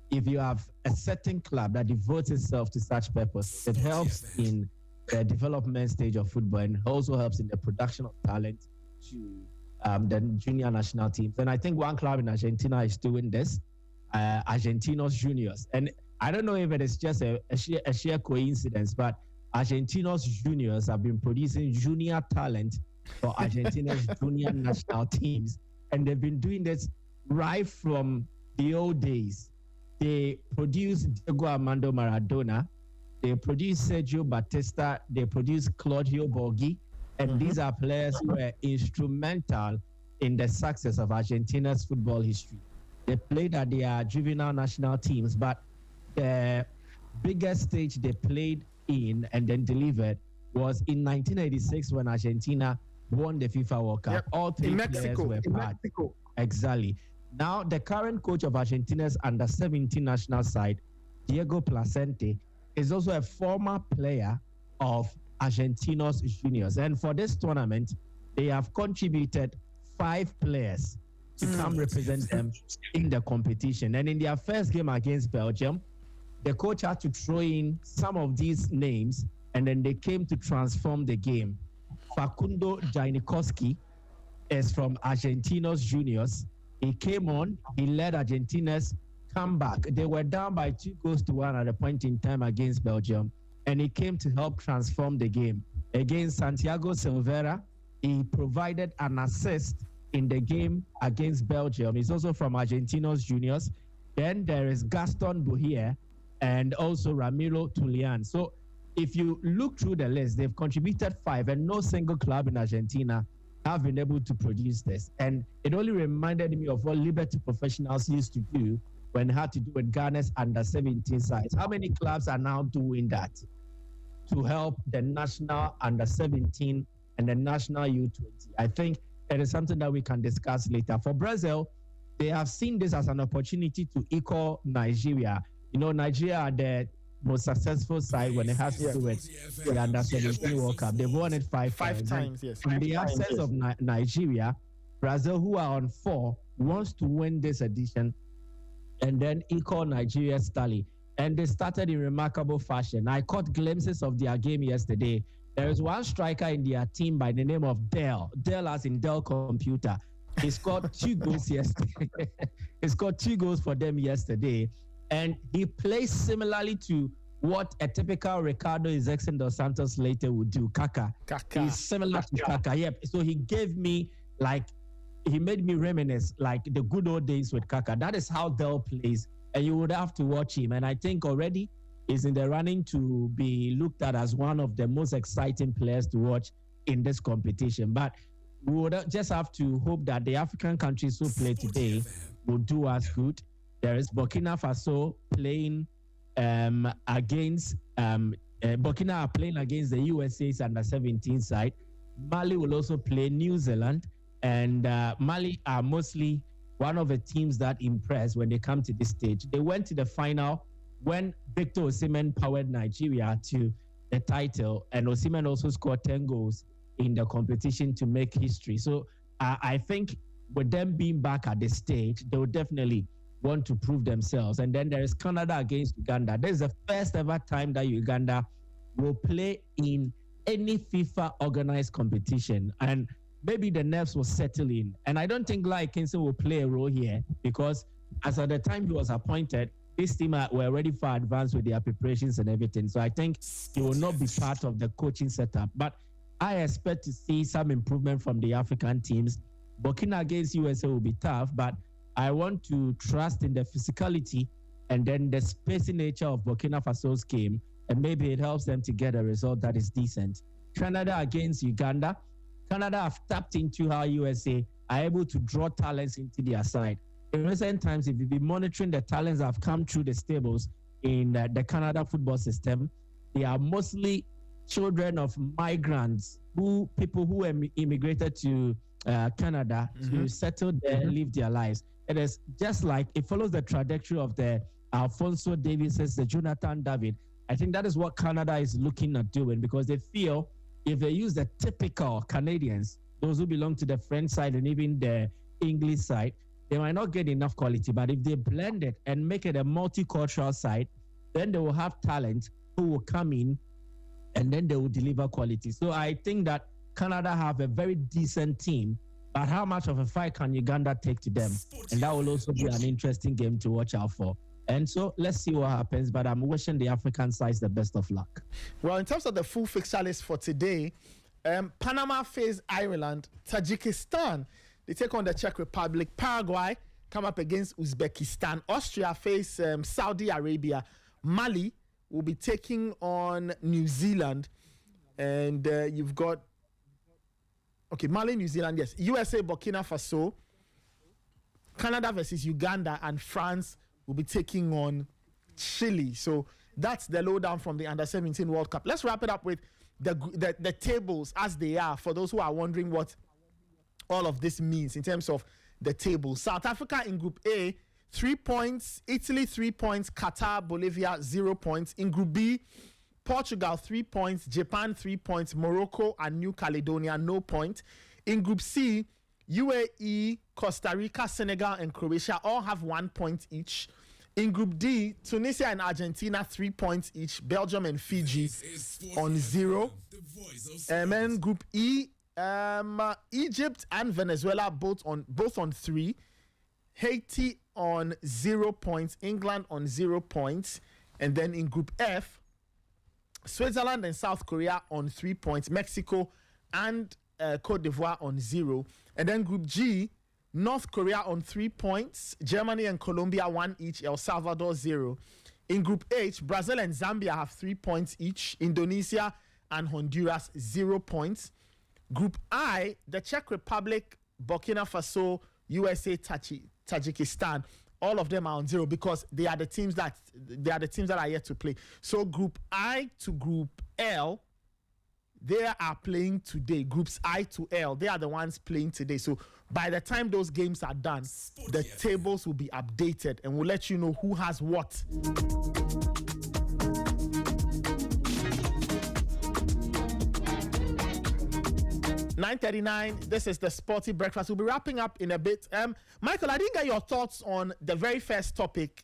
if you have a certain club that devotes itself to such purpose, it helps in the development stage of football and also helps in the production of talent to the junior national teams. And I think one club in Argentina is doing this, Argentinos Juniors. And I don't know if it is just a sheer coincidence, but Argentinos Juniors have been producing junior talent for Argentina's junior national teams. And they've been doing this right from the old days. They produced Diego Armando Maradona, they produced Sergio Batista, they produced Claudio Borghi, and these are players who were instrumental in the success of Argentina's football history. They played at their juvenile national teams, but the biggest stage they played in and then delivered was in 1986 when Argentina won the FIFA World Cup. Yep. All three in players Mexico. were part. Exactly. Now, the current coach of Argentina's under-17 national side, Diego Placente, is also a former player of Argentinos Juniors. And for this tournament, they have contributed 5 players to come represent them in the competition. And in their first game against Belgium, the coach had to throw in some of these names, and then they came to transform the game. Facundo Janikowski is from Argentinos Juniors. He came on, he led Argentina's comeback. They were down by 2-1 at a point in time against Belgium, and he came to help transform the game. Against Santiago Silveira, he provided an assist in the game against Belgium. He's also from Argentinos Juniors. Then there is Gaston Buhier and also Ramiro Tulian. So if you look through the list, they've contributed 5, and no single club in Argentina have been able to produce this. And it only reminded me of what Liberty Professionals used to do when it had to do with Ghana's under-17 sides. How many clubs are now doing that to help the national under-17 and the national U20? I think it is something that we can discuss later. For Brazil, they have seen this as an opportunity to equal Nigeria. You know, Nigeria are the most successful side when it has to do with the under-17 World Cup. They've won it 5 times. Yes. In the absence of Nigeria, Brazil, who are on 4, wants to win this edition and then equal Nigeria's tally. And they started in remarkable fashion. I caught glimpses of their game yesterday. There is one striker in their team by the name of Dell as in Dell Computer. He scored 2 goals yesterday. He scored 2 goals for them yesterday. And he plays similarly to what a typical Ricardo Izexen dos Santos later would do, Kaka. He's similar to Kaka. Yep. So he gave me, he made me reminisce like the good old days with Kaka. That is how Dell plays. And you would have to watch him. And I think already he's in the running to be looked at as one of the most exciting players to watch in this competition. But we would just have to hope that the African countries who play today will do us good. There is Burkina Faso playing against Burkina are playing against the USA's under-17 side. Mali will also play New Zealand, and Mali are mostly one of the teams that impress when they come to this stage. They went to the final when Victor Osimhen powered Nigeria to the title, and Osimhen also scored 10 goals in the competition to make history. So I think with them being back at the stage, they will definitely want to prove themselves. And then there is Canada against Uganda. This is the first ever time that Uganda will play in any FIFA organized competition. And maybe the nerves will settle in. And I don't think Lai Kingston will play a role here because as at the time he was appointed, this team were already far advanced with their preparations and everything. So I think he will not be part of the coaching setup. But I expect to see some improvement from the African teams. Burkina against USA will be tough, but I want to trust in the physicality and then the spacey nature of Burkina Faso's game, and maybe it helps them to get a result that is decent. Canada against Uganda. Canada have tapped into how USA are able to draw talents into their side. In recent times, if you've been monitoring the talents that have come through the stables in the Canada football system, they are mostly children of migrants, people who immigrated to Canada to settle there, live their lives. It is just like it follows the trajectory of the Alfonso Davises, the Jonathan David. I think that is what Canada is looking at doing because they feel if they use the typical Canadians, those who belong to the French side and even the English side, they might not get enough quality. But if they blend it and make it a multicultural side, then they will have talent who will come in and then they will deliver quality. So I think that Canada have a very decent team, but how much of a fight can Uganda take to them? And that will also be an interesting game to watch out for. And so let's see what happens, but I'm wishing the African sides the best of luck. Well, in terms of the full fixture list for today, Panama face Ireland, Tajikistan, they take on the Czech Republic, Paraguay come up against Uzbekistan, Austria face Saudi Arabia, Mali will be taking on New Zealand, and you've got, Mali, New Zealand, yes, USA, Burkina Faso, Canada versus Uganda, and France will be taking on Chile. So that's the lowdown from the Under-17 World Cup. Let's wrap it up with the tables as they are for those who are wondering what all of this means in terms of the table. South Africa in Group A, 3 points. Italy, 3 points. Qatar, Bolivia, 0 points. In Group B, Portugal, 3 points. Japan, 3 points. Morocco and New Caledonia, no point. In Group C, UAE, Costa Rica, Senegal, and Croatia all have 1 point each. In Group D, Tunisia and Argentina, 3 points each. Belgium and Fiji on 0. And then Group E, Egypt and Venezuela both on 3. Haiti on 0 points. England on 0 points. And then in Group F, Switzerland and South Korea on 3 points. Mexico and Cote d'Ivoire on 0. And then Group G, North Korea on 3 points. Germany and Colombia 1 each. El Salvador 0. In Group H, Brazil and Zambia have 3 points each. Indonesia and Honduras 0 points. Group I, the Czech Republic, Burkina Faso, USA, Tajikistan, all of them are on 0 because they are the teams that are yet to play. So Group I to Group L, they are playing today. Groups I to L, they are the ones playing today. So by the time those games are done, the tables will be updated and we'll let you know who has what. 9:39. This is the Sporty Breakfast. We'll be wrapping up in a bit. Michael, I didn't get your thoughts on the very first topic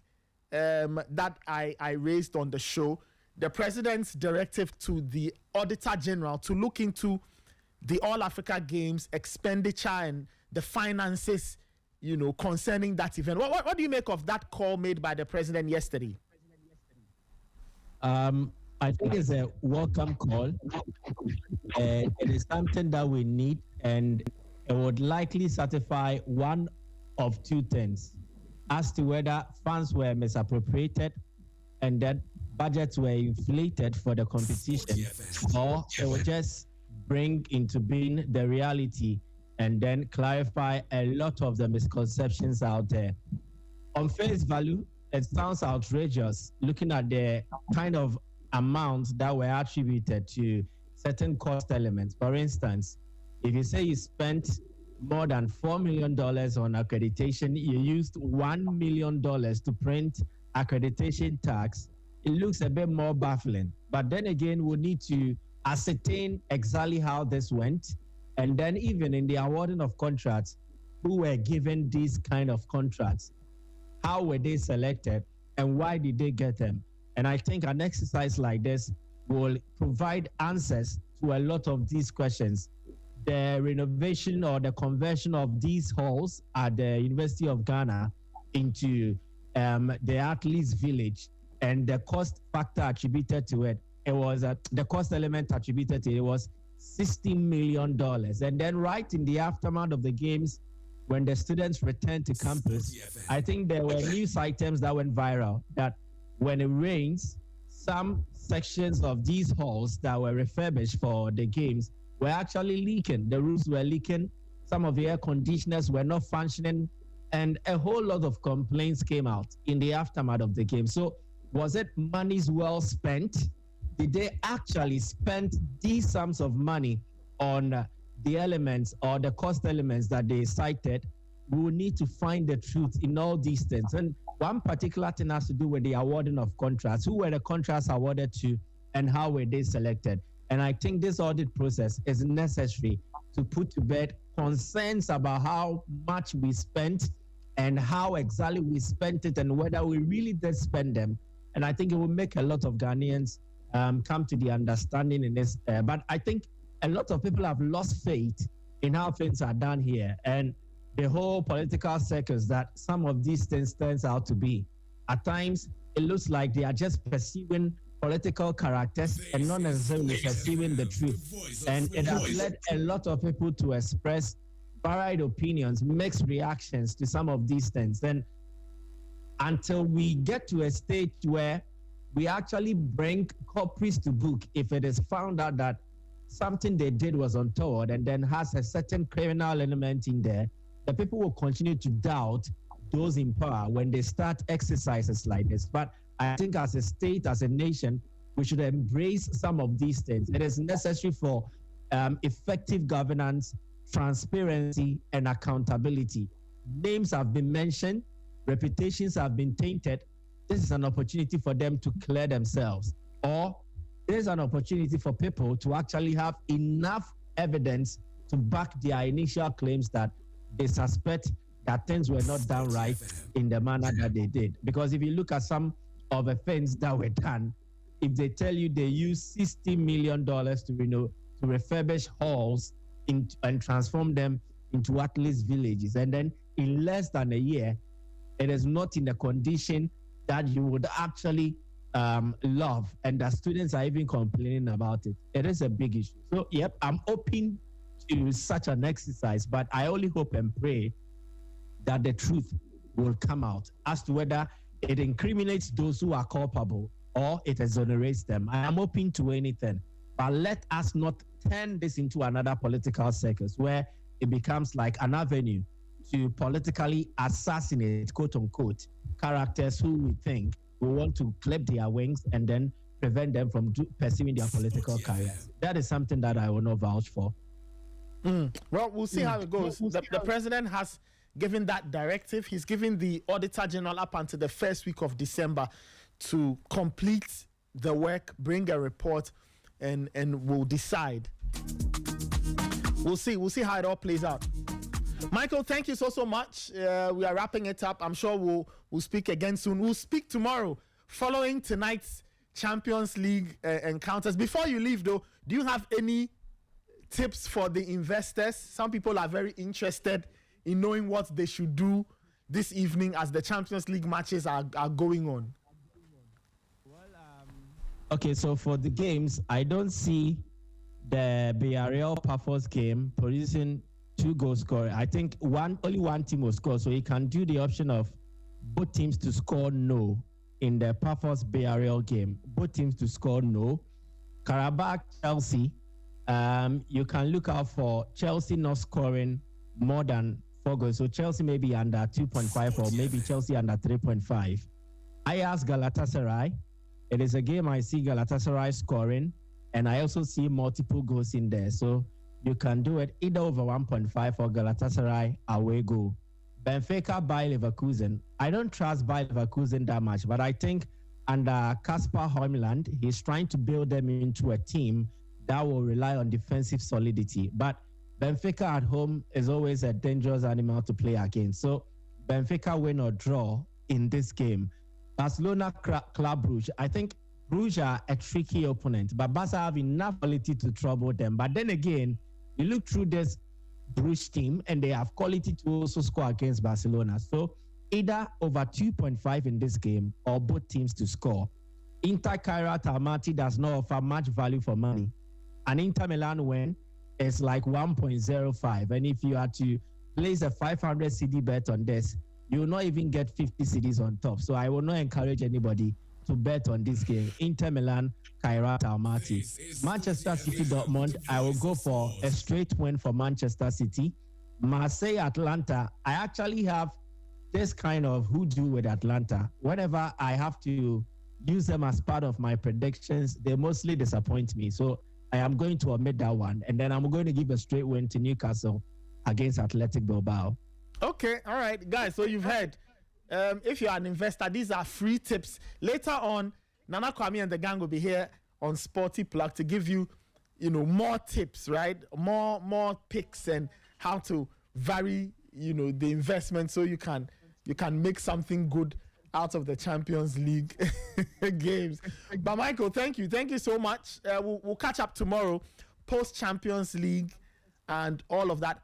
that I raised on the show. The president's directive to the Auditor General to look into the All Africa Games expenditure and the finances, concerning that event. What do you make of that call made by the president yesterday? I think it's a welcome call. It is something that we need, and it would likely satisfy one of two things as to whether funds were misappropriated and that budgets were inflated for the competition, or it would just bring into being the reality and then clarify a lot of the misconceptions out there. On face value, it sounds outrageous looking at the kind of amounts that were attributed to certain cost elements. For instance, if you say you spent more than $4 million on accreditation, you used $1 million to print accreditation tax, it looks a bit more baffling. But then again, we need to ascertain exactly how this went. And then even in the awarding of contracts, who were given these kind of contracts, how were they selected, and why did they get them? And I think an exercise like this will provide answers to a lot of these questions. The renovation or the conversion of these halls at the University of Ghana into the athletes' village and the cost factor attributed to it, it was the cost element attributed to it was $60 million. And then right in the aftermath of the games, when the students returned to campus, I think there were news items that went viral that when it rains, some sections of these halls that were refurbished for the games were actually leaking. The roofs were leaking. Some of the air conditioners were not functioning. And a whole lot of complaints came out in the aftermath of the game. So was it monies well spent? Did they actually spend these sums of money on the elements or the cost elements that they cited? We will need to find the truth in all these things. And one particular thing has to do with the awarding of contracts. Who were the contracts awarded to and how were they selected? And I think this audit process is necessary to put to bed concerns about how much we spent and how exactly we spent it and whether we really did spend them. And I think it will make a lot of Ghanaians come to the understanding in this. But I think a lot of people have lost faith in how things are done here. And the whole political circus that some of these things turns out to be. At times, it looks like they are just pursuing political characters and not necessarily perceiving the truth. And it has led a lot of people to express varied opinions, mixed reactions to some of these things. And until we get to a stage where we actually bring culprits to book, if it is found out that something they did was untoward and then has a certain criminal element in there, the people will continue to doubt those in power when they start exercises like this. But I think as a state, as a nation, we should embrace some of these things. It is necessary for effective governance, transparency, and accountability. Names have been mentioned, reputations have been tainted. This is an opportunity for them to clear themselves. Or there's an opportunity for people to actually have enough evidence to back their initial claims that they suspect that things were not done right in the manner that they did. Because if you look at some of the things that were done, if they tell you they used $60 million to refurbish halls and transform them into athletes' villages, and then in less than a year, it is not in the condition that you would actually love, and the students are even complaining about it. It is a big issue. So, yep, I'm open to such an exercise, but I only hope and pray that the truth will come out as to whether it incriminates those who are culpable or it exonerates them. I am open to anything, but let us not turn this into another political circus where it becomes like an avenue to politically assassinate, quote unquote, characters who we think will want to clip their wings and then prevent them from pursuing their political careers. That is something that I will not vouch for. Well, we'll see how it goes. The president has given that directive. He's given the Auditor General up until the first week of December to complete the work, bring a report, and we'll decide. We'll see how it all plays out. Michael, thank you so much. We are wrapping it up. I'm sure we'll speak again soon. We'll speak tomorrow following tonight's Champions League encounters. Before you leave, though, do you have any tips for the investors? Some people are very interested in knowing what they should do this evening as the Champions League matches are going on. Okay, so for the games, I don't see the Villarreal Pafos game producing 2 goal scorer. I think only one team will score, so you can do the option of both teams to score no in the Pafos Villarreal game. Both teams to score no. Karabakh Chelsea, you can look out for Chelsea not scoring more than 4 goals. So Chelsea may be under 2.5 or maybe Chelsea under 3.5. Ajax Galatasaray. It is a game I see Galatasaray scoring, and I also see multiple goals in there. So you can do it either over 1.5 or Galatasaray away goal. Benfica by Leverkusen. I don't trust by Leverkusen that much, but I think under Kasper Heumland, he's trying to build them into a team that will rely on defensive solidity. But Benfica at home is always a dangerous animal to play against. So Benfica win or draw in this game. Barcelona Club Brugge. I think Brugge are a tricky opponent, but Barca have enough quality to trouble them. But then again, you look through this Brugge team and they have quality to also score against Barcelona. So either over 2.5 in this game or both teams to score. Inter Kairat Almaty does not offer much value for money. An Inter Milan win is like 1.05. And if you are to place a 500 CD bet on this, you will not even get 50 CDs on top. So I will not encourage anybody to bet on this game. Inter Milan, Kairat Almaty. Manchester City, Dortmund, I will go for a straight win for Manchester City. Marseille, Atlanta, I actually have this kind of hoodoo with Atlanta. Whenever I have to use them as part of my predictions, they mostly disappoint me. So I am going to omit that one. And then I'm going to give a straight win to Newcastle against Athletic Bilbao. Okay, all right, guys. So you've heard. If you're an investor, these are free tips. Later on, Nana Kwame and the gang will be here on Sporty Plug to give you, more tips, right? More picks and how to vary, the investment so you can make something good out of the Champions League games. But Michael, thank you so much. We'll catch up tomorrow, post Champions League and all of that.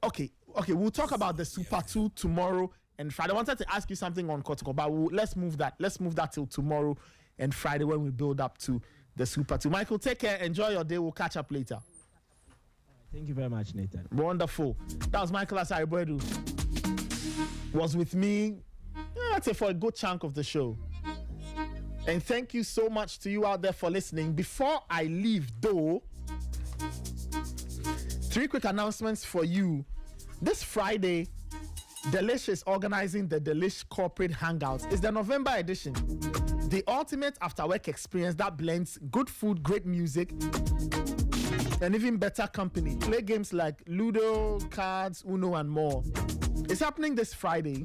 Okay, we'll talk about the Super 2 tomorrow and Friday. I wanted to ask you something on Kotoko, but let's move that till tomorrow and Friday when we build up to the Super 2. Michael, take care. Enjoy your day. We'll catch up later. Thank you very much, Nathan. Wonderful. That was Michael Asariboedu. Was with me, I'd say, for a good chunk of the show. And thank you so much to you out there for listening. Before I leave, though, 3 quick announcements for you. This Friday, Delish is organizing the Delish Corporate Hangouts. It's the November edition. The ultimate after-work experience that blends good food, great music, and even better company. Play games like Ludo, cards, Uno, and more. It's happening this Friday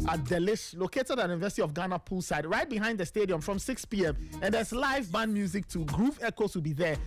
at Delish, located at the University of Ghana poolside, right behind the stadium from 6 p.m. And there's live band music too. Groove Echoes will be there.